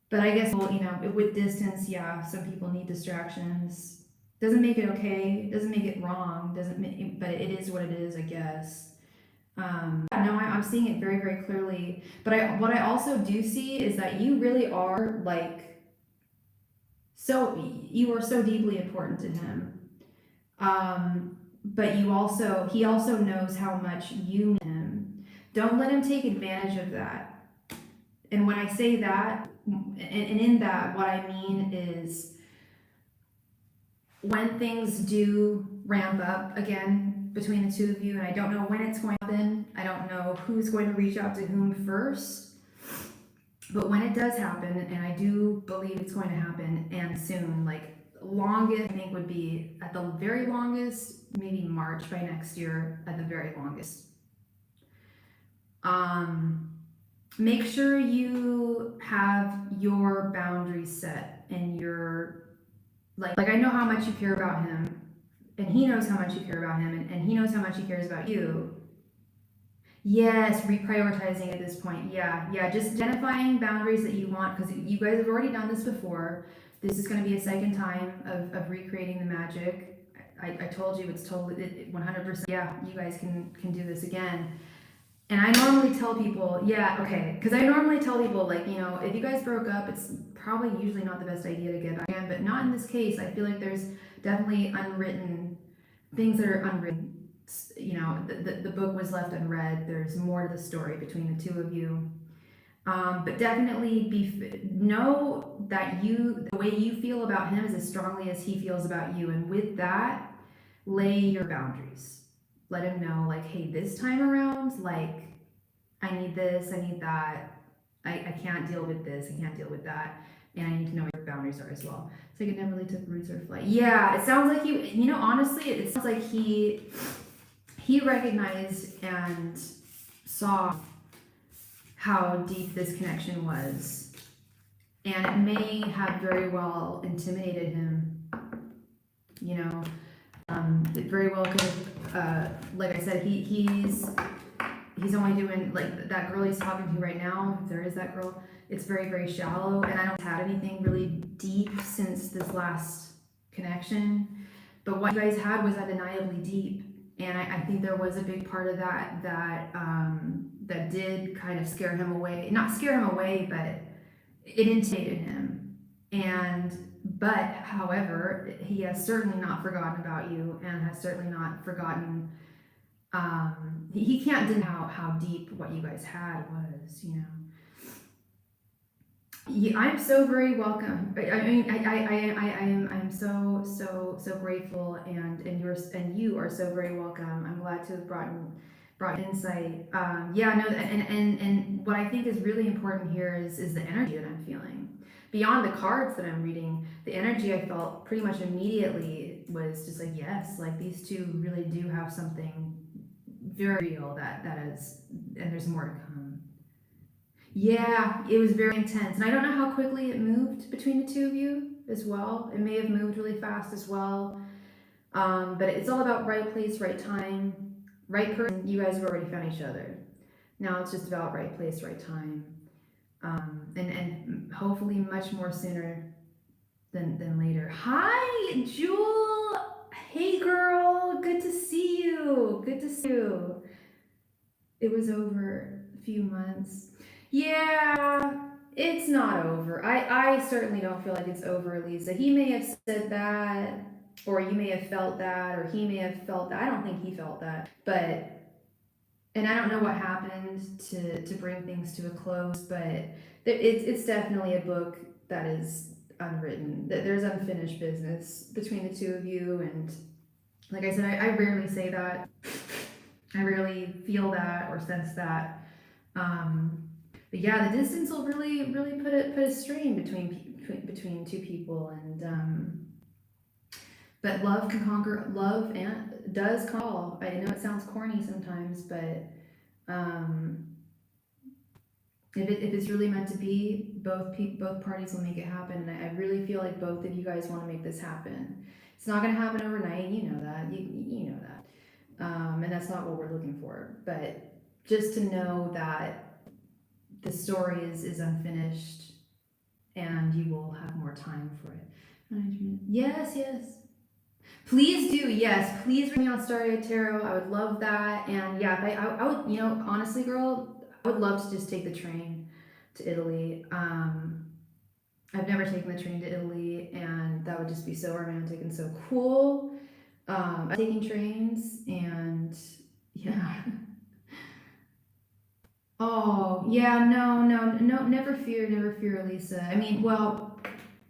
but I guess, well, you know, with distance, yeah, some people need distractions. Doesn't make it okay, doesn't make it wrong, but it is what it is, I guess. No, I'm seeing it very, very clearly. But what I also do see is that you really are like, you are so deeply important to him. But he also knows how much you need him. Don't let him take advantage of that. And when I say that, and in that, what I mean is, when things do ramp up again between the two of you, and I don't know when it's going to happen, I don't know who's going to reach out to whom first, but when it does happen, and I do believe it's going to happen, and soon, like, longest I think would be, at the very longest, maybe March by next year, at the very longest. Make sure you have your boundaries set, and your, like I know how much you care about him, and he knows how much you care about him, and he knows how much he cares about you. Yes, reprioritizing at this point. Yeah, just identifying boundaries that you want, because you guys have already done this before. This is going to be a second time of recreating the magic. I told you it's totally 100%. Yeah, you guys can do this again. And I normally tell people, because I normally tell people, like, you know, if you guys broke up, it's probably usually not the best idea to get back in, but not in this case. I feel like there's definitely unwritten things that are unwritten. You know, the book was left unread. There's more to the story between the two of you. But definitely know that the way you feel about him is as strongly as he feels about you. And with that, lay your boundaries. Let him know, like, hey, this time around, like, I need this, I need that. I can't deal with this, I can't deal with that, and I need to know where your boundaries are as well. So it never really took roots or flight. Yeah, it sounds like honestly, it sounds like he recognized and saw how deep this connection was, and it may have very well intimidated him. It very well could have, like I said, he's only doing, like, that girl he's talking to right now, if there is that girl, it's very, very shallow, and I don't have anything really deep since this last connection. But what you guys had was undeniably deep, and I think there was a big part of that did kind of scare him away. Not scare him away, but it intimidated him. But however, he has certainly not forgotten about you, and has certainly not forgotten. He can't deny how deep what you guys had was. I'm so very welcome. I'm so grateful, and you are so very welcome. I'm glad to have brought insight. And what I think is really important here is the energy that I'm feeling. Beyond the cards that I'm reading, the energy I felt pretty much immediately was just like, yes, like these two really do have something very real that is, and there's more to come. Yeah, it was very intense, and I don't know how quickly it moved between the two of you as well. It may have moved really fast as well, but it's all about right place, right time, right person. You guys have already found each other. Now it's just about right place, right time, and hopefully much more sooner than later. Hi, Jewel. Hey, girl. Good to see you. Good to see you. It was over a few months. Yeah, it's not over. I certainly don't feel like it's over, Lisa. He may have said that, or you may have felt that, or he may have felt that. I don't think he felt that, and I don't know what happened to bring things to a close, but it's definitely a book that is unwritten. There's unfinished business between the two of you, and like I said, I rarely say that. I rarely feel that or sense that. But yeah, the distance will really put a strain between two people, and but love can conquer love, and does call. I know it sounds corny sometimes, but if it's really meant to be, both parties will make it happen. And I really feel like both of you guys want to make this happen. It's not going to happen overnight. You know that. You know that. And that's not what we're looking for. But just to know that the story is unfinished, and you will have more time for it. Yes. Please do. Yes, please read me on Starry Tarot. I would love that. And yeah, I would, honestly, girl, I would love to just take the train to Italy. I've never taken the train to Italy, and that would just be so romantic and so cool. I'm taking trains, and yeah. Oh, yeah, no, never fear, Lisa. I mean, well,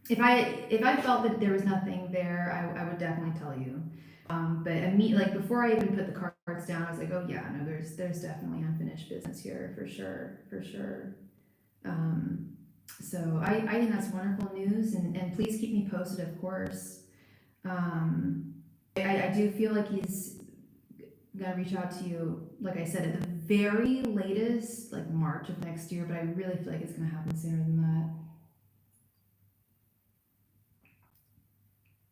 if I felt that there was nothing there, I would definitely tell you. But like before I even put the cards down, I was like, oh yeah, no, there's definitely unfinished business here for sure. So I think that's wonderful news, and please keep me posted, of course. I do feel like he's gonna reach out to you, like I said, at the very latest, like March of next year, but I really feel like it's gonna happen sooner than that.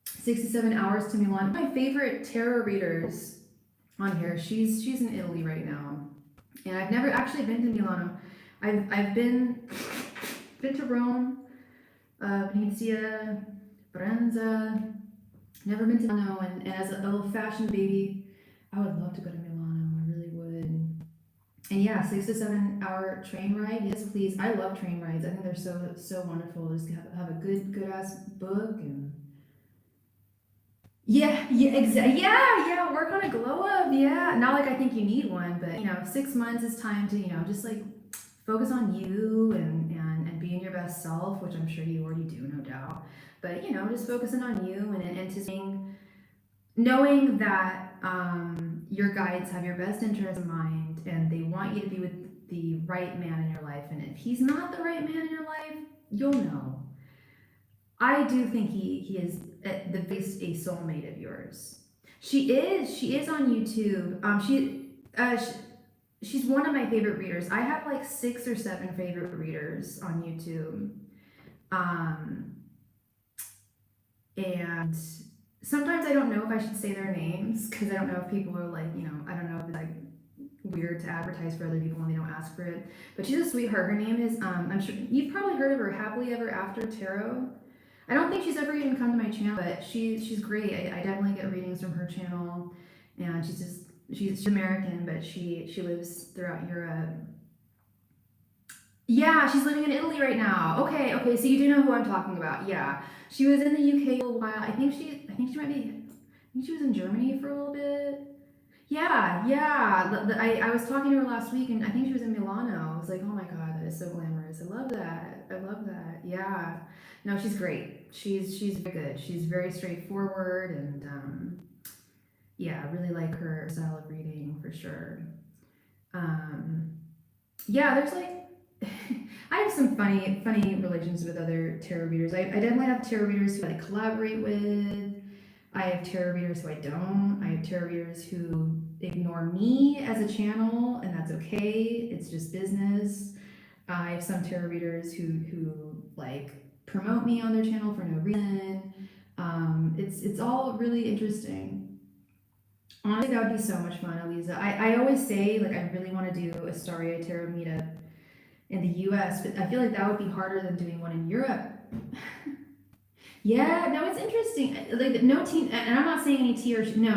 67 hours to Milan. My favorite tarot readers on here. She's in Italy right now, and I've never actually been to Milano. I've been to Rome, Venezia, Firenze. Never been to Milano, and as a little fashion baby, I would love to go to Milano. I really would. And yeah, 6 to 7 hour train ride. Yes, please. I love train rides. I think they're so wonderful. Just have a good ass book, and exactly. Yeah. Work on a glow up. Yeah, not like I think you need one, but 6 months is time to just like focus on you and being your best self, which I'm sure you already do, no doubt. But just focusing on you and anticipating, knowing that your guides have your best interest in mind, and they want you to be with the right man in your life, and if he's not the right man in your life, you'll know. I do think he is at the base a soulmate of yours. She is on YouTube. She's one of my favorite readers. I have like 6 or 7 favorite readers on YouTube. And sometimes I don't know if I should say their names because I don't know if people are like, I don't know if it's like weird to advertise for other people when they don't ask for it. But she's a sweetheart. Her name is, I'm sure you've probably heard of her, Happily Ever After Tarot. I don't think she's ever even come to my channel, but she's great. I definitely get readings from her channel, and she's American, but she lives throughout Europe. Yeah, she's living in Italy right now. Okay, so you do know who I'm talking about. Yeah, she was in the UK a while. I think she was in Germany for a little bit. Yeah. I was talking to her last week, and I think she was in Milano. I was like, oh my god, that is so glamorous. I love that. Yeah. No, she's great. She's very good. She's very straightforward, and yeah, I really like her style of reading for sure. Yeah, there's like I have some funny relations with other tarot readers. I definitely have tarot readers who I collaborate with. I have tarot readers who I don't. I have tarot readers who ignore me as a channel, and that's okay. It's just business. I have some tarot readers who like promote me on their channel for no reason. It's all really interesting. Honestly, that would be so much fun, Eliza. I always say like I really want to do a Starry Eye Tarot meetup in the US, but I feel like that would be harder than doing one in Europe. Yeah, no, it's interesting. Like no teen, and I'm not saying any tea or no.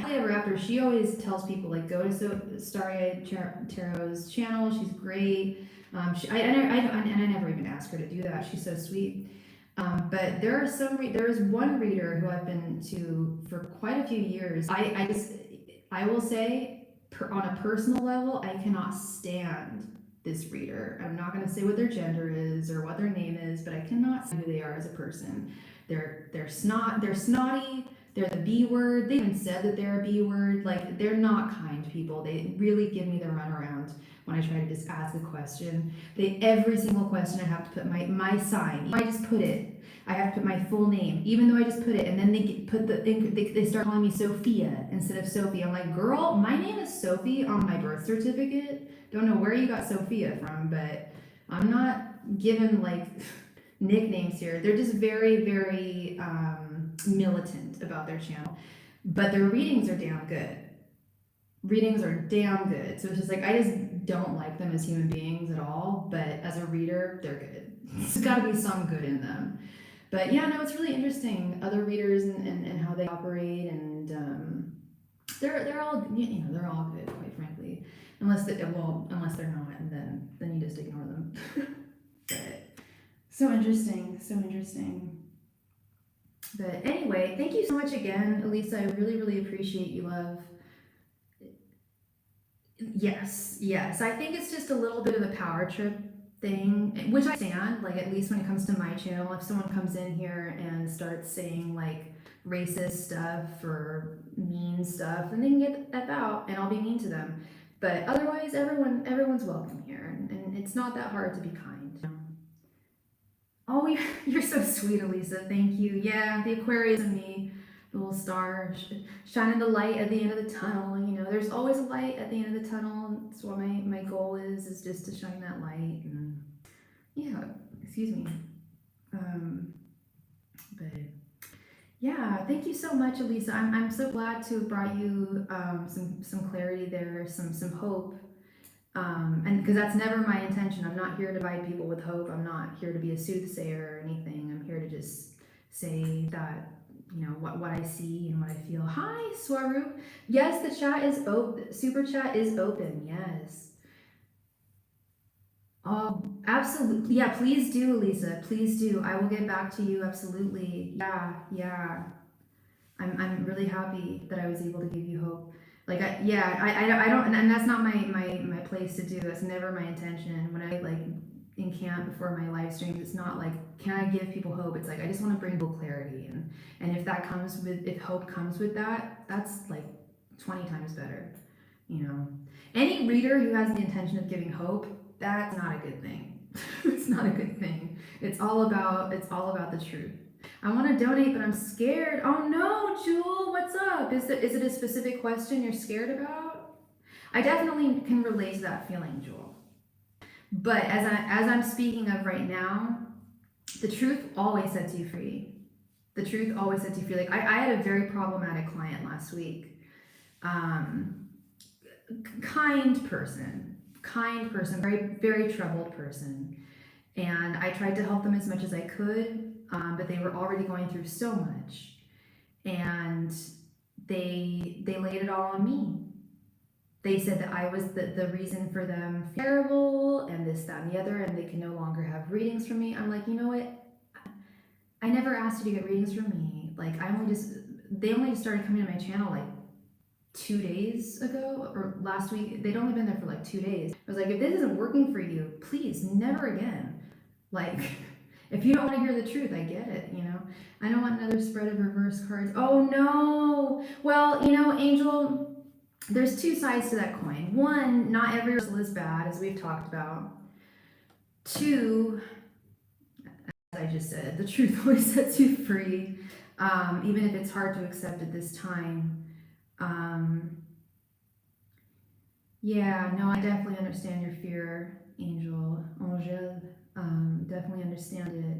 However, after she always tells people like go to Starry Eye Tarot's channel. She's great. I never even asked her to do that. She's so sweet. But there is one reader who I've been to for quite a few years. I will say on a personal level, I cannot stand this reader. I'm not going to say what their gender is or what their name is, but I cannot say who they are as a person. They're snotty. They're the B word. They even said that they're a B word. Like they're not kind people. They really give me the runaround when I try to just ask a question. Every single question I have to put my sign. I just put it. I have to put my full name, even though I just put it, and then they start calling me Sophia instead of Sophie. I'm like, girl, my name is Sophie on my birth certificate. Don't know where you got Sophia from, but I'm not given like nicknames here. They're just very, very militant about their channel, but their readings are damn good. So it's just like I just don't like them as human beings at all, but as a reader, they're good. There's got to be some good in them. But yeah, no, it's really interesting. Other readers and how they operate, and they're all they're all good, quite frankly. Unless they're not, and then you just ignore them. But so interesting. But anyway, thank you so much again, Elisa. I really appreciate you, love. Yes. I think it's just a little bit of a power trip thing, which I stand, like at least when it comes to my channel. If someone comes in here and starts saying like racist stuff or mean stuff, then they can get F out and I'll be mean to them. But otherwise, everyone's welcome here, and it's not that hard to be kind. Oh, you're so sweet, Elisa. Thank you. Yeah, the Aquarius in me, the little star, shining the light at the end of the tunnel. There's always a light at the end of the tunnel. That's what my goal is just to shine that light. And yeah, excuse me. But yeah, thank you so much, Elisa. I'm so glad to have brought you some clarity there, some hope. And because that's never my intention. I'm not here to provide people with hope. I'm not here to be a soothsayer or anything. I'm here to just say that what I see and what I feel. Hi, Swaroop. Yes, the chat is open. Super chat is open. Yes. Oh, absolutely. Yeah, please do, Elisa. Please do. I will get back to you. Absolutely. Yeah. I'm really happy that I was able to give you hope. Like, I don't, and that's not my place to do. That's never my intention. When I like in camp before my live streams, it's not like, can I give people hope? It's like, I just want to bring people clarity. And if hope comes with that, that's like 20 times better. you know. Any reader who has the intention of giving hope, that's not a good thing. It's not a good thing. It's all about the truth. I want to donate, but I'm scared. Oh no, Jewel, what's up? Is it a specific question you're scared about? I definitely can relate to that feeling, Jewel. But as I'm speaking of right now, the truth always sets you free. The truth always sets you free. Like I had a very problematic client last week. Kind person, very, very troubled person. And I tried to help them as much as I could, but they were already going through so much. And they laid it all on me. They said that I was the reason for them terrible and this, that, and the other, and they can no longer have readings from me. I'm like, you know what? I never asked you to get readings from me. Like, they only just started coming to my channel like 2 days ago or last week. They'd only been there for like 2 days. I was like, if this isn't working for you, please never again. Like, if you don't want to hear the truth, I get it, you know. I don't want another spread of reverse cards. Oh no. Well, you know, Angel, there's two sides to that coin. One, not every reversal is bad, as we've talked about. Two, as I just said, the truth always sets you free, even if it's hard to accept at this time. Yeah, no, I definitely understand your fear, Angel. Definitely understand it.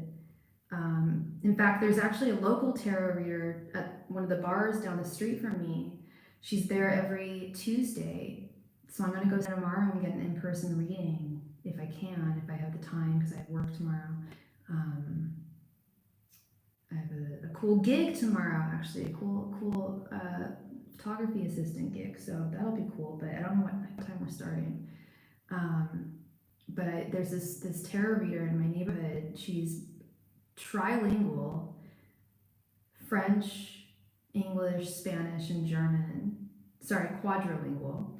In fact, there's actually a local tarot reader at one of the bars down the street from me. She's there every Tuesday. So I'm going to go tomorrow and get an in-person reading if I can, if I have the time, because I have work tomorrow. I have a cool gig tomorrow, actually, a cool photography assistant gig, so that'll be cool, but I don't know what time we're starting. But there's this tarot reader in my neighborhood. She's trilingual, French, English, Spanish, and German. Sorry, quadrilingual.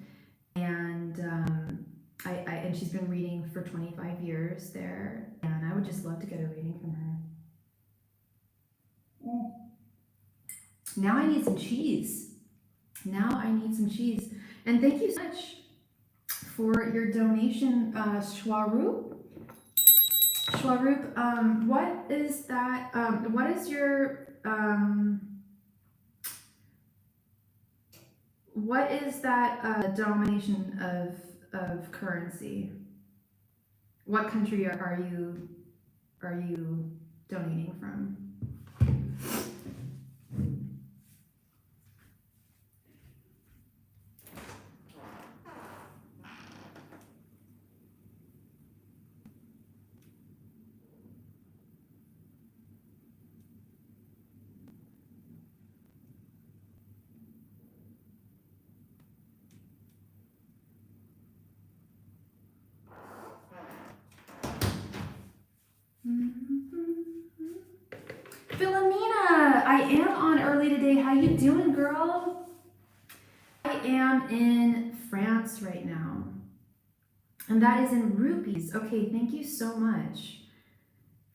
And and she's been reading for 25 years there, and I would just love to get a reading from her. Now I need some cheese. And thank you so much for your donation, Schwaroop. What is that? What is your what is that denomination of currency? What country are you donating from? Philomena, I am on early today. How you doing, girl? I am in France right now, and that is in rupees. Okay, thank you so much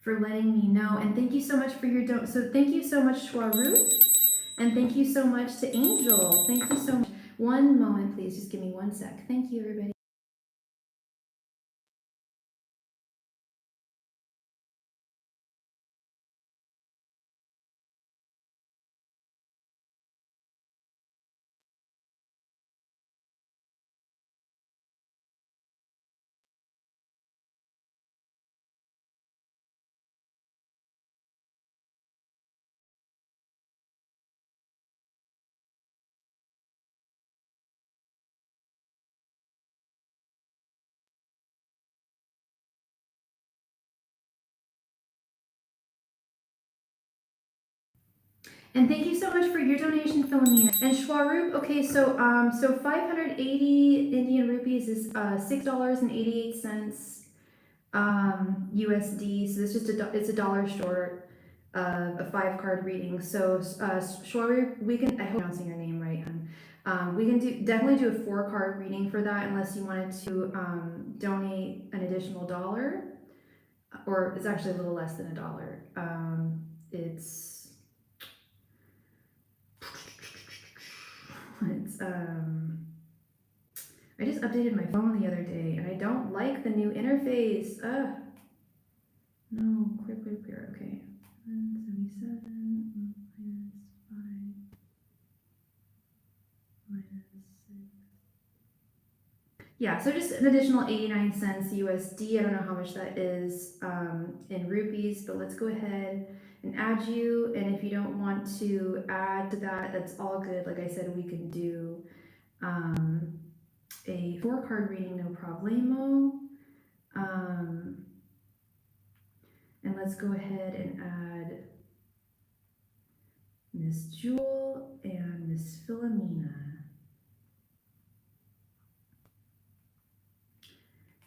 for letting me know, and thank you so much for your so thank you so much, Schwaroop, and thank you so much to Angel. Thank you so much. One moment, please. Just give me 1 sec. Thank you, everybody. And thank you so much for your donation, Philomena. And Schwaroop, okay, so 580 Indian rupees is $6.88 USD. So it's just it's $1 short of a 5-card reading. So Schwaroop, we can, I hope I'm pronouncing your name right, we can definitely do a 4-card reading for that, unless you wanted to donate an additional $1, or it's actually a little less than $1. It's I just updated my phone the other day and I don't like the new interface. No, clear. Okay. 177 minus 5 minus 6. Yeah, so just an additional 89 cents USD. I don't know how much that is in rupees, but let's go ahead and add you. And if you don't want to add to that, that's all good. Like I said, we can do a 4-card reading, no problemo. And let's go ahead and add Miss Jewel and Miss Philomena.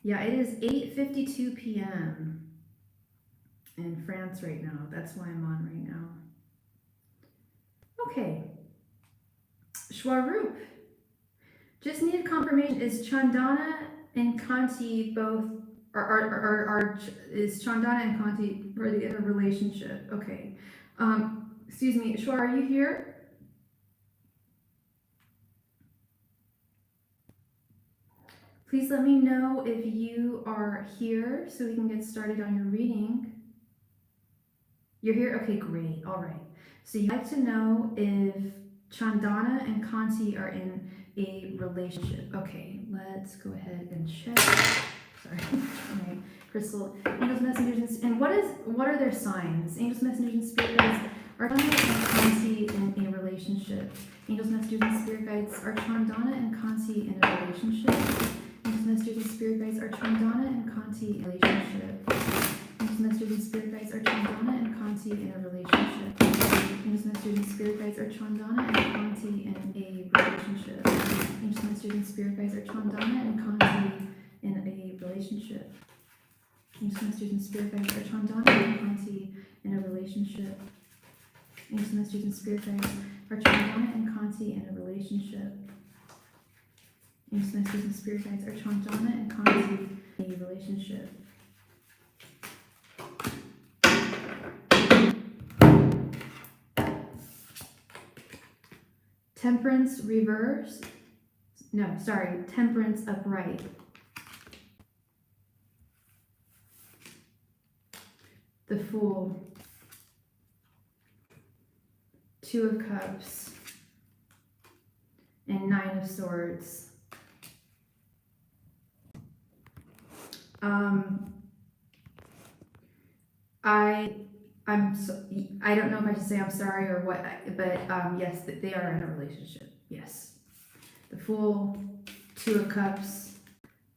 Yeah, it is 8:52 p.m. in France right now. That's why I'm on right now. Okay. Shwaroop. Just needed confirmation. Is Chandana and Kanti both is Chandana and Kanti really in a relationship? Okay. Excuse me, Shwar, are you here? Please let me know if you are here so we can get started on your reading. You're here? Okay, great. All right. So you'd like to know if Chandana and Kanti are in a relationship. Okay, let's go ahead and check. Sorry. Okay, Crystal. Angels, messengers, and what are their signs? Angels, messengers, and spirit guides. Are Chandana and Kanti in a relationship? Angels, messengers, and spirit guides. Are Chandana and Kanti in a relationship? Angels, messengers, and spirit guides. Are Chandana and Kanti in a relationship? Angels, messengers, and spirit guides. Are Chandana and Kanti in a relationship? Angels, messengers, and spirit guides. Are Chandana and Kanti in a relationship? Angels, messengers, and spirit guides. Are Chandana and Kanti in a relationship? Angels, messengers, and spirit guides. Are Chandana and Kanti in a relationship? Angels, messengers, and spirit guides. Are Chandana and Kanti in a relationship? Angels, messengers, and spirit guides. Are Chandana and Kanti in a relationship? Temperance reverse. No, sorry. Temperance upright. The Fool. 2 of Cups. And 9 of Swords. I don't know if I should say I'm sorry or what, but yes, they are in a relationship. Yes. The Fool, 2 of Cups.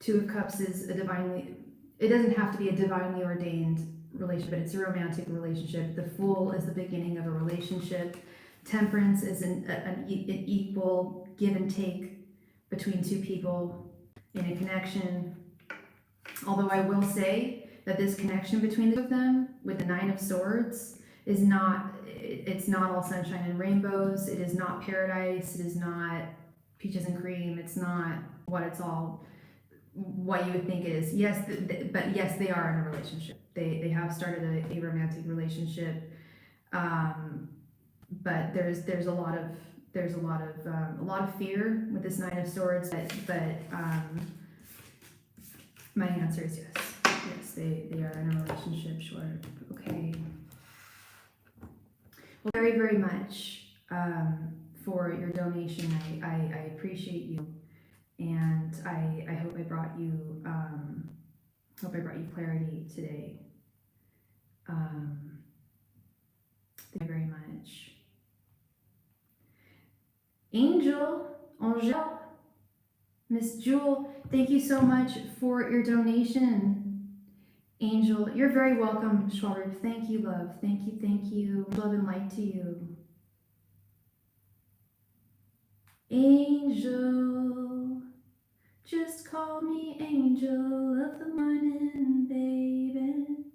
2 of Cups is it doesn't have to be a divinely ordained relationship, but it's a romantic relationship. The Fool is the beginning of a relationship. Temperance is an equal give and take between 2 people in a connection. Although I will say that this connection between the 2 of them with the 9 of Swords is it's not all sunshine and rainbows. It is not paradise. It is not peaches and cream. It's not what you would think it is. Yes, but yes, they are in a relationship. They have started a romantic relationship. But there's a lot of fear with this 9 of Swords, but my answer is yes. Yes, they are in a relationship, sure. Okay. Well, very, very much for your donation. I appreciate you, and I hope I brought you clarity today. Thank you very much. Angel, Miss Jewel, thank you so much for your donation. Angel, you're very welcome, Schwarb. Thank you, love. Thank you. Love and light to you. Angel, just call me angel of the morning, baby.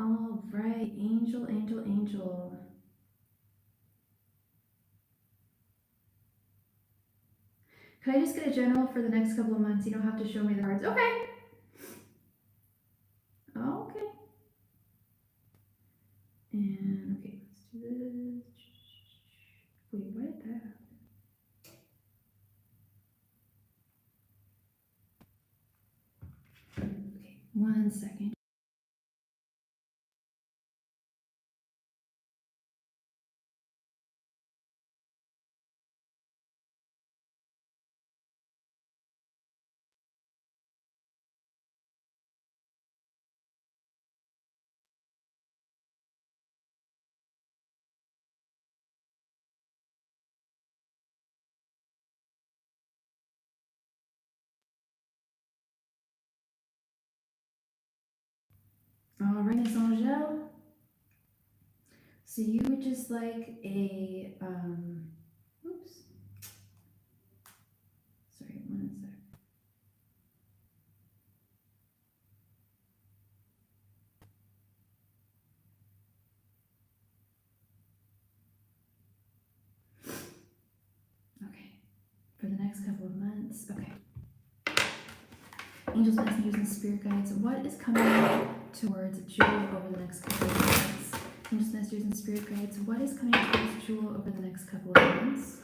All right, angel. Could I just get a general for the next couple of months? You don't have to show me the cards. Okay. Okay. And okay, let's do this. Wait, what did that happen? 1 second. All right, Miss Angèle. So you would just like a, oops. Sorry, 1 sec. Okay, for the next couple of months, okay. Angels, messengers, and spirit guides, what is coming towards Jewel over the next couple of months? Angels, messengers, and spirit guides, what is coming towards Jewel over the next couple of months?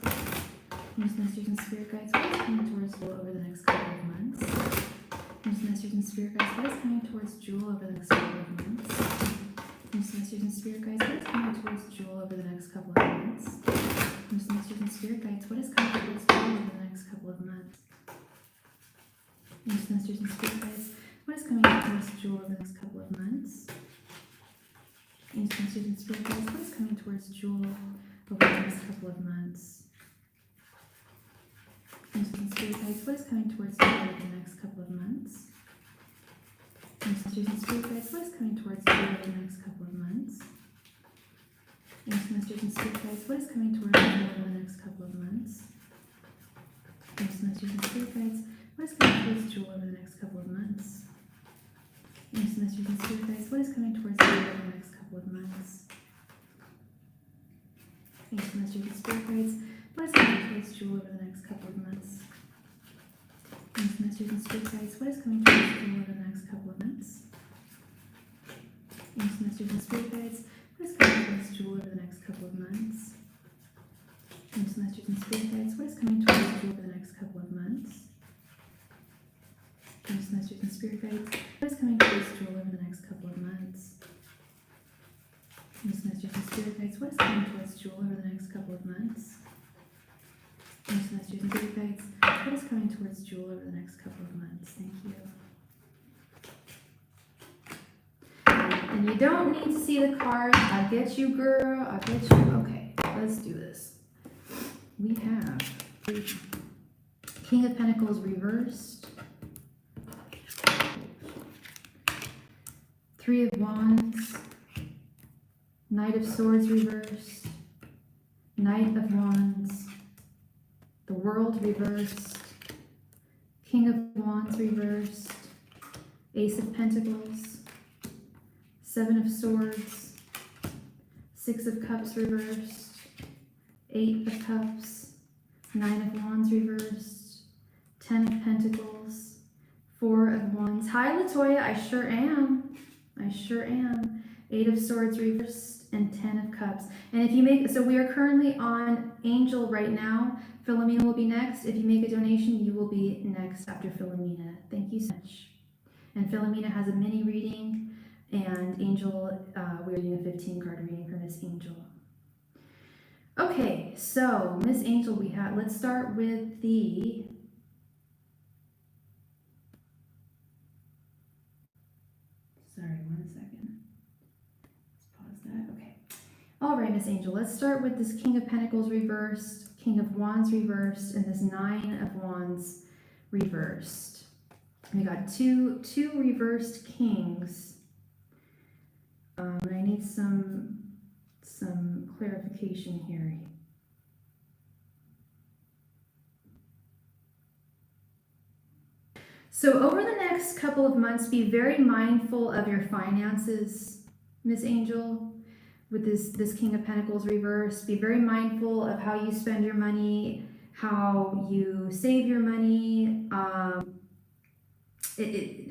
Angels, messengers, and spirit guides, what is coming towards Jewel over the next couple of months? Angels, messengers, and spirit guides, what is coming towards Jewel over the next couple of months? Angels, messengers, and spirit guides, what is coming towards Jewel over the next couple of months? Angels, messengers, and spirit guides, what is coming towards Jewel over the next couple of months? Angels, messengers, and spirit guides, what is coming towards Jewel over the next couple of months? Angels, messengers, and spirit guides, what is coming towards Jewel over the next couple of months? Angels, and spirit guides, what is coming towards Jewel over the next couple of months? Angels, messengers, and spirit guides, what is coming towards Jewel over the next couple of months? Angels, messengers, and spirit guides, what is coming towards Jewel over the next couple of months? Angels, messengers, and spirit guides, what is coming towards Jewel over the next couple of months? Angels, messengers, and spirit guides, what is coming towards Jewel over the next couple of months? Angels, messengers, and spirit guides, what is coming towards Jewel over the next couple of months? Angels, messengers, and spirit guides, what is coming towards Jewel over the next couple of months? Angels, messengers, and spirit guides, what is coming towards Jewel over the next couple of months? Angels, messengers, and spirit guides, what is coming towards Jewel over the next couple of months? Angels, messengers, and spirit guides, what is coming towards Jewel over the next couple of months? Angels, messengers, and spirit guides, what is coming towards Jewel over the next couple of months? Angels, messengers, and spirit guides, what is coming towards Jewel over the next couple of months? Thank you. And you don't need to see the cards. I'll get you, girl. I'll get you. Okay, let's do this. We have King of Pentacles reversed, Three of Wands, Knight of Swords reversed, Knight of Wands, the World reversed, King of Wands reversed, Ace of Pentacles, Seven of Swords, Six of Cups reversed, Eight of Cups, Nine of Wands reversed, Ten of Pentacles, Four of Wands. Hi, Latoya, I sure am. I sure am. Eight of Swords reversed and Ten of Cups. And if you make, so we are currently on Angel right now. Philomena will be next. If you make a donation, you will be next after Philomena. Thank you so much. And Philomena has a mini reading, and Angel, we're doing a 15 card reading for Miss Angel. Okay, so Miss Angel, let's start with the sorry, 1 second. Let's pause that. Okay. All right, Miss Angel, let's start with this King of Pentacles reversed, King of Wands reversed, and this Nine of Wands reversed. We got two reversed kings. And I need some clarification here. So over the next couple of months, be very mindful of your finances, Miss Angel. With this King of Pentacles reversed, be very mindful of how you spend your money, how you save your money.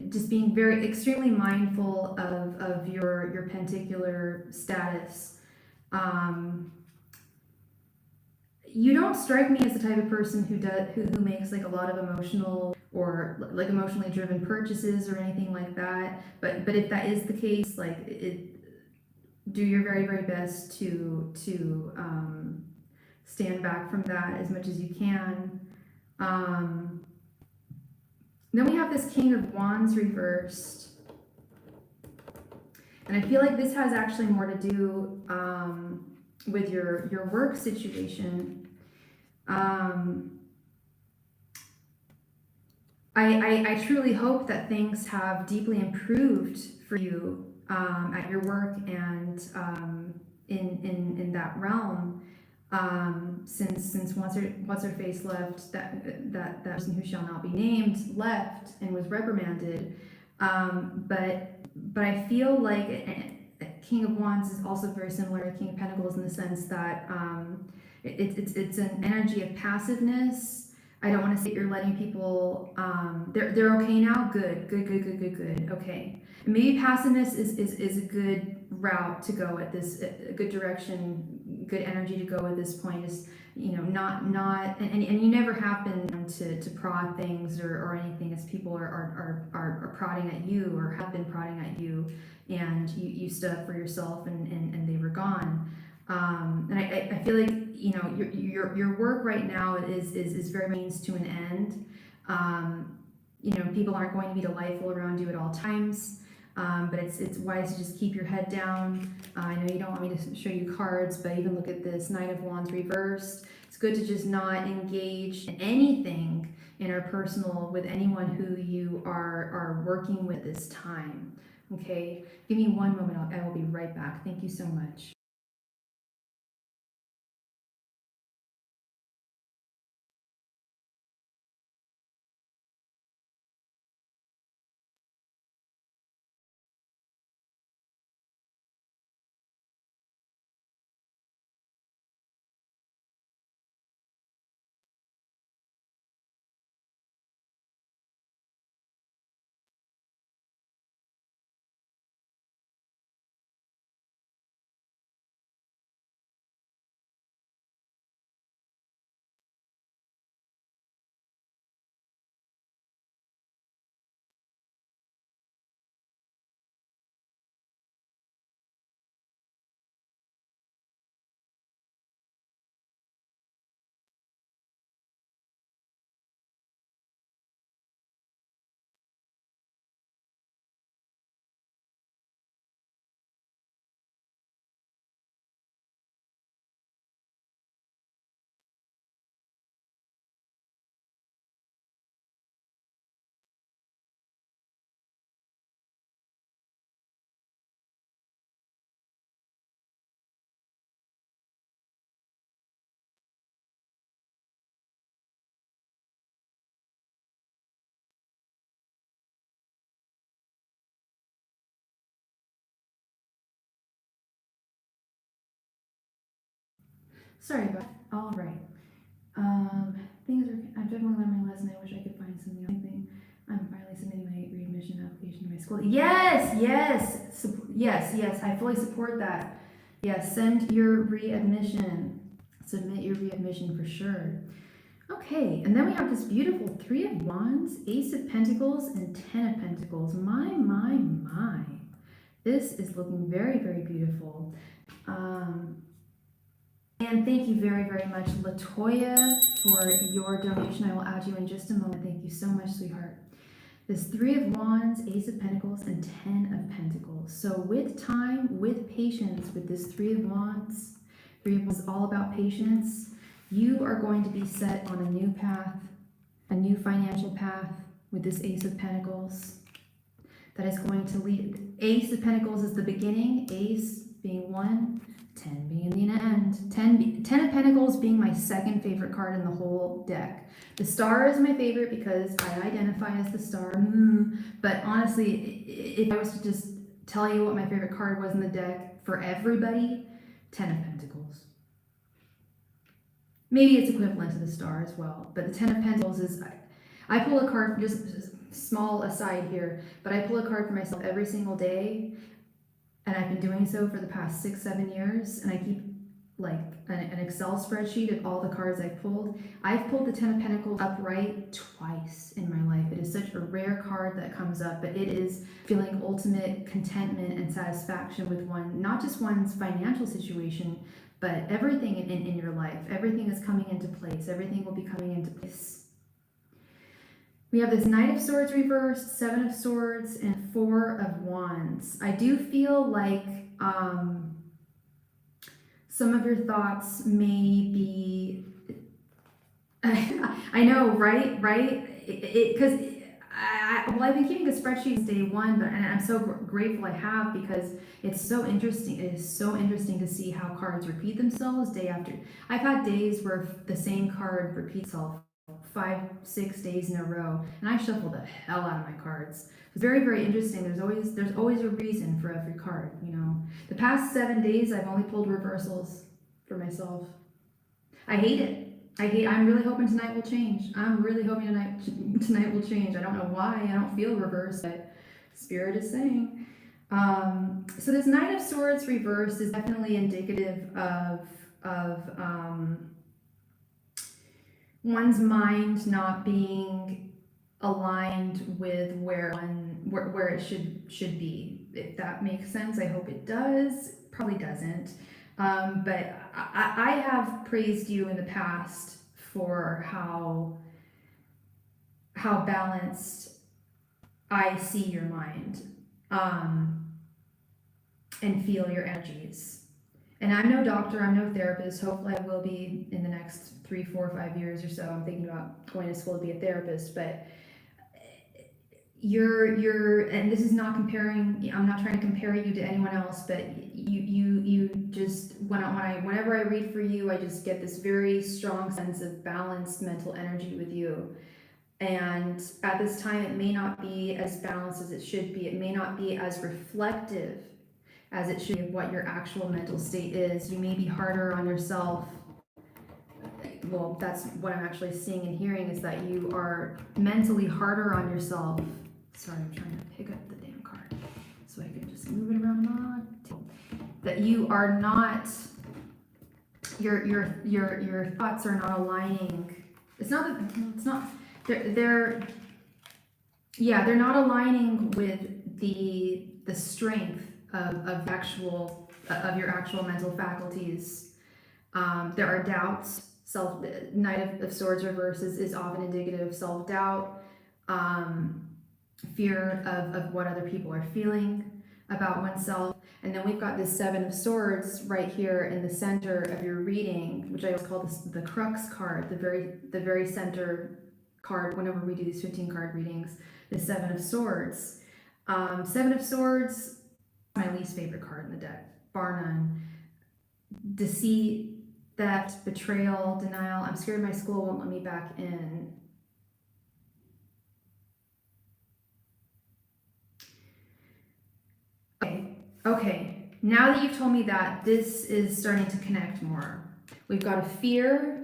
Just being very extremely mindful of your particular status. you don't strike me as the type of person who makes like a lot of emotional or like emotionally driven purchases or anything like that. But if that is the case, like do your very very best to stand back from that as much as you can. Then we have this King of Wands reversed, and I feel like this has actually more to do with your work situation. I truly hope that things have deeply improved for you at your work and in that realm since what's her face left, that person who shall not be named left and was reprimanded. But I feel like King of Wands is also very similar to King of Pentacles in the sense that it's an energy of passiveness. I don't want to say you're letting people, they're okay now. Good. Okay. And maybe passiveness is a good route to go at this, a good direction, good energy to go at this point is, not, and you never have been to prod things or anything as people are prodding at you or have been prodding at you, and you stood up for yourself and they were gone. And I feel like your work right now is very means to an end. People aren't going to be delightful around you at all times, but it's wise to just keep your head down. I know you don't want me to show you cards, but even look at this Knight of Wands reversed. It's good to just not engage in anything interpersonal with anyone who you are working with this time. Okay, give me one moment. I will be right back. Thank you so much. Sorry about that. All right. I've definitely learned my lesson. I wish I could find something else. I'm finally submitting my readmission application to my school. Yes. I fully support that. Yes, send your readmission. Submit your readmission for sure. Okay, and then we have this beautiful Three of Wands, Ace of Pentacles, and Ten of Pentacles. My. This is looking very, very beautiful. And thank you very, very much, Latoya, for your donation. I will add you in just a moment. Thank you so much, sweetheart. This Three of Wands, Ace of Pentacles, and Ten of Pentacles. So with time, with patience, with this Three of Wands is all about patience. You are going to be set on a new path, a new financial path with this Ace of Pentacles that is going to lead. Ace of Pentacles is the beginning, Ace being 1, 10 being the end. 10 of Pentacles being my second favorite card in the whole deck. The Star is my favorite because I identify as the Star. But honestly, if I was to just tell you what my favorite card was in the deck for everybody, 10 of Pentacles. Maybe it's equivalent to the Star as well, but the 10 of Pentacles is, I pull a card, just small aside here, but I pull a card for myself every single day, and I've been doing so for the past 6-7 years, and I keep an Excel spreadsheet of all the cards I've pulled. I've pulled the Ten of Pentacles upright twice in my life. It is such a rare card that comes up, but it is feeling ultimate contentment and satisfaction with not just one's financial situation, but everything in your life. Everything is coming into place. Everything will be coming into place. We have this Knight of Swords reversed, Seven of Swords, and Four of Wands. I do feel like some of your thoughts may be, I know, right? Because I've been keeping a spreadsheet since day one, and I'm so grateful I have, because it's so interesting. It is so interesting to see how cards repeat themselves day after. I've had days where the same card repeats itself 5-6 days in a row, and I shuffle the hell out of my cards. It's very, very interesting. There's always a reason for every card, you know. The past 7 days I've only pulled reversals for myself. I hate it. I'm really hoping tonight will change. I'm really hoping tonight will change. I don't know why. I don't feel reversed, but Spirit is saying. So this Knight of Swords reversed is definitely indicative of one's mind not being aligned with where it should be. If that makes sense, I hope it does. Probably doesn't. But I have praised you in the past for how balanced I see your mind, and feel your energies. And I'm no doctor, I'm no therapist. Hopefully I will be in the next 3, 4, 5 years or so. I'm thinking about going to school to be a therapist, but and this is not comparing, I'm not trying to compare you to anyone else, but you just, whenever I read for you, I just get this very strong sense of balanced mental energy with you. And at this time, it may not be as balanced as it should be. It may not be as reflective as it should be of what your actual mental state is. You may be harder on yourself. Well, that's what I'm actually seeing and hearing, is that you are mentally harder on yourself. Sorry, I'm trying to pick up the damn card so I can just move it around my table. That you are not, your thoughts are not aligning. They're not aligning with the strength of your actual mental faculties. There are doubts. Knight of Swords reverses is often indicative of self-doubt, fear of what other people are feeling about oneself. And then we've got this Seven of Swords right here in the center of your reading, which I always call the crux card, the very center card whenever we do these 15 card readings, the Seven of Swords. Seven of Swords, my least favorite card in the deck, bar none. Deceit, theft, betrayal, denial. I'm scared my school won't let me back in. Okay. Now that you've told me that, this is starting to connect more. We've got a fear.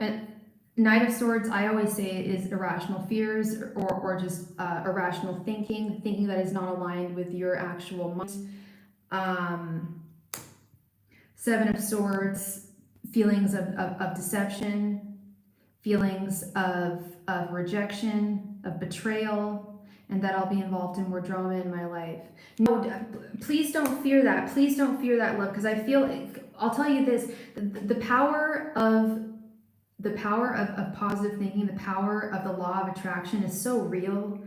Knight of Swords, I always say, is irrational fears or just irrational thinking that is not aligned with your actual mind. Seven of Swords, feelings of deception, feelings of rejection, of betrayal, and that I'll be involved in more drama in my life. No, please don't fear that. Please don't fear that, love, because I feel, I'll tell you this, the power of positive thinking, the power of the law of attraction is so real,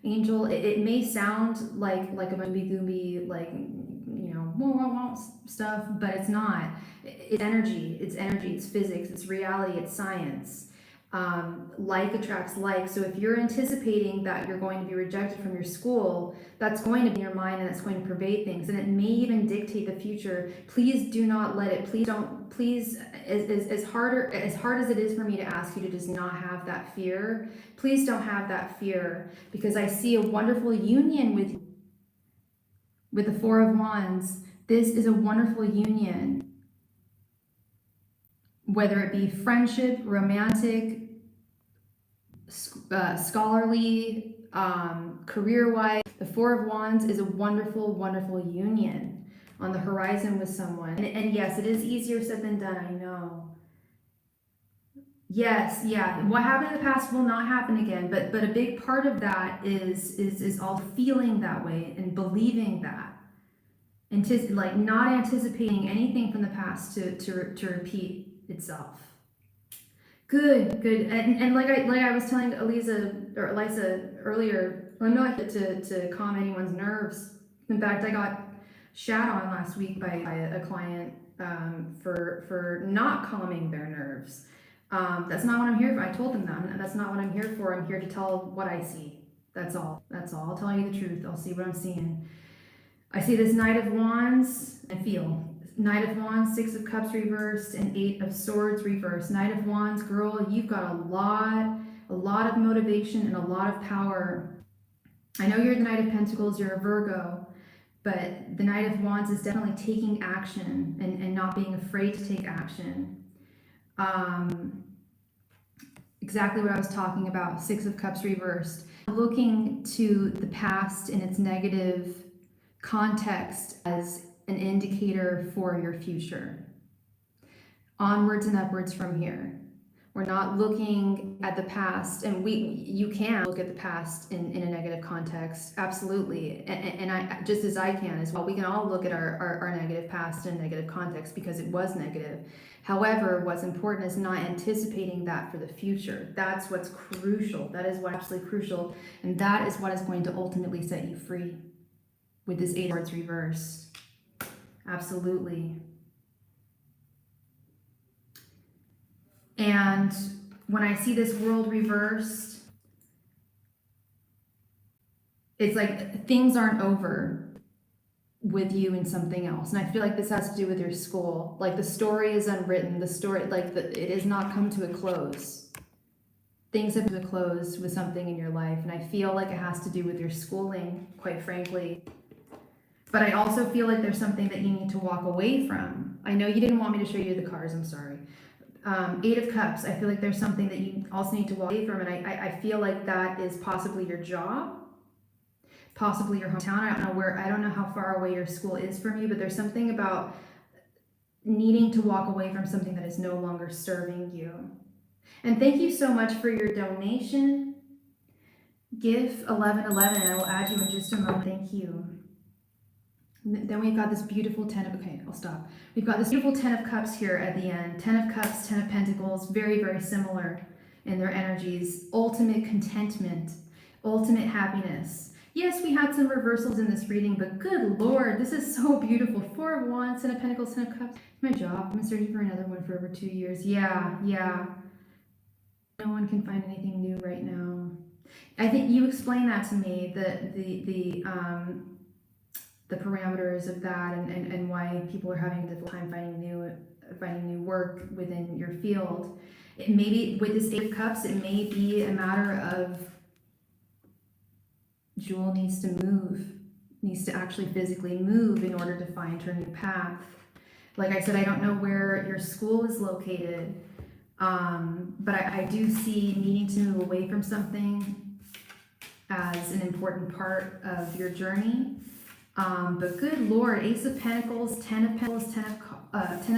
Angel. It may sound like a goomby, like, you know, stuff, but it's not. It's energy, it's physics, it's reality, it's science. Like attracts like. So if you're anticipating that you're going to be rejected from your school, that's going to be in your mind, and it's going to pervade things, and it may even dictate the future. Please do not let it. Please, as hard as it is for me to ask you to just not have that fear, please don't have that fear, because I see a wonderful union with the Four of Wands. This is a wonderful union. Whether it be friendship, romantic, scholarly, career-wise, the Four of Wands is a wonderful, wonderful union on the horizon with someone. And yes, it is easier said than done, I know. no. Yes, yeah. What happened in the past will not happen again. But a big part of that is all feeling that way and believing that. Like not anticipating anything from the past to repeat itself. Good, good. And like I was telling Eliza earlier, I'm not here to calm anyone's nerves. In fact, I got shat on last week by a client for not calming their nerves. That's not what I'm here for. I told them that. That's not what I'm here for. I'm here to tell what I see. That's all. That's all. I'll tell you the truth. I'll see what I'm seeing. I see this Knight of Wands and feel. Knight of Wands, Six of Cups reversed, and Eight of Swords reversed. Knight of Wands, girl, you've got a lot of motivation and a lot of power. I know you're the Knight of Pentacles, you're a Virgo, but the Knight of Wands is definitely taking action and not being afraid to take action. Exactly what I was talking about, Six of Cups reversed. Looking to the past in its negative context as an indicator for your future. Onwards and upwards from here. We're not looking at the past, and you can look at the past in a negative context, absolutely, and I just as I can as well. We can all look at our negative past in a negative context because it was negative. However, what's important is not anticipating that for the future. That's what's crucial. That is what's absolutely crucial, and that is what is going to ultimately set you free with this Eight of Swords reversed. Absolutely. And when I see this World reversed, it's like things aren't over with you and something else. And I feel like this has to do with your school. Like the story is unwritten. The story, it has not come to a close. Things have come to a close with something in your life. And I feel like it has to do with your schooling, quite frankly. But I also feel like there's something that you need to walk away from. I know you didn't want me to show you the cards, I'm sorry. Eight of Cups, I feel like there's something that you also need to walk away from, and I feel like that is possibly your job, possibly your hometown. I don't know how far away your school is from you, but there's something about needing to walk away from something that is no longer serving you. And thank you so much for your donation. Give 1111, I will add you in just a moment. Thank you. Then we've got this beautiful I'll stop. We've got this beautiful 10 of Cups here at the end. 10 of Cups, 10 of Pentacles, very, very similar in their energies. Ultimate contentment, ultimate happiness. Yes, we had some reversals in this reading, but good Lord, this is so beautiful. 4 of Wands, 10 of Pentacles, 10 of Cups. My job, I've been searching for another one for over 2 years. Yeah. No one can find anything new right now. I think you explained that to me, the parameters of that and why people are having a difficult time finding new work within your field. It maybe with this Eight of Cups, it may be a matter of Jewel needs to actually physically move in order to find her new path. Like I said, I don't know where your school is located, but I do see needing to move away from something as an important part of your journey. But good Lord, Ace of Pentacles, 10 of Pentacles, 10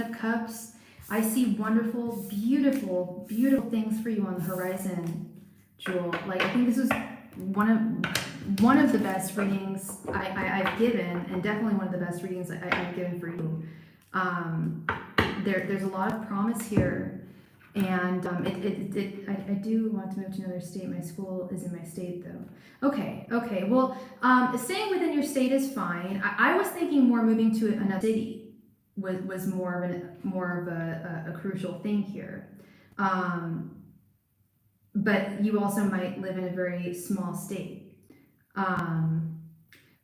of Cups. I see wonderful, beautiful, beautiful things for you on the horizon, Jewel. Like I think this is one of the best readings I've given, and definitely one of the best readings I've given for you. There's a lot of promise here. And I do want to move to another state. My school is in my state though. Okay. Well, staying within your state is fine. I was thinking more moving to another city was more of a crucial thing here. But you also might live in a very small state. But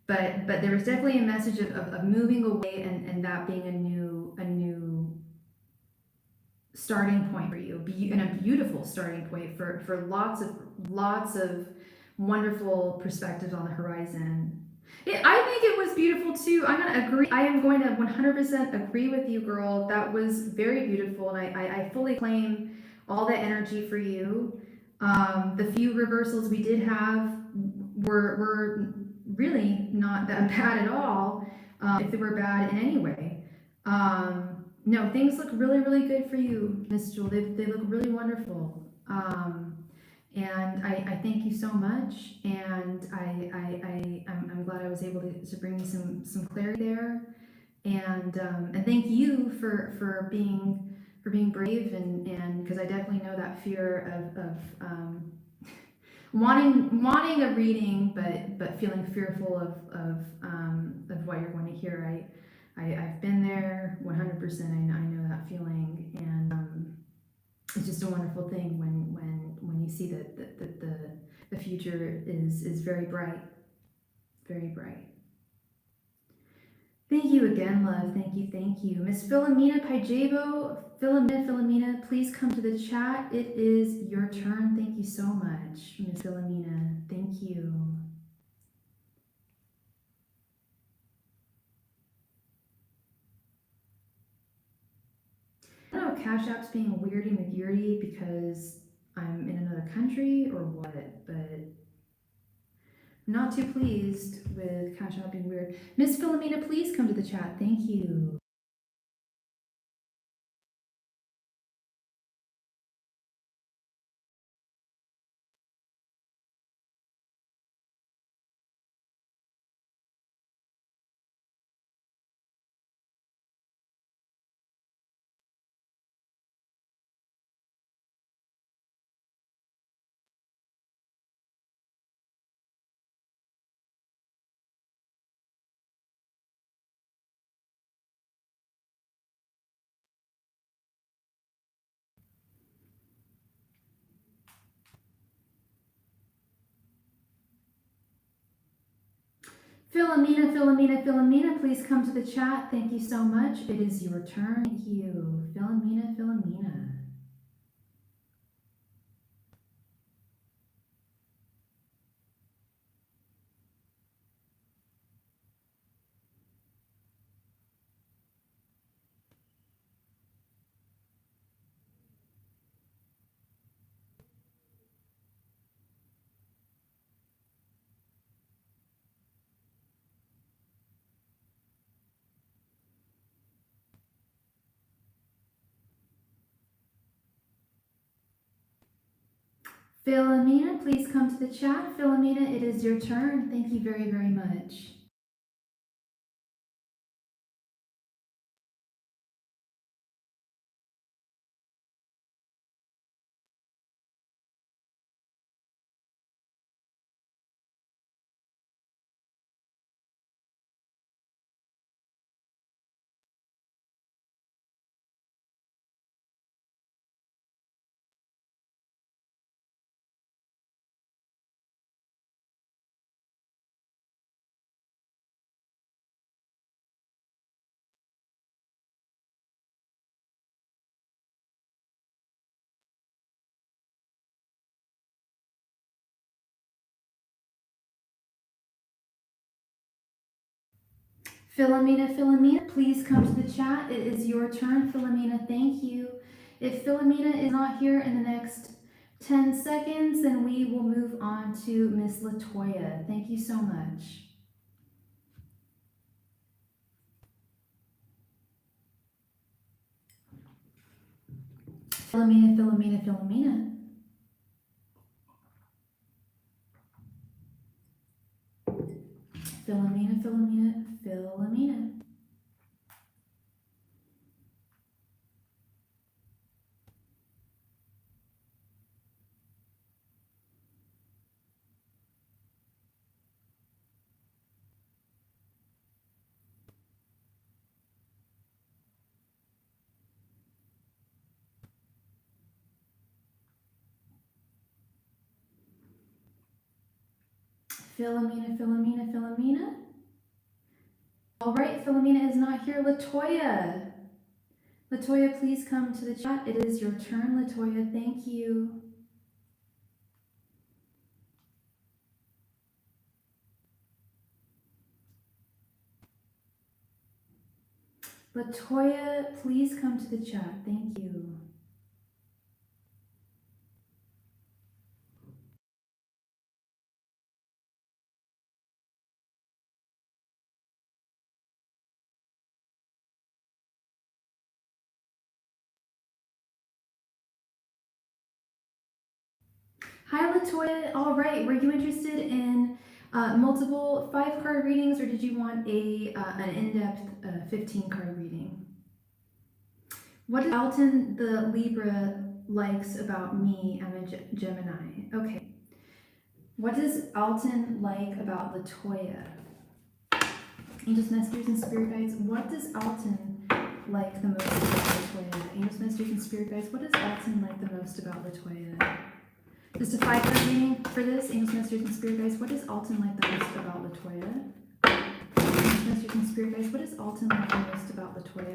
there was definitely a message of moving away and that being a new starting point for you, and a beautiful starting point for lots of wonderful perspectives on the horizon. I think it was beautiful too. I'm going to agree. I am going to 100% agree with you, girl. That was very beautiful, and I fully claim all that energy for you. The few reversals we did have were really not that bad at all, if they were bad in any way. No, things look really, really good for you, Miss Jewel. They look really wonderful. And I thank you so much. And I'm glad I was able to bring you some clarity there. And thank you for being brave and because I definitely know that fear of wanting a reading but feeling fearful of what you're going to hear. I've been there 100%. I know that feeling, and it's just a wonderful thing when you see that the future is very bright, very bright. Thank you again, love. Thank you, thank you. Miss Philomena Pajavo, Philomena, please come to the chat. It is your turn. Thank you so much, Miss Philomena. Thank you. I don't know if Cash App's being weirdy McGeardy because I'm in another country or what, but I'm not too pleased with Cash App being weird. Miss Philomena, please come to the chat. Thank you. Philomena, please come to the chat. Thank you so much. It is your turn. Thank you. Philomena. Philomena, please come to the chat. Philomena, it is your turn. Thank you very, very much. Philomena, please come to the chat. It is your turn, Philomena. Thank you. If Philomena is not here in the next 10 seconds, then we will move on to Miss Latoya. Thank you so much. Philomena. Philomena. Philomena. All right, Philomena is not here. Latoya, please come to the chat. It is your turn, Latoya. Thank you. Latoya, please come to the chat. Thank you. Hi, Latoya. All right. Were you interested in multiple 5-card readings, or did you want an in-depth 15-card reading? What does Alton the Libra likes about me? I'm a Gemini. Okay. What does Alton like about Latoya? Angels, messengers, and spirit guides. What does Alton like the most about Latoya? Angels, messengers, and spirit guides. What does Alton like the most about Latoya? Just a 5-card reading for this. Angels, messengers, and spirit guides. What does Alton like the most about Latoya? Angels, messengers, and spirit guides. What does Alton like the most about Latoya?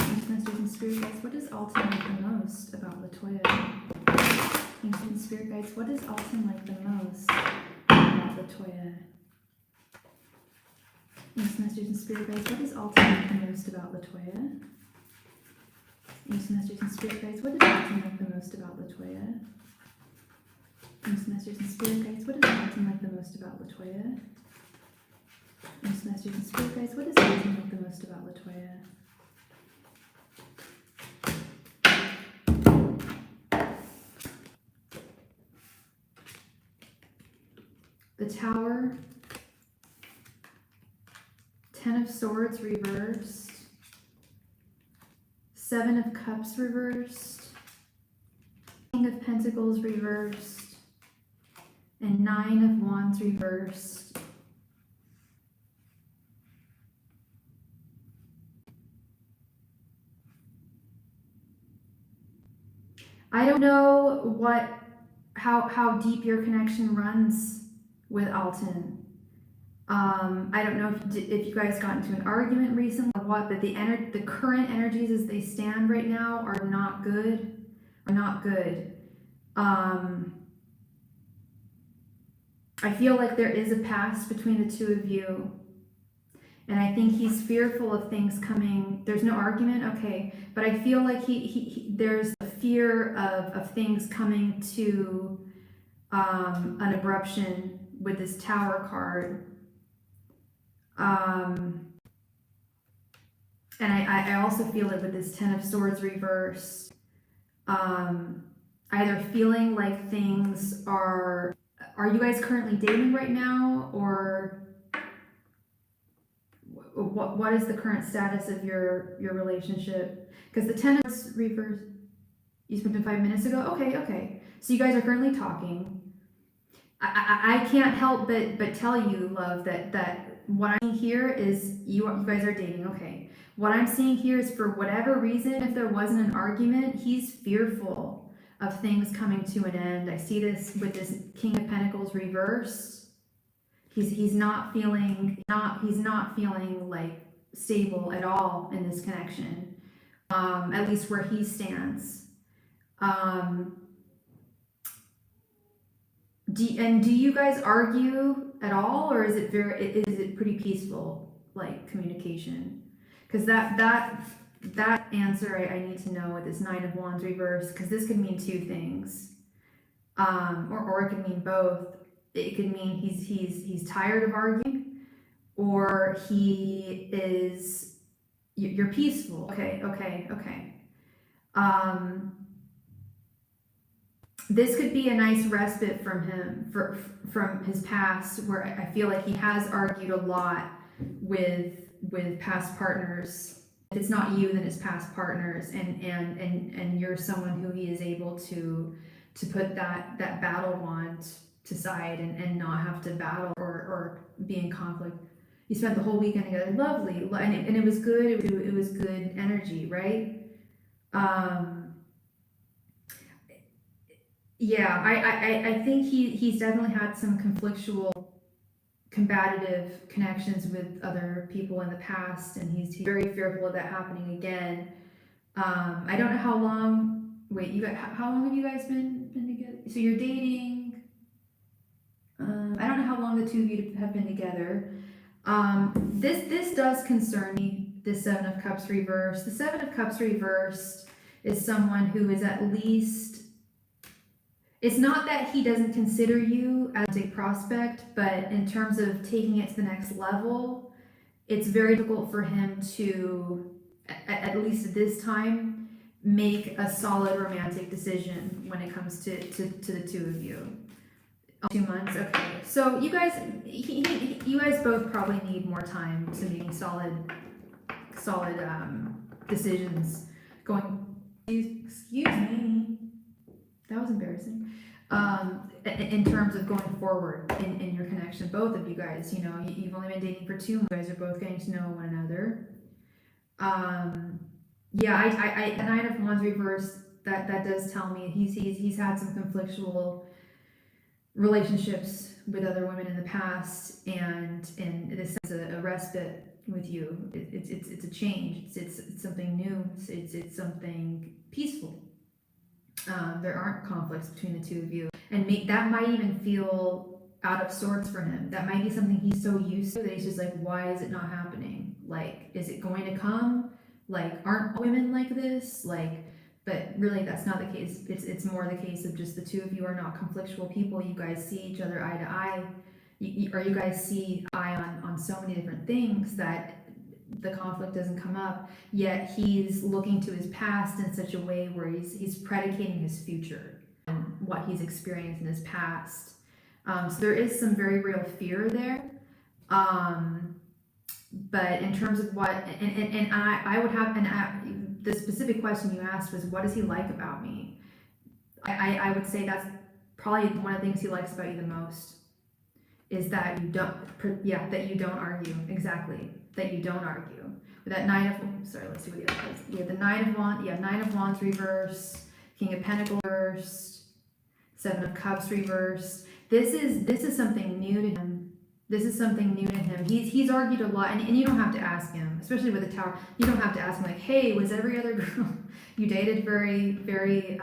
Angels, messengers, and spirit guides. What does Alton like the most about Latoya? Angels and spirit guides. What does Alton like the most about Latoya? Angels, messengers, and spirit guides. What does Alton like the most about Latoya? Angels, messengers, and spirit guides. What does Alton like the most about Latoya? Angels, messengers, and spirit guides. What does Alton like the most about Latoya? Angels, messengers, and spirit guides. What does Alton like the most about Latoya? The Tower, 10 of Swords reversed, 7 of Cups reversed, King of Pentacles reversed, and 9 of Wands reversed. I don't know how deep your connection runs with Alton. I don't know if you guys got into an argument recently or what, but the current energies as they stand right now are not good. I feel like there is a past between the two of you, and I think he's fearful of things coming. There's no argument, okay, but I feel like there's a fear of things coming to an abruption with this Tower card. And I also feel it with this 10 of Swords reverse. Either feeling like things are you guys currently dating right now, or what is the current status of your relationship? Because the 10 of Swords reverse, you spoke to 5 minutes ago. Okay. So you guys are currently talking. I can't help but tell you, love, that what I'm seeing here is you guys are dating. Okay. What I'm seeing here is, for whatever reason, if there wasn't an argument, he's fearful of things coming to an end. I see this with this King of Pentacles reversed. He's not feeling like stable at all in this connection. At least where he stands. Do you guys argue at all, or is it pretty peaceful, like, communication? Because that answer I need to know with this 9 of Wands reverse, because this could mean two things, or it could mean both. It could mean he's tired of arguing, or you're peaceful. Okay. This could be a nice respite from him, from his past, where I feel like he has argued a lot with past partners. If it's not you, then it's past partners, and you're someone who he is able to put that battle wand to side and not have to battle or be in conflict. You spent the whole weekend together, lovely, and it was good. It was good energy, right? Yeah, I think he's definitely had some conflictual, combative connections with other people in the past, and he's very fearful of that happening again. I don't know how long. Wait, how long have you guys been together? So you're dating. I don't know how long the two of you have been together. This does concern me. This 7 of Cups reversed. The 7 of Cups reversed is someone who is at least. It's not that he doesn't consider you as a prospect, but in terms of taking it to the next level, it's very difficult for him to, at least at this time, make a solid romantic decision when it comes to the two of you. 2 months, okay. So you guys, you guys both probably need more time to making solid decisions going. Excuse me, that was embarrassing. In terms of going forward in your connection, both of you guys, you know, you've only been dating for 2 months. You guys are both getting to know one another. Yeah, the Nine of Wands reversed, that does tell me he's had some conflictual relationships with other women in the past, and this is a respite with you. It's a change. It's something new. It's something peaceful. There aren't conflicts between the two of you, and that might even feel out of sorts for him. That might be something he's so used to that he's just like, why is it not happening? Like, is it going to come? Like, aren't women like this? Like, but really that's not the case. It's more the case of just the two of you are not conflictual people. You guys see each other eye to eye, or you guys see eye on so many different things that the conflict doesn't come up. Yet he's looking to his past in such a way where he's predicating his future on what he's experienced in his past. So there is some very real fear there. But in terms of what, and I would have, the specific question you asked was, what does he like about me? I would say that's probably one of the things he likes about you the most, is that you don't, that you don't argue. Exactly, that you don't argue. With that sorry, let's see what the other is. We have the Nine of Wands reversed, King of Pentacles reversed, Seven of Cups reversed. This is something new to him. This is something new to him. He's argued a lot, and you don't have to ask him, especially with the Tower. You don't have to ask him like, hey, was every other girl you dated very, very,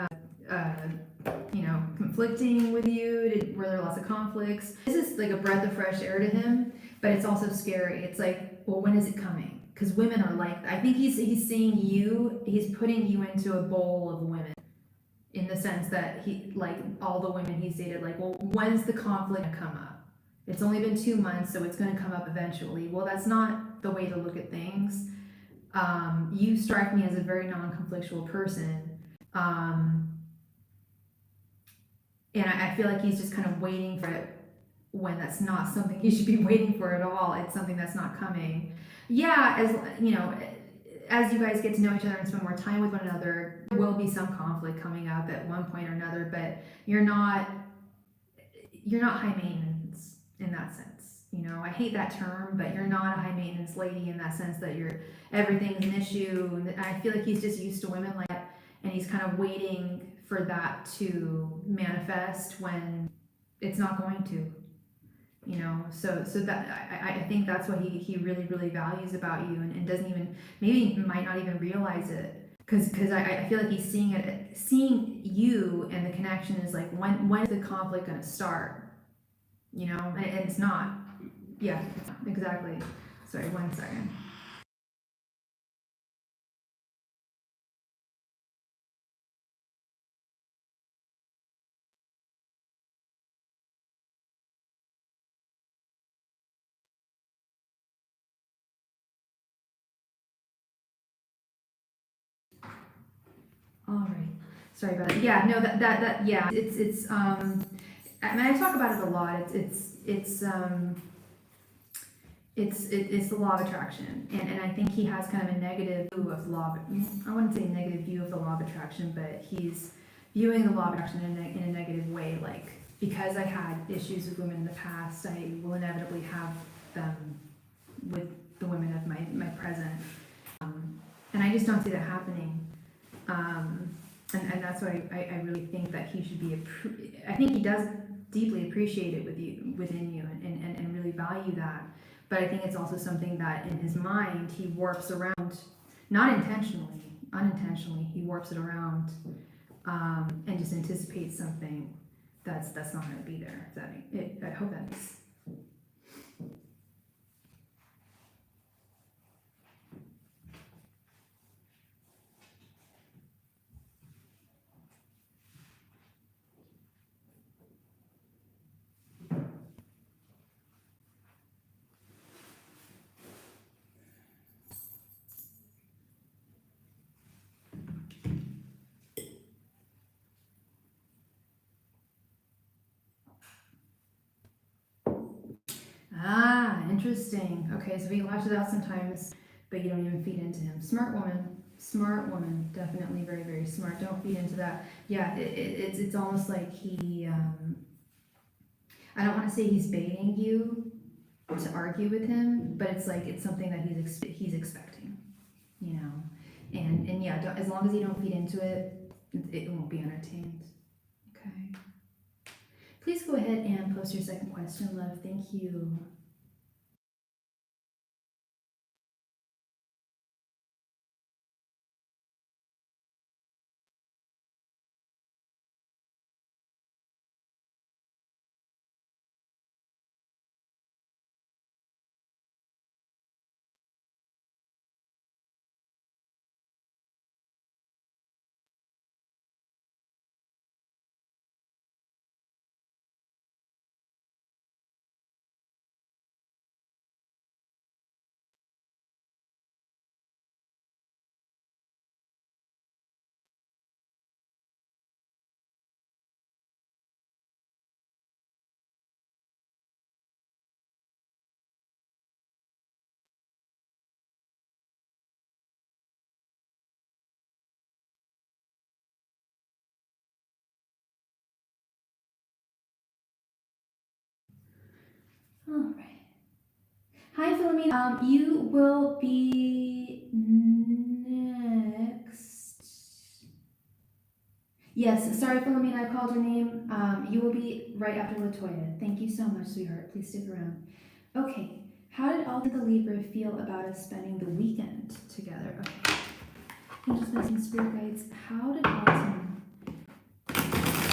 conflicting with you? Were there lots of conflicts? This is like a breath of fresh air to him, but it's also scary. It's like, well, when is it coming? Because women are like, I think he's seeing you, he's putting you into a bowl of women, in the sense that he, like all the women he's dated, like, well, when's the conflict gonna come up? It's only been 2 months, so it's going to come up eventually. Well, that's not the way to look at things. You strike me as a very non-conflictual person. And I feel like he's just kind of waiting for it, when that's not something he should be waiting for at all. It's something that's not coming. Yeah, as you know, as you guys get to know each other and spend more time with one another, there will be some conflict coming up at one point or another, but you're not high maintenance in that sense. You know, I hate that term, but you're not a high maintenance lady in that sense, that everything's an issue. And I feel like he's just used to women like that, and he's kind of waiting for that to manifest when it's not going to. You know, so that I think that's what he really, really values about you, and doesn't even, maybe might not even realize it, because I feel like he's seeing you, and the connection is like, when is the conflict going to start? You know, and it's not. Yeah, exactly. Sorry, 1 second. All right. Sorry about it. Yeah, no, yeah, it's I mean, I talk about it a lot. It's the law of attraction, and I think he has kind of a negative view of the law. I wouldn't say negative view of the law of attraction, but he's viewing the law of attraction in a negative way. Like, because I had issues with women in the past, I will inevitably have them with the women of my present, and I just don't see that happening. And that's why I really think that he should be. I think he does deeply appreciate it within you, and really value that. But I think it's also something that in his mind he warps around, not intentionally, unintentionally. He warps it around, and just anticipates something that's not going to be there. I hope that makes. Ah, interesting. Okay, so he lashes out sometimes, but you don't even feed into him. Smart woman. Smart woman. Definitely very, very smart. Don't feed into that. Yeah, it's almost like he, I don't want to say he's baiting you to argue with him, but it's like, it's something that he's expecting, you know? And yeah, as long as you don't feed into it, it won't be entertained. Okay. Please go ahead and post your second question, love. Thank you. All right. Hi, Philomena. You will be next. Yes, sorry, Philomena, I called your name. You will be right after Latoya. Thank you so much, sweetheart. Please stick around. Okay. How did Alden the Libra feel about us spending the weekend together? Okay. Angels, Messing Spirit Guides. How did Alden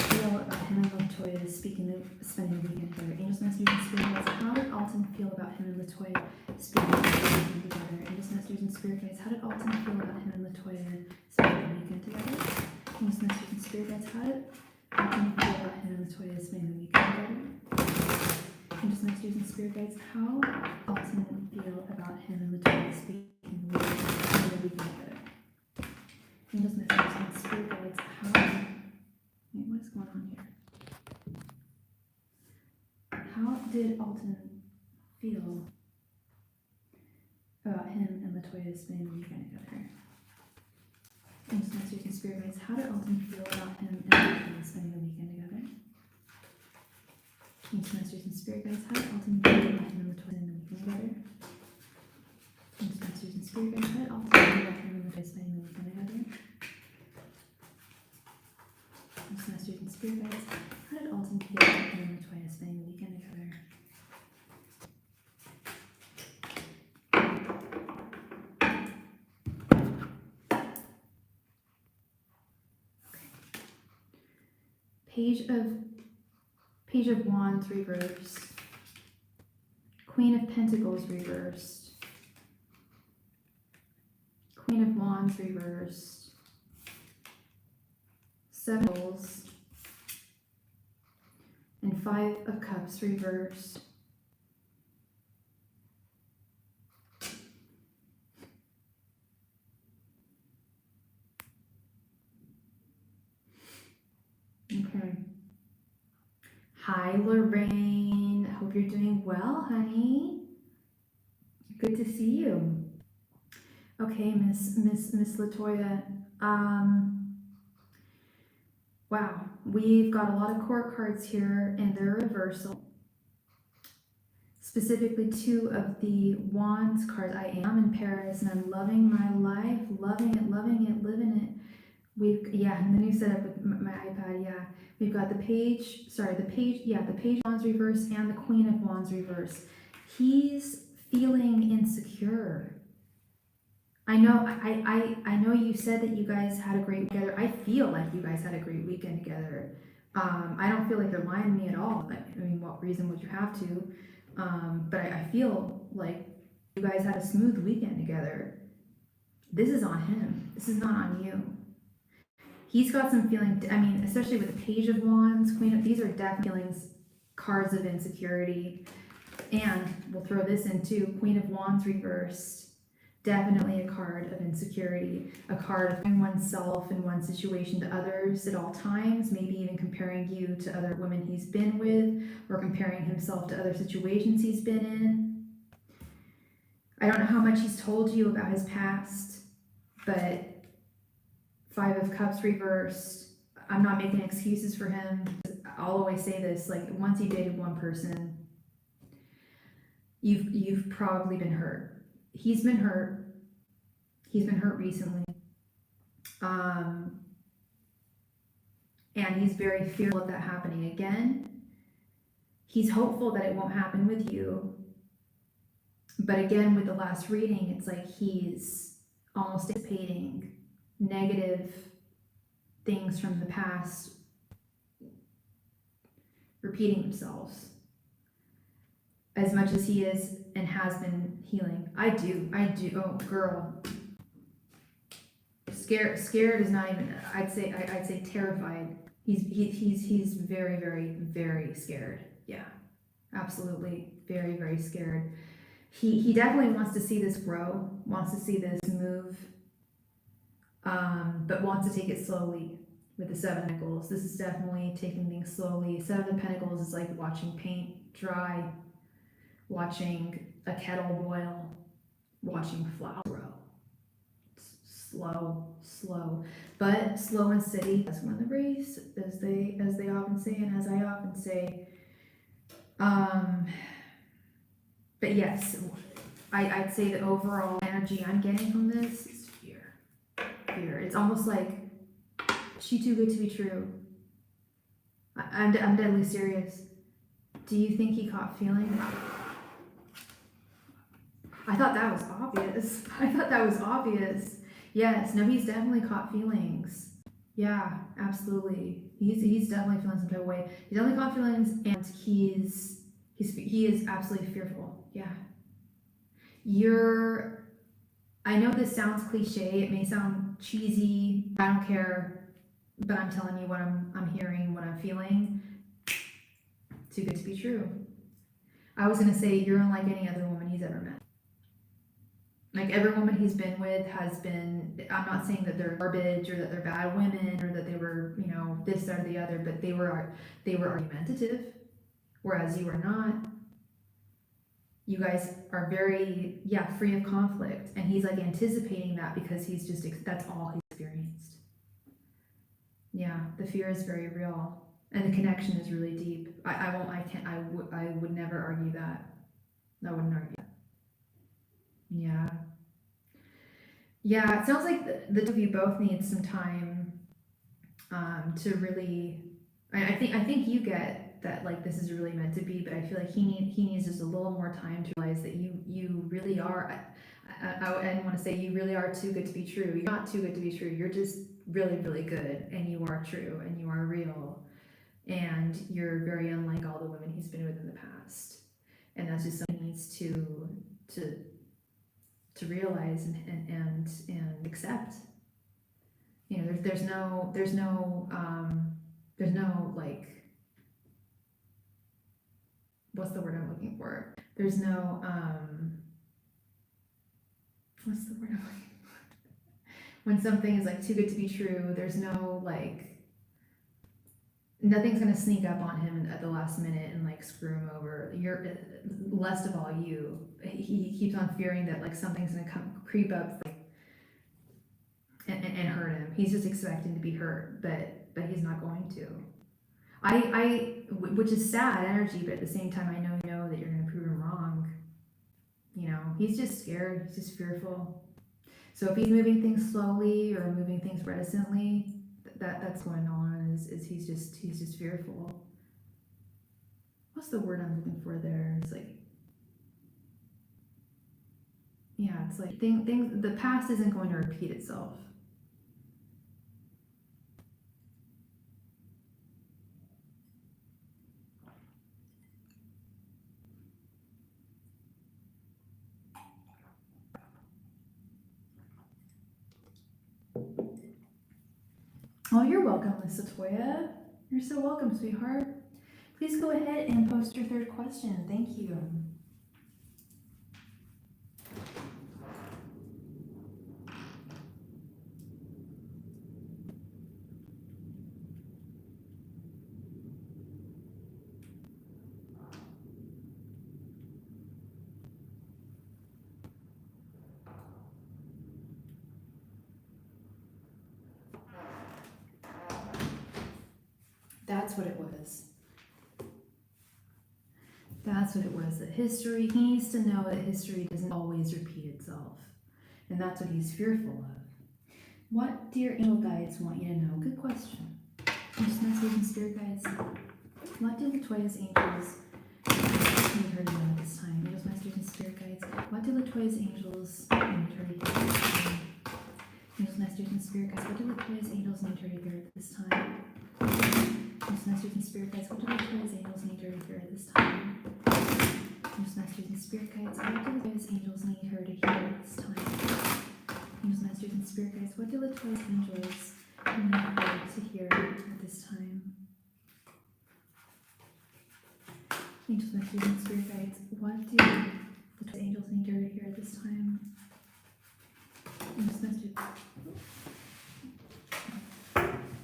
feel about him and Latoya spending the weekend together? Angels, Masters, and Spirit Guides. How did Alton feel about him and Latoya spending the weekend together? Angels, Masters, and Spirit Guides. How did Alton feel about him and Latoya spending the weekend together? Angels, Masters, and Spirit Guides. How did Alton feel about him and Latoya spending the weekend together? Angels, Masters, and Spirit Guides. How Alton feel about him and Latoya spending the weekend together? Angels, Masters, and Spirit Guides. Wait, what is going on here? How did Alton feel about him and Latoya spending the weekend together? Angels, Masters, and Spirit Guides. How did Alton feel about him and Latoya spending the weekend together? Angels, Masters, and Spirit Guides. How did Alton feel about him and Latoya spending the weekend together? Angels, Masters, and Spirit Guides. How did Alton feel about him and Latoya spending the weekend together? Angels, Masters, and Spirit Guides. How did Alton feel about him and Latoya spending the weekend together? Page of Wands reversed. Queen of Pentacles reversed. Queen of Wands reversed. Seven of Pentacles. And Five of Cups reversed. Okay. Hi, Lorraine. Hope you're doing well, honey. Good to see you. Okay, Miss Latoya. Wow, we've got a lot of court cards here, and they're reversal. Specifically, two of the Wands cards. I am in Paris, and I'm loving my life, loving it, living it. And the new setup with my iPad, yeah. We've got the Page of Wands reverse and the Queen of Wands reverse. He's feeling insecure. I know you said that you guys had a great weekend together. I feel like you guys had a great weekend together. I don't feel like they're lying to me at all. I mean, what reason would you have to? But I feel like you guys had a smooth weekend together. This is on him. This is not on you. He's got some feeling, I mean, especially with the Page of Wands, these are definitely feelings, cards of insecurity. And we'll throw this in too, Queen of Wands reversed. Definitely a card of insecurity, a card of comparing oneself and one situation to others at all times, maybe even comparing you to other women he's been with, or comparing himself to other situations he's been in. I don't know how much he's told you about his past, but 5 of Cups reversed. I'm not making excuses for him. I'll always say this, like, once you dated one person, you've probably been hurt. He's been hurt. He's been hurt recently. And he's very fearful of that happening again. He's hopeful that it won't happen with you. But again, with the last reading, it's like he's almost anticipating negative things from the past repeating themselves. As much as he is and has been healing. I do. Oh, girl. Scared is not even, I'd say terrified. He's very, very, very scared. Yeah, absolutely. Very, very scared. He definitely wants to see this grow, wants to see this move, but wants to take it slowly with the 7 of Pentacles. This is definitely taking things slowly. 7 of Pentacles is like watching paint dry, watching a kettle boil, watching flowers grow. It's slow, but slow and steady. That's one of the race, as they often say, and as I often say. But yes, I'd say the overall energy I'm getting from this is fear. It's almost like, she too good to be true. I'm deadly serious. Do you think he caught feeling? I thought that was obvious. Yes, no, he's definitely caught feelings. Yeah, absolutely. He's definitely feeling some type of way. He's definitely caught feelings, and he is absolutely fearful. Yeah. I know this sounds cliche, it may sound cheesy, I don't care, but I'm telling you what I'm hearing, what I'm feeling. Too good to be true. I was gonna say, you're unlike any other woman he's ever met. Like, every woman he's been with has been, I'm not saying that they're garbage or that they're bad women or that they were, this or the other, but they were argumentative, whereas you are not. You guys are very, free of conflict, and he's like anticipating that because he's just, that's all he's experienced. Yeah, the fear is very real, and the connection is really deep. I would never argue that. I wouldn't argue that. Yeah, it sounds like the two of you both need some time to really, I think you get that, like, this is really meant to be, but I feel like he needs just a little more time to realize that you really are, I want to say you really are too good to be true. You're not too good to be true. You're just really, really good, and you are true, and you are real, and you're very unlike all the women he's been with in the past. And that's just something he needs to realize and accept. There's no like, what's the word I'm looking for? There's no what's the word I'm looking for? When something is like too good to be true, there's no like, nothing's gonna sneak up on him at the last minute and like screw him over. You're, least of all you. He keeps on fearing that like something's gonna creep up like, and hurt him. He's just expecting to be hurt, but he's not going to. Which is sad energy, but at the same time, I know that you're gonna prove him wrong. He's just scared. He's just fearful. So if he's moving things slowly or moving things reticently, that's going on. Is he's just fearful. What's the word I'm looking for there? It's like, it's like things. The past isn't going to repeat itself. Oh, you're welcome, Miss Latoya. You're so welcome, sweetheart. Please go ahead and post your 3rd question. Thank you. That's what it was. That's what it was. That history, he needs to know that history doesn't always repeat itself. And that's what he's fearful of. What do your angel guides want you to know? Good question. Just message and spirit guides. What do Latoya's angels need her to know at this time? Angels, masters, and spirit guides. What do Latoya's angels need her to hear at this time? Angels, masters, and spirit guides. What do Latoya's angels need her to hear at this time? Angels, masters, and spirit guides. What do Latoya's angels need her to hear at this time? Angels, masters, and spirit guides. What do Latoya's angels need her to hear at this time? Angels, masters, and spirit guides. What do Latoya's angels need her to hear at this time? Angels, masters, and spirit guides. What do Latoya's angels need her to hear at this time? Angels, masters.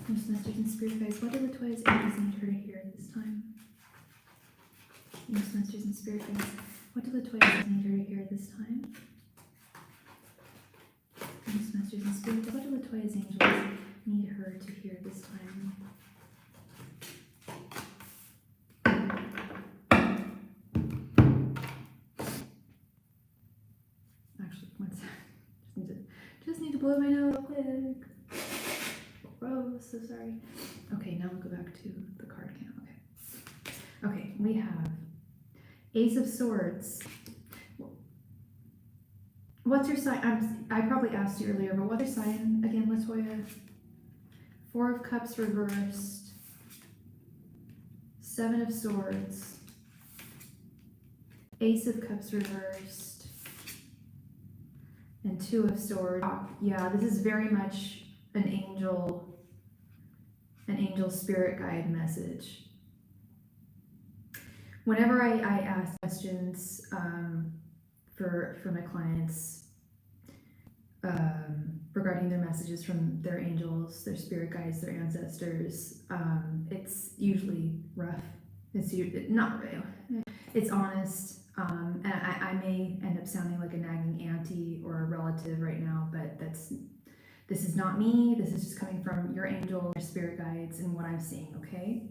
Angels, masters, and spirit guides. What do Latoya's angels need her to hear at this time? Angels, masters, and spirit guides. What do Latoya's angels need her to hear at this time? Angels, masters, and spirit guides. What do Latoya's angels need her to hear this time? Actually, one sec. Just need to blow my nose real quick. Oh, so sorry. Okay, now we'll go back to the card count. Okay, we have Ace of Swords. What's your sign? I probably asked you earlier, but what's your sign again, Latoya? Four of Cups reversed. Seven of Swords. Ace of Cups reversed. And Two of Swords. Yeah, this is very much an angel spirit guide message. Whenever I ask questions for my clients regarding their messages from their angels, their spirit guides, their ancestors, it's usually rough. It's not real. It's honest, and I may end up sounding like a nagging auntie or a relative right now, but this is not me. This is just coming from your angel, your spirit guides, and what I'm seeing. Okay.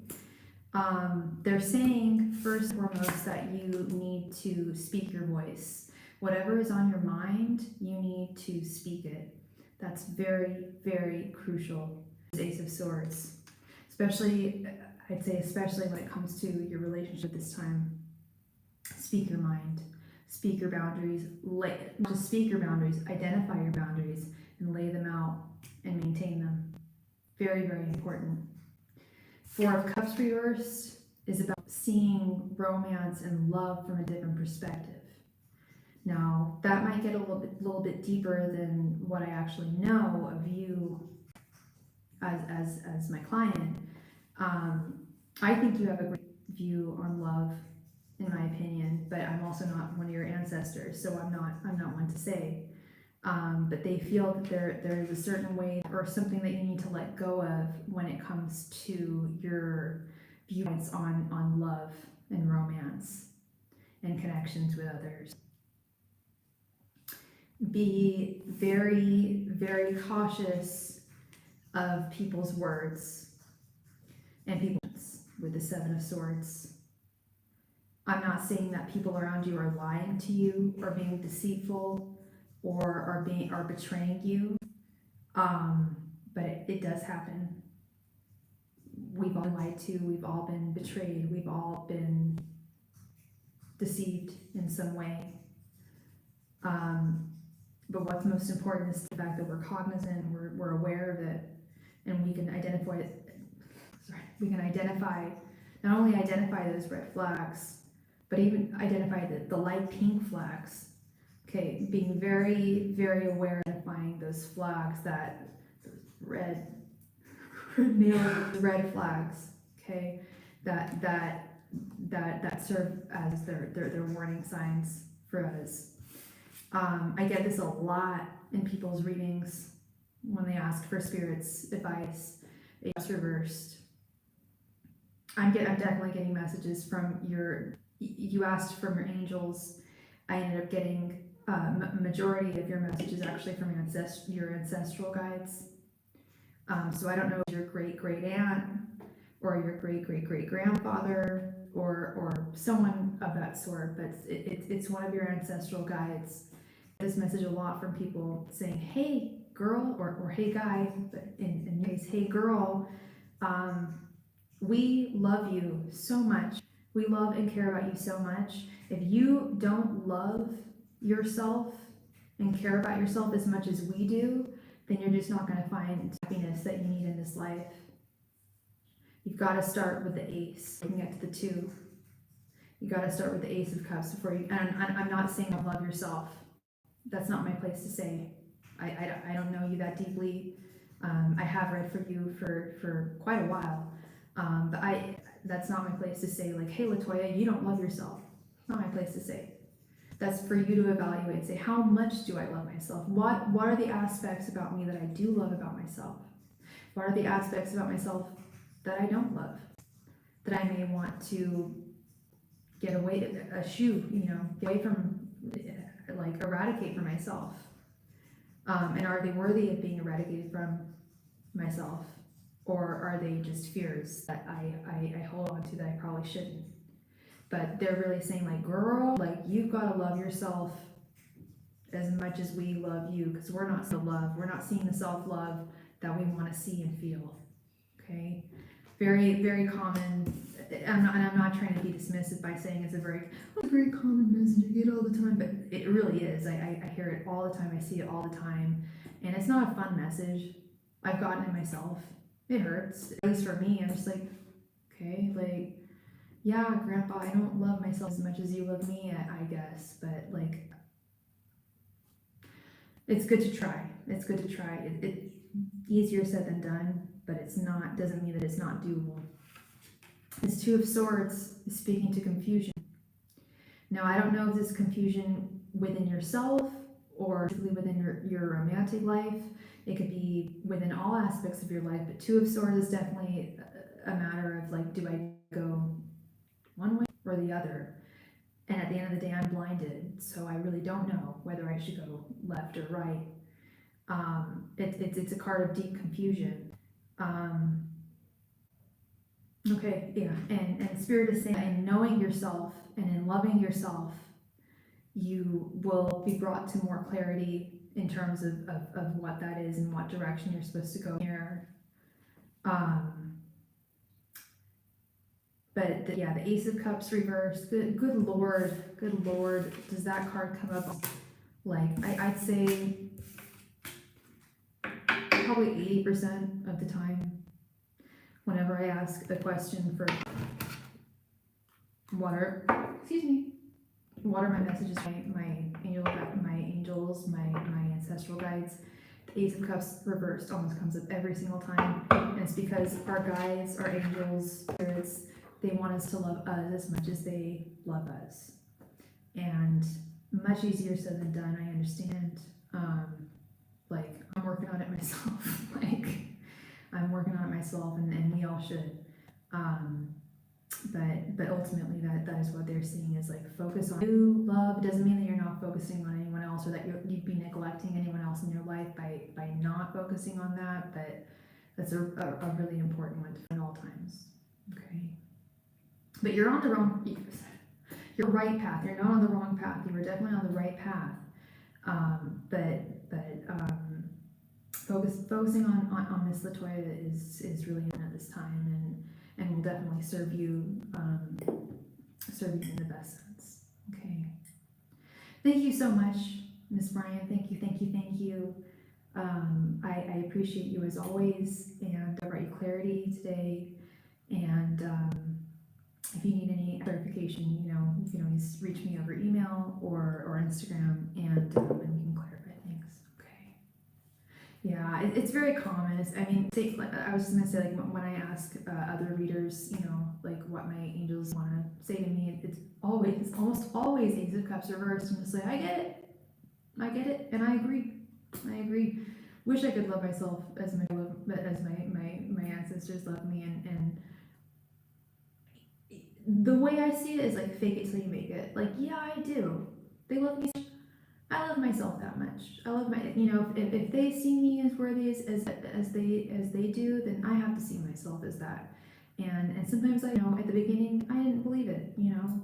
They're saying first and foremost that you need to speak your voice. Whatever is on your mind, you need to speak it. That's very, very crucial. Ace of Swords, especially, I'd say especially when it comes to your relationship this time. Speak your mind, speak your boundaries, just speak your boundaries, identify your boundaries, and lay them out and maintain them. Very, very important. Four of Cups reversed is about seeing romance and love from a different perspective. Now, that might get a little bit deeper than what I actually know of you as my client. I think you have a great view on love, in my opinion, but I'm also not one of your ancestors, so I'm not one to say. But they feel that there is a certain way or something that you need to let go of when it comes to your viewpoints on love and romance and connections with others. Be very, very cautious of people's words and people's with the Seven of Swords. I'm not saying that people around you are lying to you or being deceitful or are betraying you, but it does happen. We've all been lied to, we've all been betrayed, we've all been deceived in some way. But what's most important is the fact that we're cognizant, we're aware of it, and we can identify it. We can not only identify those red flags, but even identify the light pink flags. Okay, being very, very aware of identifying those flags, that red flags, okay, that serve as their warning signs for us. I get this a lot in people's readings when they ask for spirit's advice. It's reversed. I'm definitely getting messages from you asked from your angels. I ended up getting majority of your messages actually from your ancestral guides. So I don't know if your great aunt or your great grandfather, or someone of that sort, but it's one of your ancestral guides. This message a lot from people saying, hey girl, or hey guy, but in case, hey girl, we love you so much. We love and care about you so much. If you don't love yourself and care about yourself as much as we do, then you're just not going to find happiness that you need in this life. You've got to start with the ace. You can get to the two. You got to start with the Ace of Cups before you. And I'm not saying don't love yourself. That's not my place to say. I don't know you that deeply. I have read for you for quite a while, but that's not my place to say like, hey Latoya, you don't love yourself. It's not my place to say. That's for you to evaluate. Say, how much do I love myself? What are the aspects about me that I do love about myself? What are the aspects about myself that I don't love? That I may want to get away, get away from, like eradicate from myself. And are they worthy of being eradicated from myself? Or are they just fears that I hold on to that I probably shouldn't? But they're really saying like, girl, like you've got to love yourself as much as we love you, because we're not we're not seeing the self-love that we want to see and feel. Okay, very, very common. I'm not trying to be dismissive by saying it's a very common message I get all the time, but it really is. I hear it all the time. I see it all the time, and it's not a fun message. I've gotten it myself. It hurts, at least for me. I'm just like, okay, like, yeah, Grandpa, I don't love myself as much as you love me, I guess, but like, it's good to try. It's good to try. It's easier said than done, but it's not, doesn't mean that it's not doable. This Two of Swords is speaking to confusion. Now, I don't know if this confusion within yourself or within your romantic life. It could be within all aspects of your life, but Two of Swords is definitely a matter of like, do I go one way or the other? And at the end of the day, I'm blinded, so I really don't know whether I should go left or right. It's a card of deep confusion. Okay, yeah, and Spirit is saying, in knowing yourself and in loving yourself, you will be brought to more clarity in terms of what that is and what direction you're supposed to go here. But the Ace of Cups reversed. Good Lord, does that card come up? Like, I'd say probably 80% of the time. Whenever I ask the question for what are my messages, my angels, my ancestral guides, the Ace of Cups reversed almost comes up every single time, and it's because our guides, our angels, spirits, they want us to love us as much as they love us, and much easier said than done. I understand. Like, I'm working on it myself. Like, I'm working on it myself, and we all should. But ultimately, that is what they're seeing is like, focus on you, love. It doesn't mean that you're not focusing on anyone else, or that you'd be neglecting anyone else in your life by not focusing on that. But that's a really important one at all times. Okay. But you're on the you're right path. You're not on the wrong path. You were definitely on the right path. Focusing on Miss Latoya is really important at this time, and will definitely serve you in the best sense. Okay. Thank you so much, Miss Bryan. Thank you. I appreciate you as always, and I brought you clarity today. And if you need any clarification, you can always reach me over email or Instagram, and we can clarify things. Okay. Yeah, it's very common. I was just gonna say, like, when I ask other readers, like what my angels want to say to me, it's almost always Ace of Cups reversed. I'm just like, I get it, and I agree. Wish I could love myself as my ancestors love me, and the way I see it is like, fake it till you make it. Like, yeah, I do. They love me. I love myself that much. I love if they see me as worthy as they do, then I have to see myself as that. And sometimes I know at the beginning I didn't believe it, you know.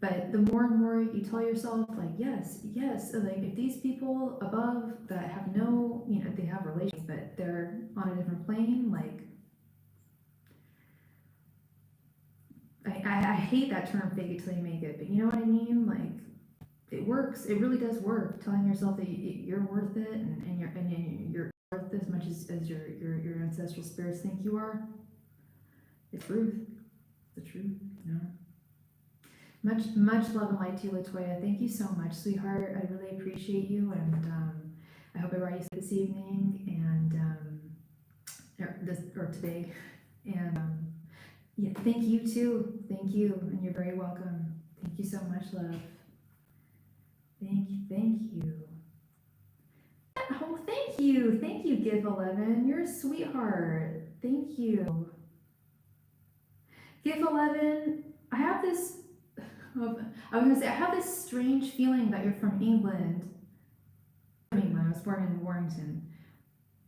But the more and more you tell yourself, like, yes, yes, like if these people above that have no, you know, they have relations, but they're on a different plane, like, I hate that term fake it till you make it, but you know what I mean? Like, it works. It really does work. Telling yourself that you're worth it and you're worth as much as your ancestral spirits think you are. It's truth. It's the truth, you know. Much love and light to you, Latoya. Thank you so much, sweetheart. I really appreciate you, and I hope I brought you this evening and or today. And yeah, thank you too. Thank you, and you're very welcome. Thank you so much, love. Thank you, thank you. Oh, thank you, Give 11. You're a sweetheart. Thank you, Give 11. I have this. I was gonna say I have this strange feeling that you're from England. I was born in Warrington.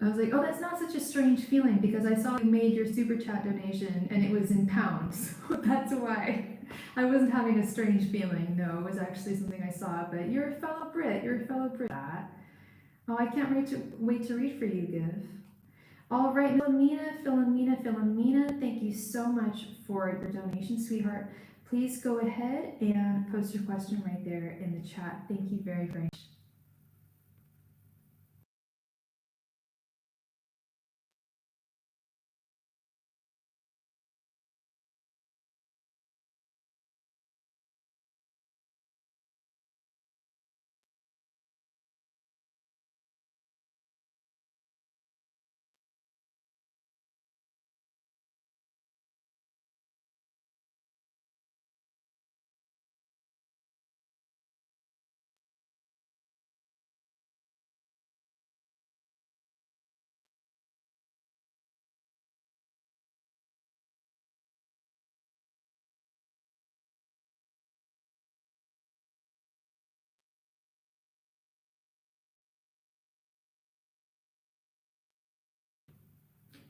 I was like, oh, that's not such a strange feeling because I saw you made your super chat donation and it was in pounds. That's why I wasn't having a strange feeling. No, it was actually something I saw. But you're a fellow Brit. You're a fellow Brit. Oh, I can't wait to read for you, Give. All right, Philomena, thank you so much for your donation, sweetheart. Please go ahead and post your question right there in the chat. Thank you very, very much.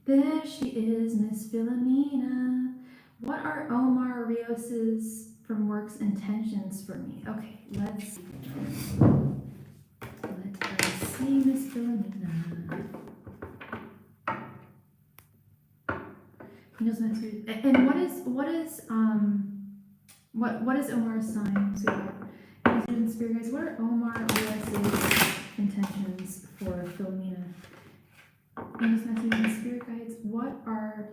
There she is, Miss Philomena. What are Omar Rios's from work's intentions for me? Okay, let's see. Let us see, Miss Philomena. And what is Omar's sign? So, Spirit guys, what are Omar Rios's intentions for Philomena? And just messaging spirit guides, what are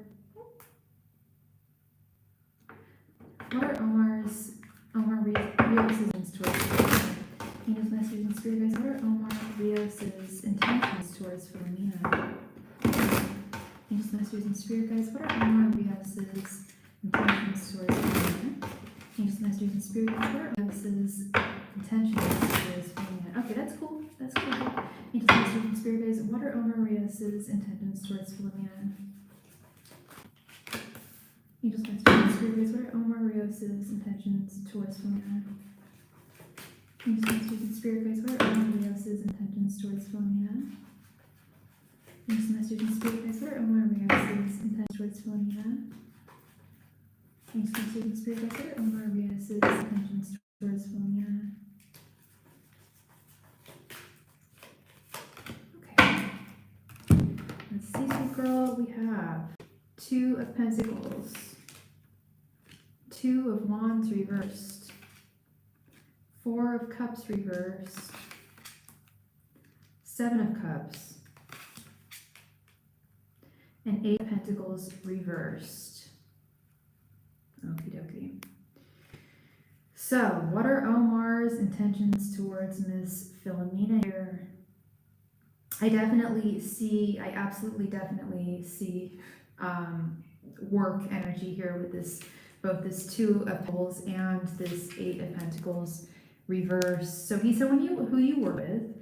Omar Rios's towards Philomena? And just messaging spirit guides, what are Omar Rios's intentions towards Philomena? And just messaging spirit guides, what are Omar Rios's intentions towards Philomena? And just messaging spirit guides, what are Rios's intentions towards Philomena? Okay, that's cool. That's cool. And just messaging spirit guides, what are Omar Rios's intentions towards Philomena? You just messaging spirit guides, what are Omar Rios's intentions towards Philomena? You just messaging spirit guides, what are Omar Rios's intentions towards Philomena? You just messaging spirit guides, what are Omar Rios's intentions towards Philomena? You just messaging spirit guides, what are Omar Rios's intentions towards Philomena? Let's see, sweet girl, we have Two of Pentacles, Two of Wands reversed, Four of Cups reversed, Seven of Cups, and Eight of Pentacles reversed. Okie dokie. So, what are Omar's intentions towards Miss Philomena here? I absolutely definitely see work energy here with this, both this Two of Pentacles and this Eight of Pentacles reverse. So he's someone who you were with,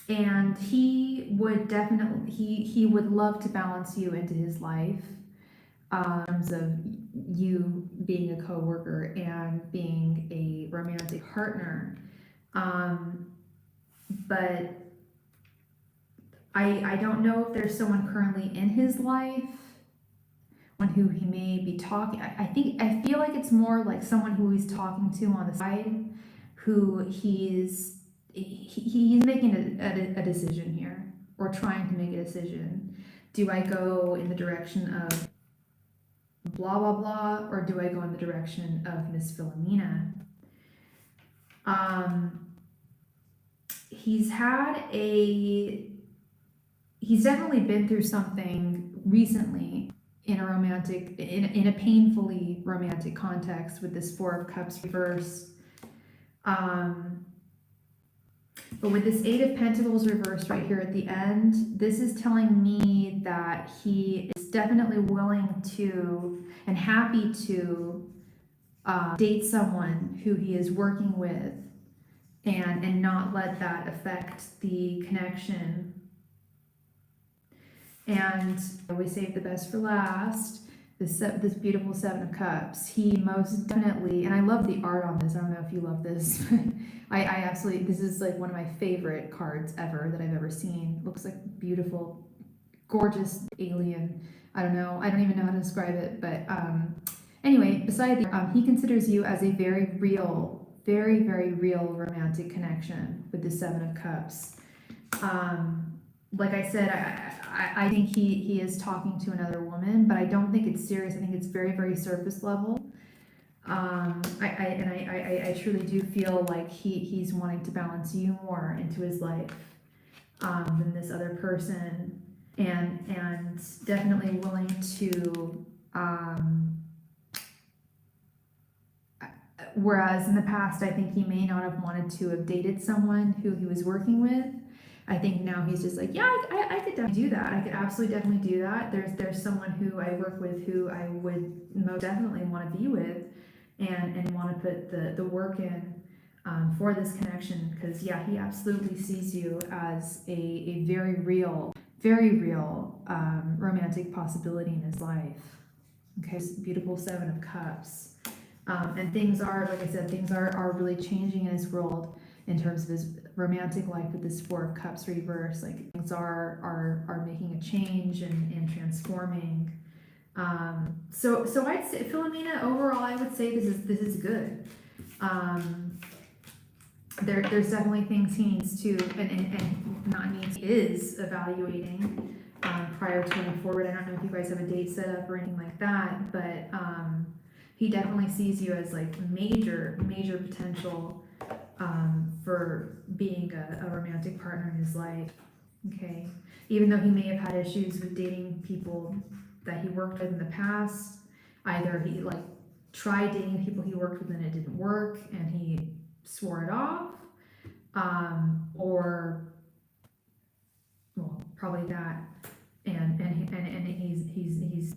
and he would definitely, he would love to balance you into his life, in terms of you being a co-worker and being a romantic partner. But I don't know if there's someone currently in his life who he may be talking. I feel like it's more like someone who he's talking to on the side, who he's making a decision here, or trying to make a decision. Do I go in the direction of blah blah blah, or do I go in the direction of Miss Philomena? He's definitely been through something recently in a painfully romantic context with this Four of Cups reverse. But with this Eight of Pentacles reversed right here at the end, this is telling me that he is definitely willing to and happy to date someone who he is working with, and not let that affect the connection. And I always save the best for last. This beautiful Seven of Cups. He most definitely, and I love the art on this. I don't know if you love this. I absolutely, this is like one of my favorite cards ever that I've ever seen. Looks like beautiful, gorgeous alien. I don't know. I don't even know how to describe it. But anyway, besides, he considers you as a very real, very, very real romantic connection with the Seven of Cups. Like I said, I think he is talking to another woman, but I don't think it's serious. I think it's very, very surface level. I truly do feel like he's wanting to balance you more into his life than this other person, and definitely willing to. Whereas in the past, I think he may not have wanted to have dated someone who he was working with. I think now he's just like, yeah, I could definitely do that. I could absolutely definitely do that. There's someone who I work with who I would most definitely want to be with, and want to put the work in for this connection. Because yeah, he absolutely sees you as a very real romantic possibility in his life. Okay, this beautiful Seven of Cups. And things are, like I said, things are really changing in his world in terms of his romantic life with this Four of Cups reverse. Like things are making a change and transforming. So I'd say, Philomena, overall, I would say this is good. There's definitely things he needs to and not needs, is evaluating prior to moving forward. I don't know if you guys have a date set up or anything like that, but he definitely sees you as like major potential for being a romantic partner in his life. Okay, even though he may have had issues with dating people that he worked with in the past, either he like tried dating people he worked with and it didn't work and he swore it off, or well, probably that, and he's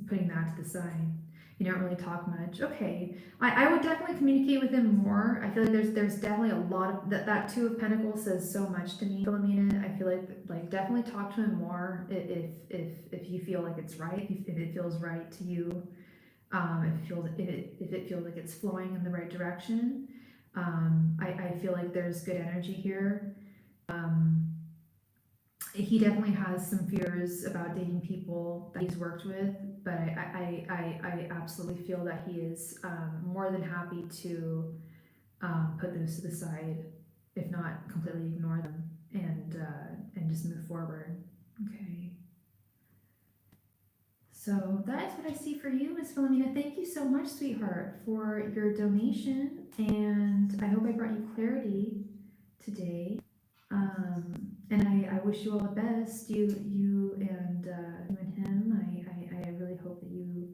putting that to the side. You don't really talk much. Okay, I would definitely communicate with him more. I feel like there's definitely a lot of that Two of Pentacles says so much to me, Philomena. I feel like definitely talk to him more if you feel like it's right, if it feels right to you, if it feels like it's flowing in the right direction. I feel like there's good energy here. He definitely has some fears about dating people that he's worked with, but I absolutely feel that he is more than happy to put those to the side, if not completely ignore them, and just move forward. Okay. So that is what I see for you, Miss Philomena. Thank you so much, sweetheart, for your donation, and I hope I brought you clarity today. And I wish you all the best, you and him. I really hope that you,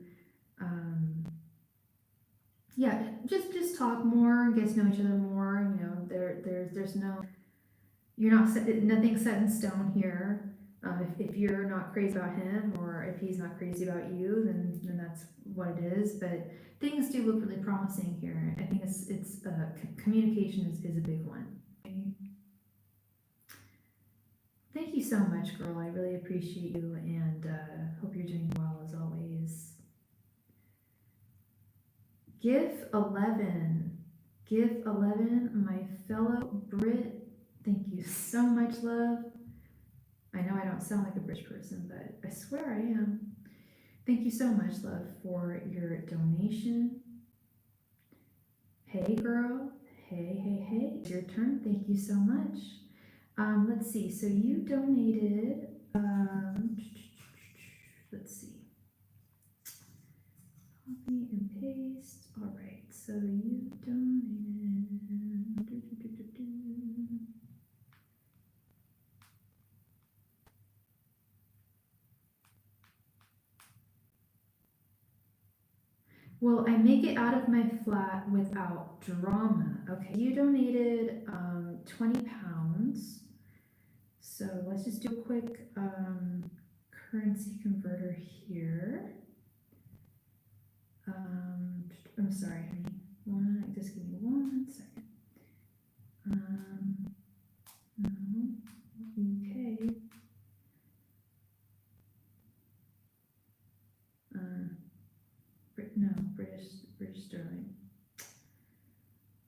yeah, just talk more, get to know each other more. You know, there's no, you're not nothing's set in stone here. If you're not crazy about him, or if he's not crazy about you, then that's what it is. But things do look really promising here. I think it's communication is a big one. Okay? Thank you so much, girl. I really appreciate you, and hope you're doing well as always. GIF 11, my fellow Brit. Thank you so much, love. I know I don't sound like a British person, but I swear I am. Thank you so much, love, for your donation. Hey, girl. Hey. It's your turn. Thank you so much. Let's see. So you donated. Let's see. Copy and paste. All right. So you donated. Will I make it out of my flat without drama? Okay, you donated 20 pounds. So let's just do a quick currency converter here. I'm sorry, honey. Just give me 1 second. No, UK. No, British sterling.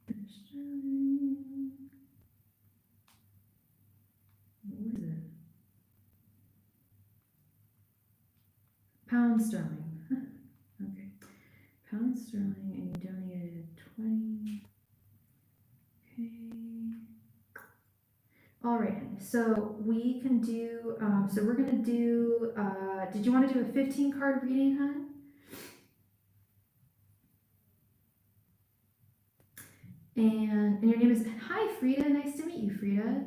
British sterling. What is it? Pound sterling. Okay. Pound sterling, and you donated 20. Okay. All right. So we can do. So we're gonna do. Did you want to do a 15 card reading, hon? And your name is, hi Frida, nice to meet you, Frida.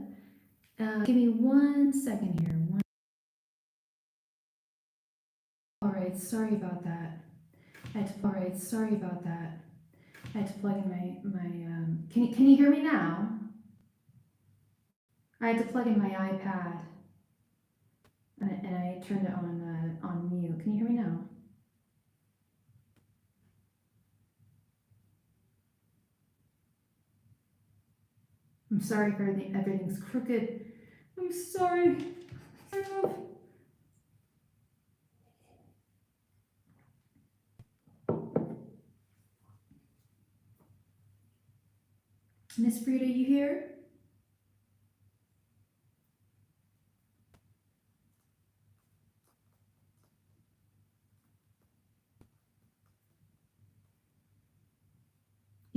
Give me 1 second here. All right, sorry about that. I had to plug in my can you hear me now? I had to plug in my iPad and I turned it on mute. Can you hear me now? I'm sorry for everything's crooked. I'm sorry. Miss Frida, you here?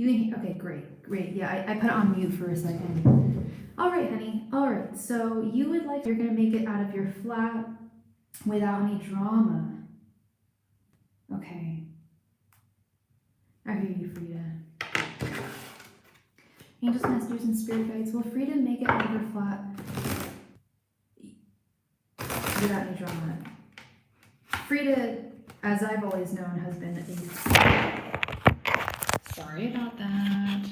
Okay, great. Yeah, I put it on mute for a second. All right, honey. All right, so you're gonna make it out of your flat without any drama. Okay. I hear you, Frida. Angels, messengers, and spirit guides. Will Frida make it out of her flat without any drama? Frida, as I've always known, has been sorry about that.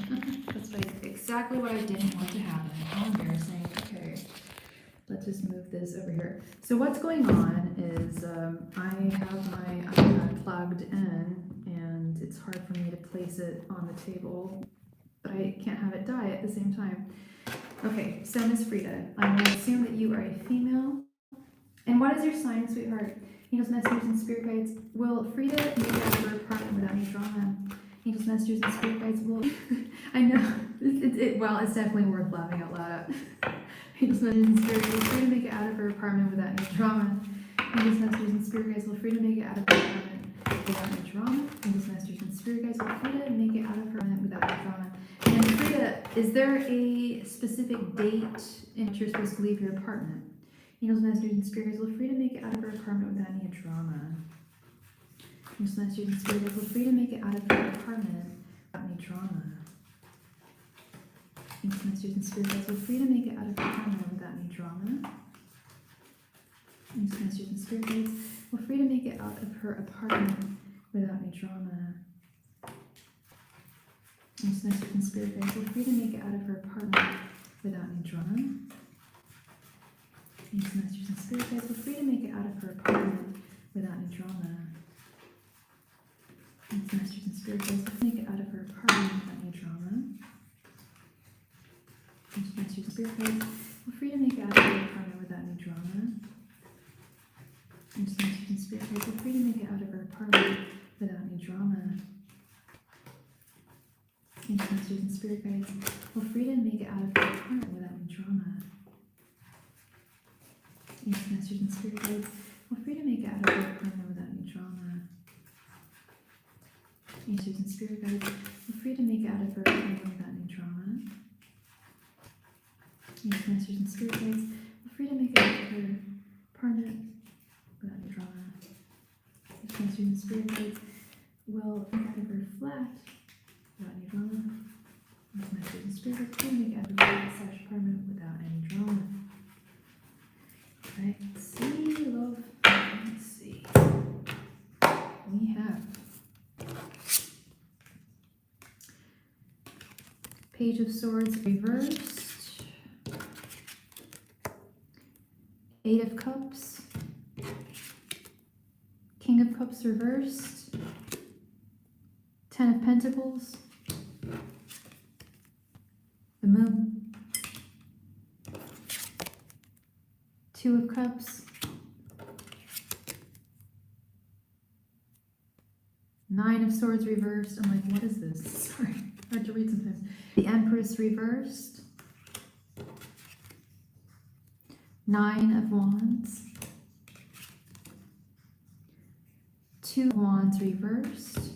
That's exactly what I didn't want to happen. How embarrassing. Okay, let's just move this over here. So what's going on is I have my iPad plugged in, and it's hard for me to place it on the table, but I can't have it die at the same time. Okay, so Miss Frida, I'm going to assume that you are a female. And what is your sign, sweetheart? Angels, messengers, and spirit guides. Will Frida make it out of her apartment without any drama? Angels, messengers, and spirit guides will. I know. Well, it's definitely worth laughing out loud at. Angels, messengers, and spirit guides. Will Frida make it out of her apartment without any drama? Angels, messengers, and spirit guides. Will Frida make it out of her apartment without any drama? Angels, messengers, and spirit guides. Will Frida make it out of her apartment without any drama? And Frida, is there a specific date in which you're supposed to leave your apartment? Angels, messengers, and spirit guides. Will Frida make it out of her apartment without any drama? Angels, messengers, and spirit guides. Will Frida make it out of her apartment without any drama? Angels, messengers, and spirit guides. Will Frida make it out of her apartment without any drama? Angels, messengers, and spirit guides. Will Frida make it out of her apartment without any drama? Angels, messengers, and spirit guides. Will Frida make it out of her apartment without any drama? Angels, messengers, and spirit guides. Will Frida make it out of her apartment without any drama? Angels, messengers, and spirit guides. Will Frida make it out of her apartment without any drama? Angels, messengers, and spirit guides. Will Frida make it out of her apartment without any drama? Angels, messengers, and spirit guides. Will Frida make it out of her apartment without any drama? Angels, messengers, and spirit guides. Will Frida make it out of her apartment without any drama? Angels, messengers, and spirit guides. Will Frida make it out of her apartment without any drama? Answers and spirit guides, feel free to make out of her family without any drama. Answers and spirit guides, feel free to make out of her partner without any drama. Answers and spirit guides will make out of her flat without any drama. Answers and spirit guides will make out of her flat / apartment without any drama. Alright, let's see, love. Let's see. We have Page of Swords reversed, 8 of Cups, King of Cups reversed, 10 of Pentacles, the Moon, 2 of Cups, 9 of Swords reversed. I'm like, what is this? Sorry, hard to read sometimes. The Empress reversed, 9 of Wands, 2 of Wands reversed,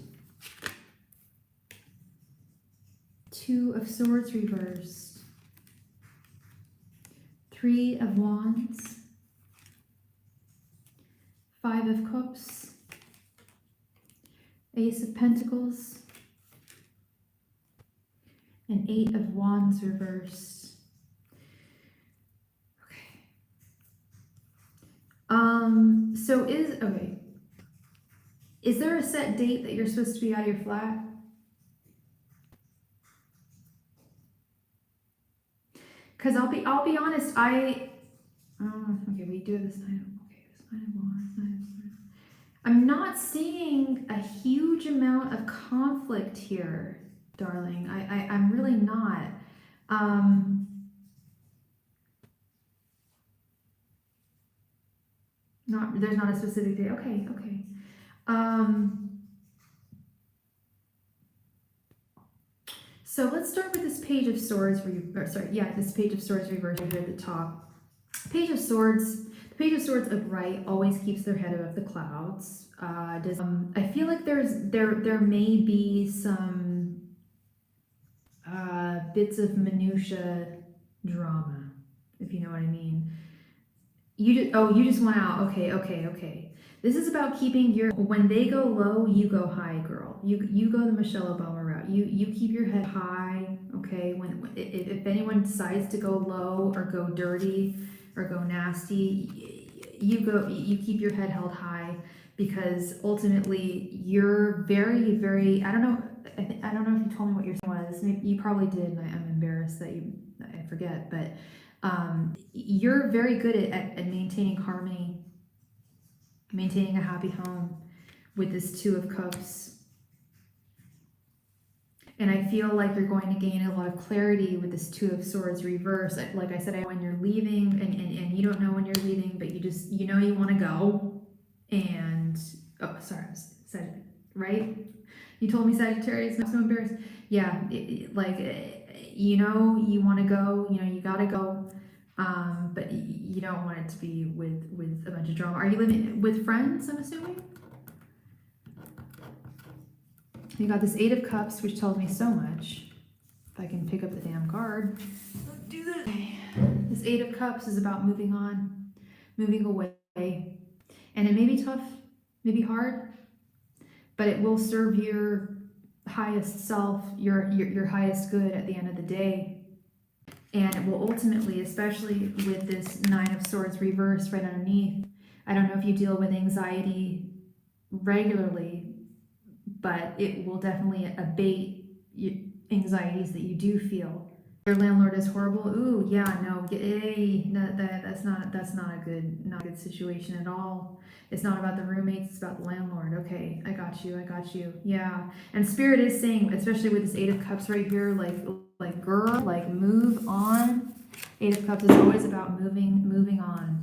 2 of Swords reversed, 3 of Wands, 5 of Cups, Ace of Pentacles, and 8 of Wands reversed. Okay. Is there a set date that you're supposed to be out of your flat? Because I'll be honest, okay, we do have this Nine of Wands, Nine of Swords. I'm not seeing a huge amount of conflict here, darling. I'm really not. There's not a specific day. Okay. So let's start with this Page of Swords this Page of Swords reversed here at the top. Page of Swords, the Page of Swords upright always keeps their head above the clouds. I feel like there may be some bits of minutia drama, if you know what I mean. You just went out. Okay. This is about keeping when they go low, you go high, girl. You go the Michelle Obama route. You keep your head high, okay? If anyone decides to go low or go dirty or go nasty, you keep your head held high, because ultimately you're very, very, I don't know if you told me what your sign was. Maybe you probably did, and I'm embarrassed that I forget, but you're very good at maintaining harmony, maintaining a happy home with this Two of Cups. And I feel like you're going to gain a lot of clarity with this Two of Swords reverse. Like I said, when you're leaving and you don't know when you're leaving, but you know you want to go. And, oh, sorry, right? You told me Sagittarius, I'm so embarrassed. Yeah, you know you want to go, you got to go. But you don't want it to be with a bunch of drama. Are you living with friends, I'm assuming? You got this Eight of Cups, which tells me so much. If I can pick up the damn card. Let's do this. This Eight of Cups is about moving on, moving away. And it may be tough, maybe hard, but it will serve your highest self, your highest good at the end of the day. And it will ultimately, especially with this Nine of Swords reversed right underneath, I don't know if you deal with anxiety regularly, but it will definitely abate anxieties that you do feel. Your landlord is horrible. Ooh, yeah, no, that's not a good situation at all. It's not about the roommates, it's about the landlord. Okay, I got you. Yeah, and Spirit is saying, especially with this Eight of Cups right here, like girl, like move on. Eight of Cups is always about moving on.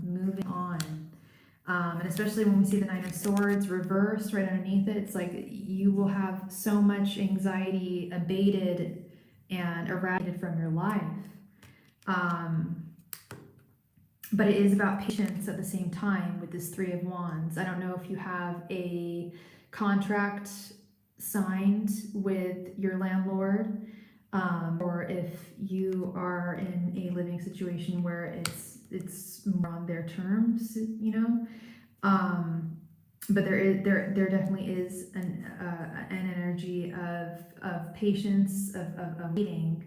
And especially when we see the Nine of Swords reversed right underneath it, it's like you will have so much anxiety abated and eradicated from your life. But it is about patience at the same time with this Three of Wands. I don't know if you have a contract signed with your landlord, or if you are in a living situation where it's more on their terms, you know. But there definitely is an energy of patience, of waiting.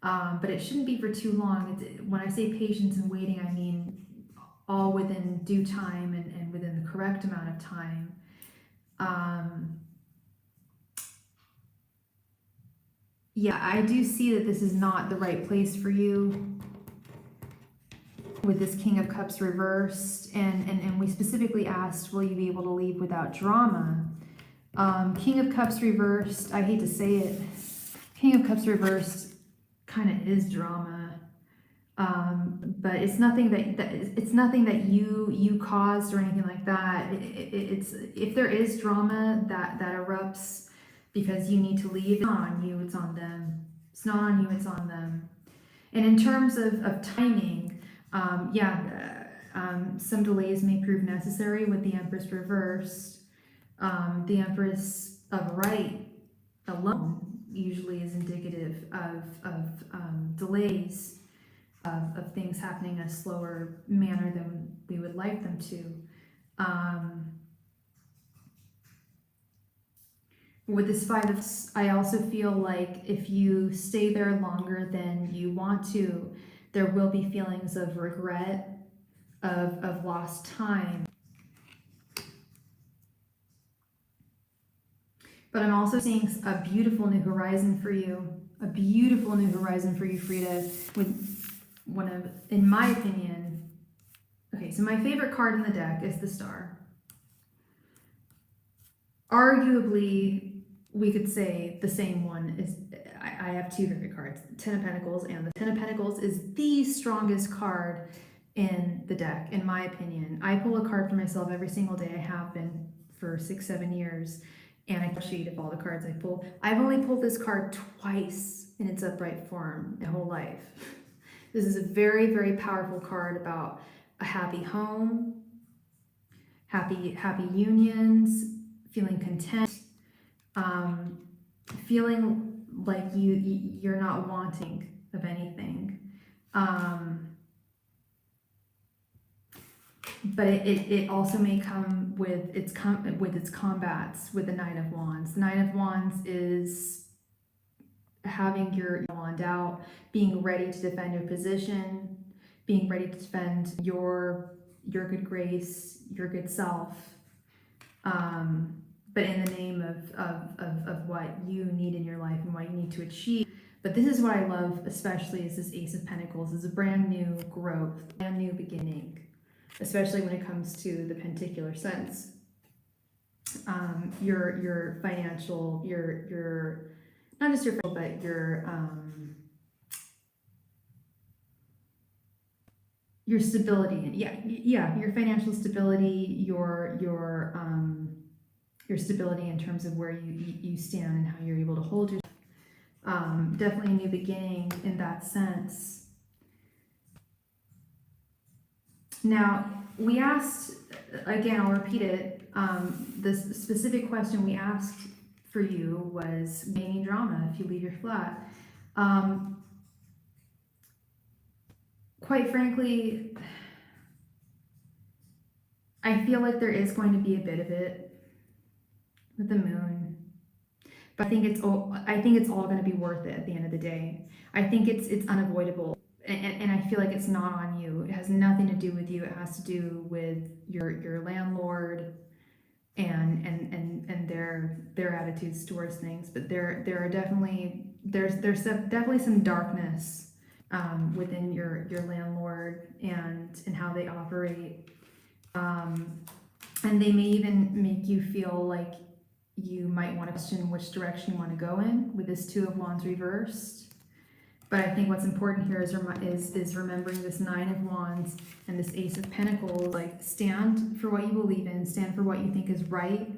But it shouldn't be for too long. When I say patience and waiting, I mean all within due time and within the correct amount of time. Yeah, I do see that this is not the right place for you with this King of Cups reversed, and we specifically asked, will you be able to leave without drama? King of Cups reversed, I hate to say it, King of Cups reversed kind of is drama, but it's nothing that you caused or anything like that. It's if there is drama that erupts because you need to leave, it's not on you, it's on them. It's not on you, it's on them. And in terms of timing, some delays may prove necessary with the Empress reversed. The Empress of right alone usually is indicative of delays, of things happening in a slower manner than we would like them to. With this Five of, I also feel like if you stay there longer than you want to, there will be feelings of regret, of lost time. But I'm also seeing a beautiful new horizon for you, Frida, with one of, in my opinion, okay, so my favorite card in the deck is the Star. Arguably, we could say the same one is, I have two favorite cards, Ten of Pentacles, and the Ten of Pentacles is the strongest card in the deck, in my opinion. I pull a card for myself every single day. I have been for 6-7 years, and I sheet of all the cards I pull. I've only pulled this card twice in its upright form my whole life. This is a very, very powerful card about a happy home, happy unions, feeling content, feeling like you're not wanting of anything. But it also may come with its combats with the Nine of Wands. The Nine of Wands is having your wand out, being ready to defend your position, being ready to defend your good grace, your good self. But in the name of what you need in your life and what you need to achieve. But this is what I love, especially, is this Ace of Pentacles. Is a brand new growth, brand new beginning, especially when it comes to the penticular sense. Your financial, your not just your, but your stability. Yeah, your financial stability, your stability in terms of where you stand and how you're able to hold yourself. Definitely a new beginning in that sense. Now, we asked, again, I'll repeat it, the specific question we asked for you was any drama if you leave your flat. Quite frankly, I feel like there is going to be a bit of it with the moon, but I think it's all going to be worth it at the end of the day. I think it's unavoidable, and I feel like it's not on you. It has nothing to do with you. It has to do with your landlord and their attitudes towards things. But there's definitely some darkness within your landlord and how they operate, and they may even make you feel like you might want to question which direction you want to go in with this Two of Wands reversed. But I think what's important here is remembering this Nine of Wands and this Ace of Pentacles. Like, stand for what you believe in, stand for what you think is right,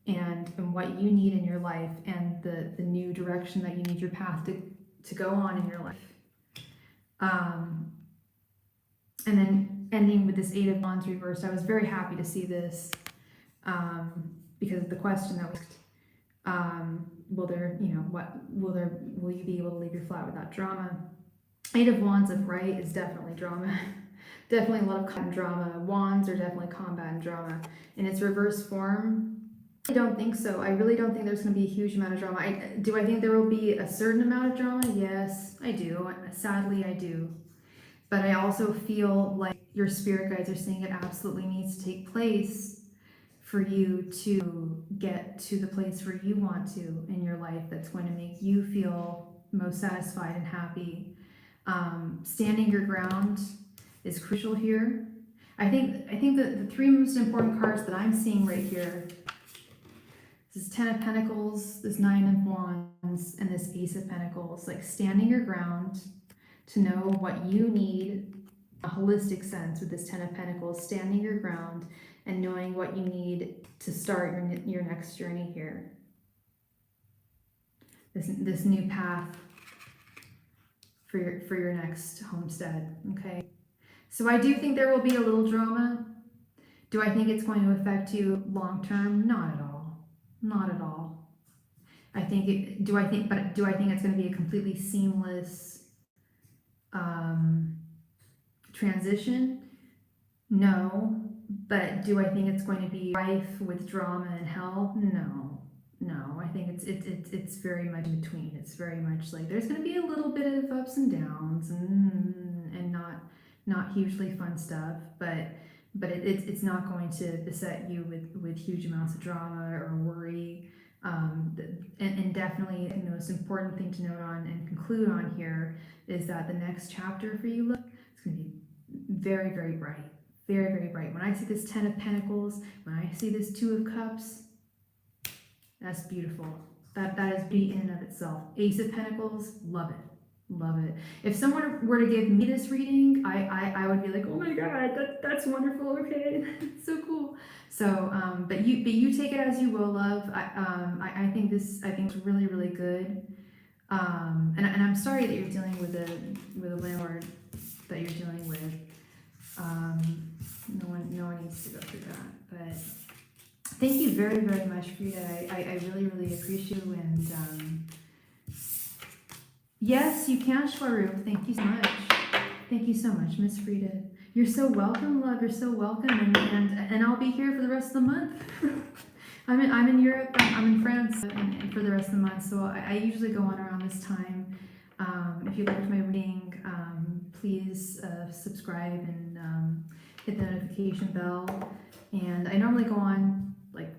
and what you need in your life, and the new direction that you need your path to go on in your life. And then ending with this Eight of Wands reversed, I was very happy to see this because of the question that was Will there, will you be able to leave your flat without drama? Eight of Wands upright is definitely drama. Definitely a lot of combat drama. Wands are definitely combat and drama. In its reverse form, I don't think so. I really don't think there's going to be a huge amount of drama. Do I think there will be a certain amount of drama? Yes, I do. Sadly, I do. But I also feel like your spirit guides are saying it absolutely needs to take place for you to get to the place where you want to in your life that's going to make you feel most satisfied and happy. Standing your ground is crucial here. I think that the three most important cards that I'm seeing right here, this is Ten of Pentacles, this Nine of Wands, and this Ace of Pentacles. Like standing your ground to know what you need, a holistic sense with this Ten of Pentacles, standing your ground and knowing what you need to start your next journey here. This new path for your next homestead, okay? So I do think there will be a little drama. Do I think it's going to affect you long term? Not at all. Not at all. Do I think it's going to be a completely seamless transition? No. But do I think it's going to be rife with drama and hell? No. I think it's very much in between. It's very much like there's going to be a little bit of ups and downs and not hugely fun stuff, but it's not going to beset you with huge amounts of drama or worry. And definitely the most important thing to note on and conclude on here is that the next chapter for you, it's going to be very, very bright. Very, very bright. When I see this Ten of Pentacles, when I see this Two of Cups, that's beautiful. That is beauty in and of itself. Ace of Pentacles, love it. Love it. If someone were to give me this reading, I would be like, oh my god, that's wonderful. Okay, so cool. So, but you take it as you will, love. I think it's really, really good. And I'm sorry that you're dealing with a landlord that you're dealing with. No one needs to go through that. But thank you very, very much, Frida. I really, really appreciate you. And yes, you can, Shwaru. Thank you so much. Thank you so much, Miss Frida. You're so welcome, love. You're so welcome. And I'll be here for the rest of the month. I'm in Europe. I'm in France and for the rest of the month. So I usually go on around this time. If you liked my reading, please subscribe and hit the notification bell. And I normally go on, like,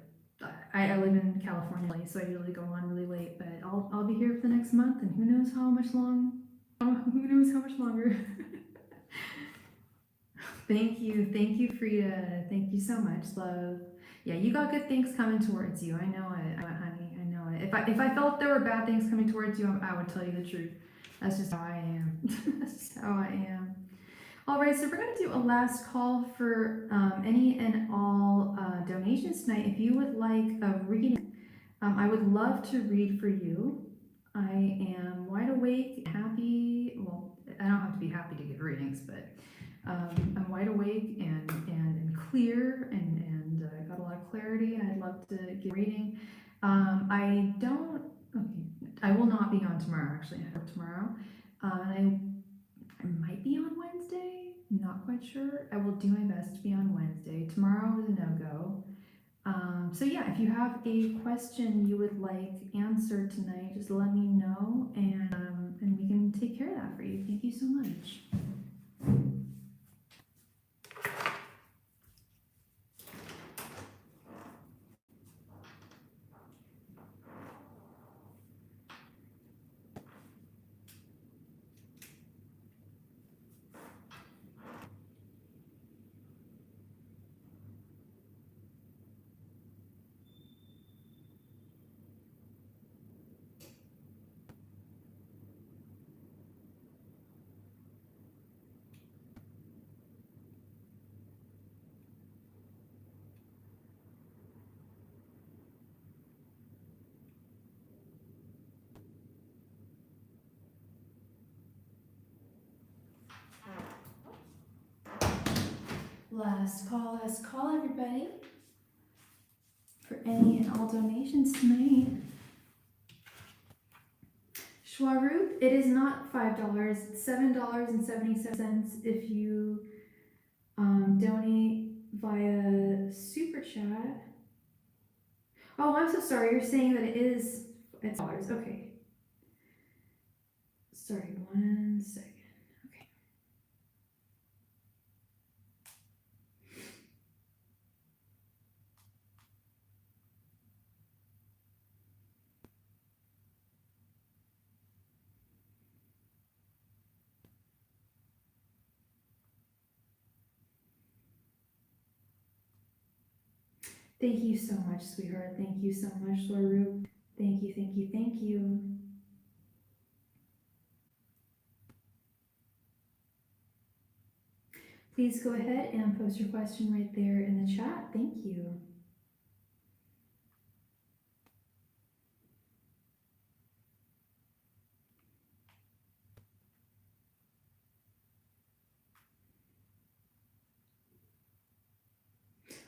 I live in California, so I usually go on really late, but I'll be here for the next month, and who knows how much longer. Thank you, Frida. Thank you so much, love. Yeah, you got good things coming towards you. I know it, honey. I know it. If I felt there were bad things coming towards you, I would tell you the truth. That's just how I am. That's just how I am. All right, so we're going to do a last call for any and all donations tonight. If you would like a reading, I would love to read for you. I am wide awake, happy. Well, I don't have to be happy to give readings, but I'm wide awake and clear and got a lot of clarity, and I'd love to give a reading. I will not be on tomorrow, actually. I work tomorrow. I might be on Wednesday, not quite sure. I will do my best to be on Wednesday. Tomorrow is a no-go. So yeah, if you have a question you would like answered tonight, just let me know, and we can take care of that for you. Thank you so much. Last call, everybody, for any and all donations tonight. Schwaroop, it is not $5. It's $7.77 if you donate via SuperChat. Oh, I'm so sorry. You're saying that it's dollars. Okay. Sorry, 1 second. Okay. Thank you so much, sweetheart. Thank you so much, Schwaroop. Thank you, thank you, thank you. Please go ahead and post your question right there in the chat. Thank you.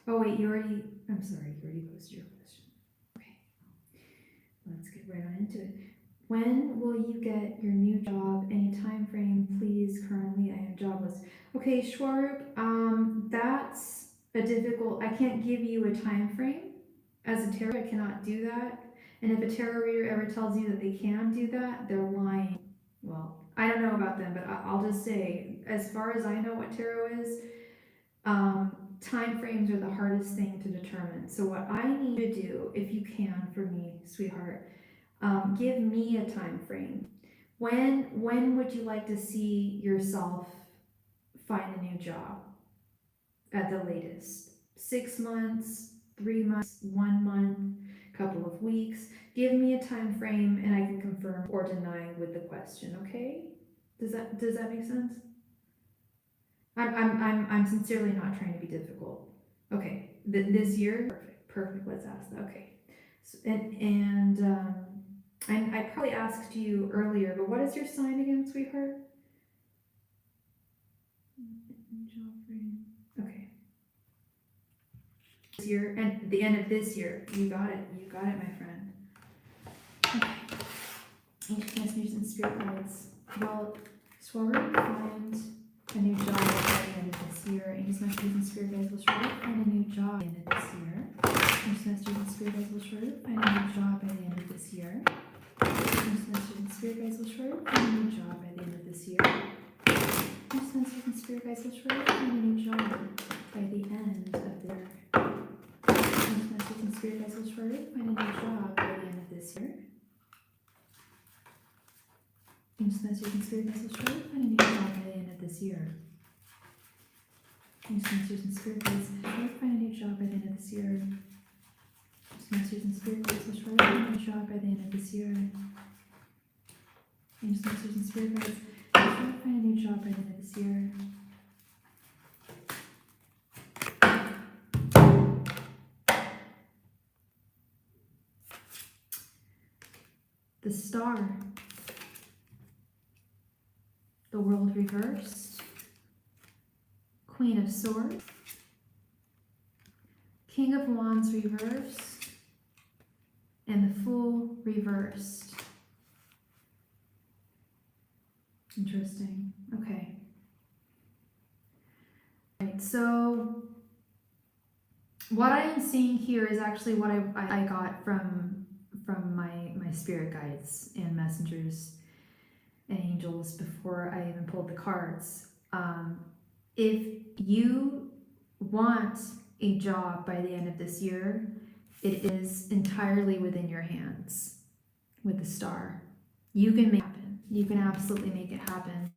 Oh wait, I'm sorry, you already posted your question. Okay, let's get right on into it. When will you get your new job? Any time frame, please? Currently, I am jobless. Okay, Schwarup, that's a difficult. I can't give you a time frame. As a tarot, I cannot do that. And if a tarot reader ever tells you that they can do that, they're lying. Well, I don't know about them, but I'll just say, as far as I know what tarot is, time frames are the hardest thing to determine. So what I need to do, if you can, for me, sweetheart, give me a time frame. When would you like to see yourself find a new job at the latest? 6 months, 3 months, 1 month, couple of weeks. Give me a time frame and I can confirm or deny with the question, okay? Does that make sense? I'm sincerely not trying to be difficult. Okay, this year, perfect. Let's ask that. Okay, so, I probably asked you earlier, but what is your sign again, sweetheart? Okay. This year and the end of this year. You got it, my friend. Okay. Ancient messengers and spirit guides. Well, Swaru find a new job by the end of this year. Ancient messengers and spirit guides will surely find a new job by the end of this year. Ancient messengers and spirit guides will surely find a new job by the end of this year. Ancient messengers and spirit guides will surely find a new job by the end of this year. Ancient messengers and spirit guides will surely find a new job by the end of the year. Ancient messengers and spirit guides will surely find a new job by the end of this year. Ancient messengers and spirit guides will surely find a new job by the end of this year. Ancient messengers and spirit guides will surely find a new job by the end of this year. Ancient messengers and spirit guides will surely find a new job by the end of this year. Ancient messengers and spirit guides will surely find a new job by the end of this year. The Star. The World reversed. Queen of Swords. King of Wands reversed. And the Fool reversed. Interesting. Okay. Right, so what I am seeing here is actually what I got from my spirit guides and messengers and angels before I even pulled the cards. If you want a job by the end of this year, it is entirely within your hands with the Star. You can make it happen. You can absolutely make it happen.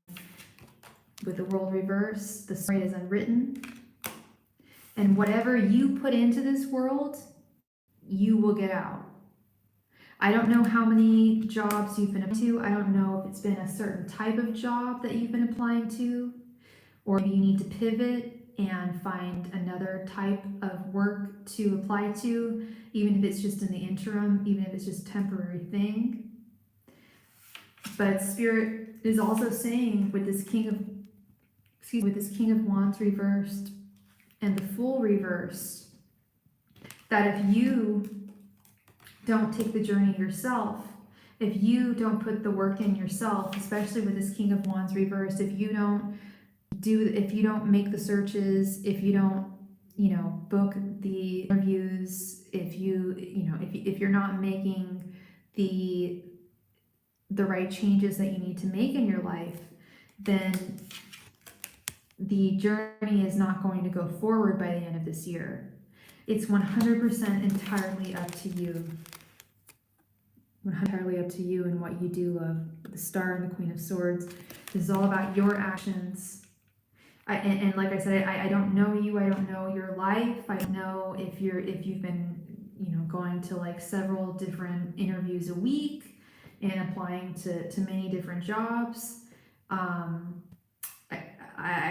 With the World reversed, the story is unwritten. And whatever you put into this world, you will get out. I don't know how many jobs you've been up to. I don't know if it's been a certain type of job that you've been applying to, or maybe you need to pivot and find another type of work to apply to, even if it's just in the interim, even if it's just a temporary thing. But Spirit is also saying with this King of Wands reversed and the Fool reversed, that if you don't take the journey yourself If you don't put the work in yourself, especially with this King of Wands reversed, if you don't make the searches, if you don't, book the interviews, if you're not making the right changes that you need to make in your life, then the journey is not going to go forward by the end of this year. It's 100% entirely up to you. Entirely up to you and what you do, love. The Star and the Queen of Swords. This is all about your actions. And like I said, I don't know you. I don't know your life. I don't know if you've been going to like several different interviews a week and applying to many different jobs. I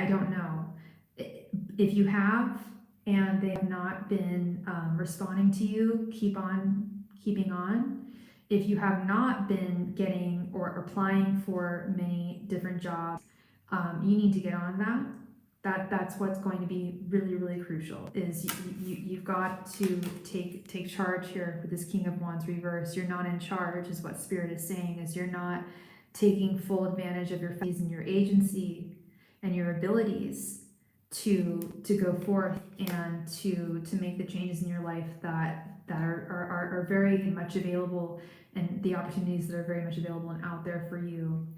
don't know. If you have and they have not been responding to you, keeping on. If you have not been getting or applying for many different jobs, you need to get on that. That's what's going to be really, really crucial. Is you've got to take charge here with this King of Wands reverse. You're not in charge, is what Spirit is saying. Is you're not taking full advantage of your faculties and your agency and your abilities to go forth and to make the changes in your life that are very much available, and the opportunities that are very much available and out there for you.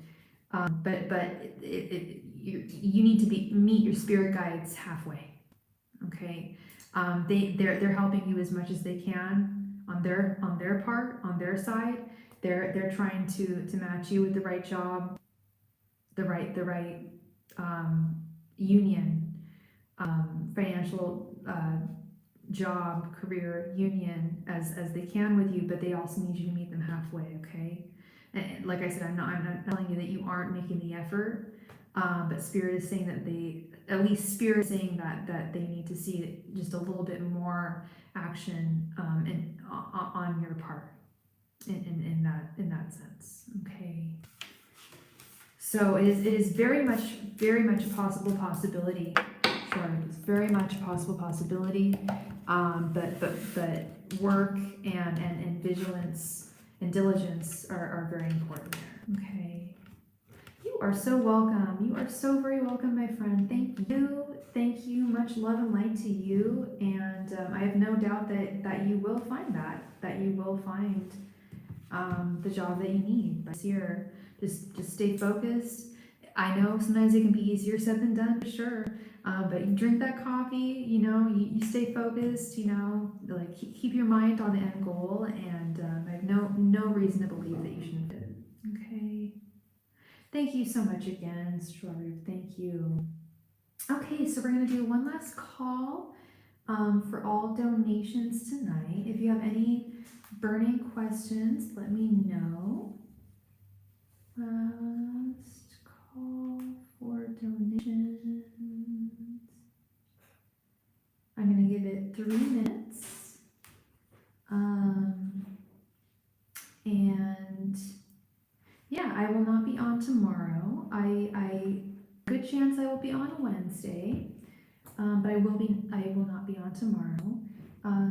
You need to meet your spirit guides halfway. Okay, they're helping you as much as they can on their part, on their side. They're trying to match you with the right job, the right union, financial job, career, union as they can with you, but they also need you to meet them halfway. Okay, and like I said, I'm not telling you that you aren't making the effort, but Spirit is saying that Spirit is saying that they need to see just a little bit more action on your part in that sense. Okay. So it is very much a possibility. Sorry, it's very much a possibility. But work and vigilance and diligence are very important there. Okay. You are so welcome. You are so very welcome, my friend. Thank you. Thank you. Much love and light to you. And I have no doubt that you will find that you will find the job that you need this year. Just stay focused. I know sometimes it can be easier said than done, for sure. But you drink that coffee, you stay focused, like keep your mind on the end goal, and I have no reason to believe that you shouldn't do it. Okay. Thank you so much again, Strawberry. Thank you. Okay, so we're gonna do one last call for all donations tonight. If you have any burning questions, let me know. Last call for donations. I'm going to give it 3 minutes. And yeah, I will not be on tomorrow. Good chance I will be on a Wednesday, but I will not be on tomorrow.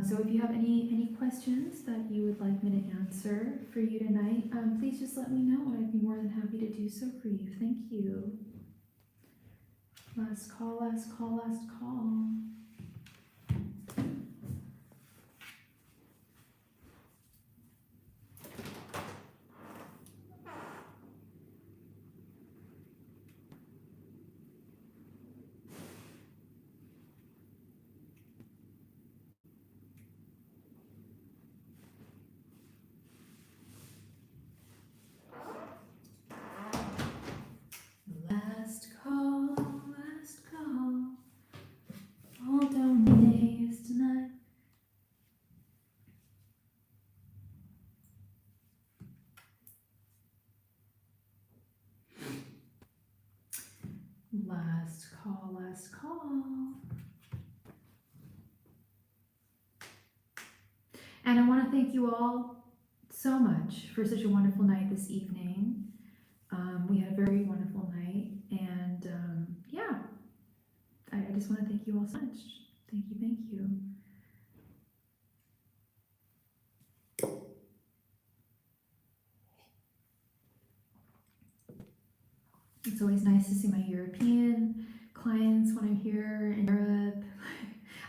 So if you have any questions that you would like me to answer for you tonight, please just let me know. I'd be more than happy to do so for you. Thank you. Last call, last call, last call. Last call, last call. All donations tonight. Last call, last call. And I want to thank you all so much for such a wonderful night this evening. We had a very wonderful night, and yeah, I just want to thank you all so much. Thank you, thank you. It's always nice to see my European clients when I'm here in Europe.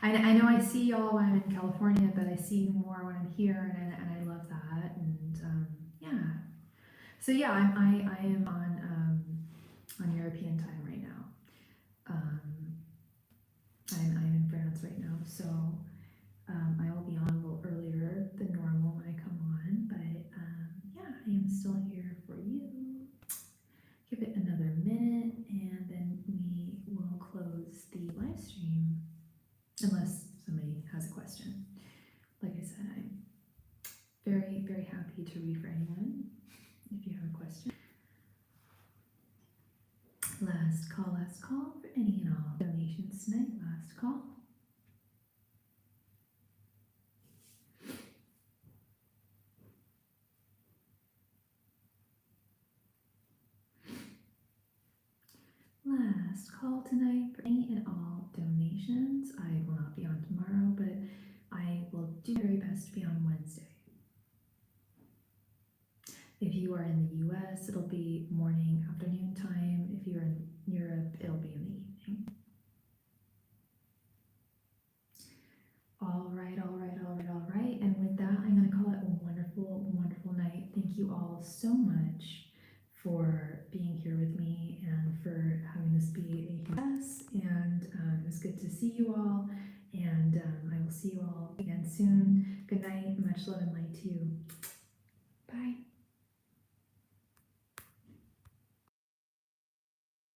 I know I see y'all when I'm in California, but I see you more when I'm here, and I love that. And yeah, so yeah, I am on European time right now. I'm in France right now, so I will be on a little earlier than normal when I come on. But yeah, I am still here for you. Give it another minute, and then we will close the live stream, unless somebody has a question. Like I said, I'm very, very happy to read for anyone if you have a question. Last call for any and all donations tonight. Last call. Last call tonight for any and all donations. I will not be on tomorrow, but I will do my very best to be on Wednesday. If you are in the US, it'll be morning, afternoon time. If you're in Europe, it'll be in the evening. All right. And with that, I'm going to call it a wonderful, wonderful night. Thank you all so much for being here with me and for having this be a success. And it was good to see you all. And I will see you all again soon. Good night. Much love and light to you.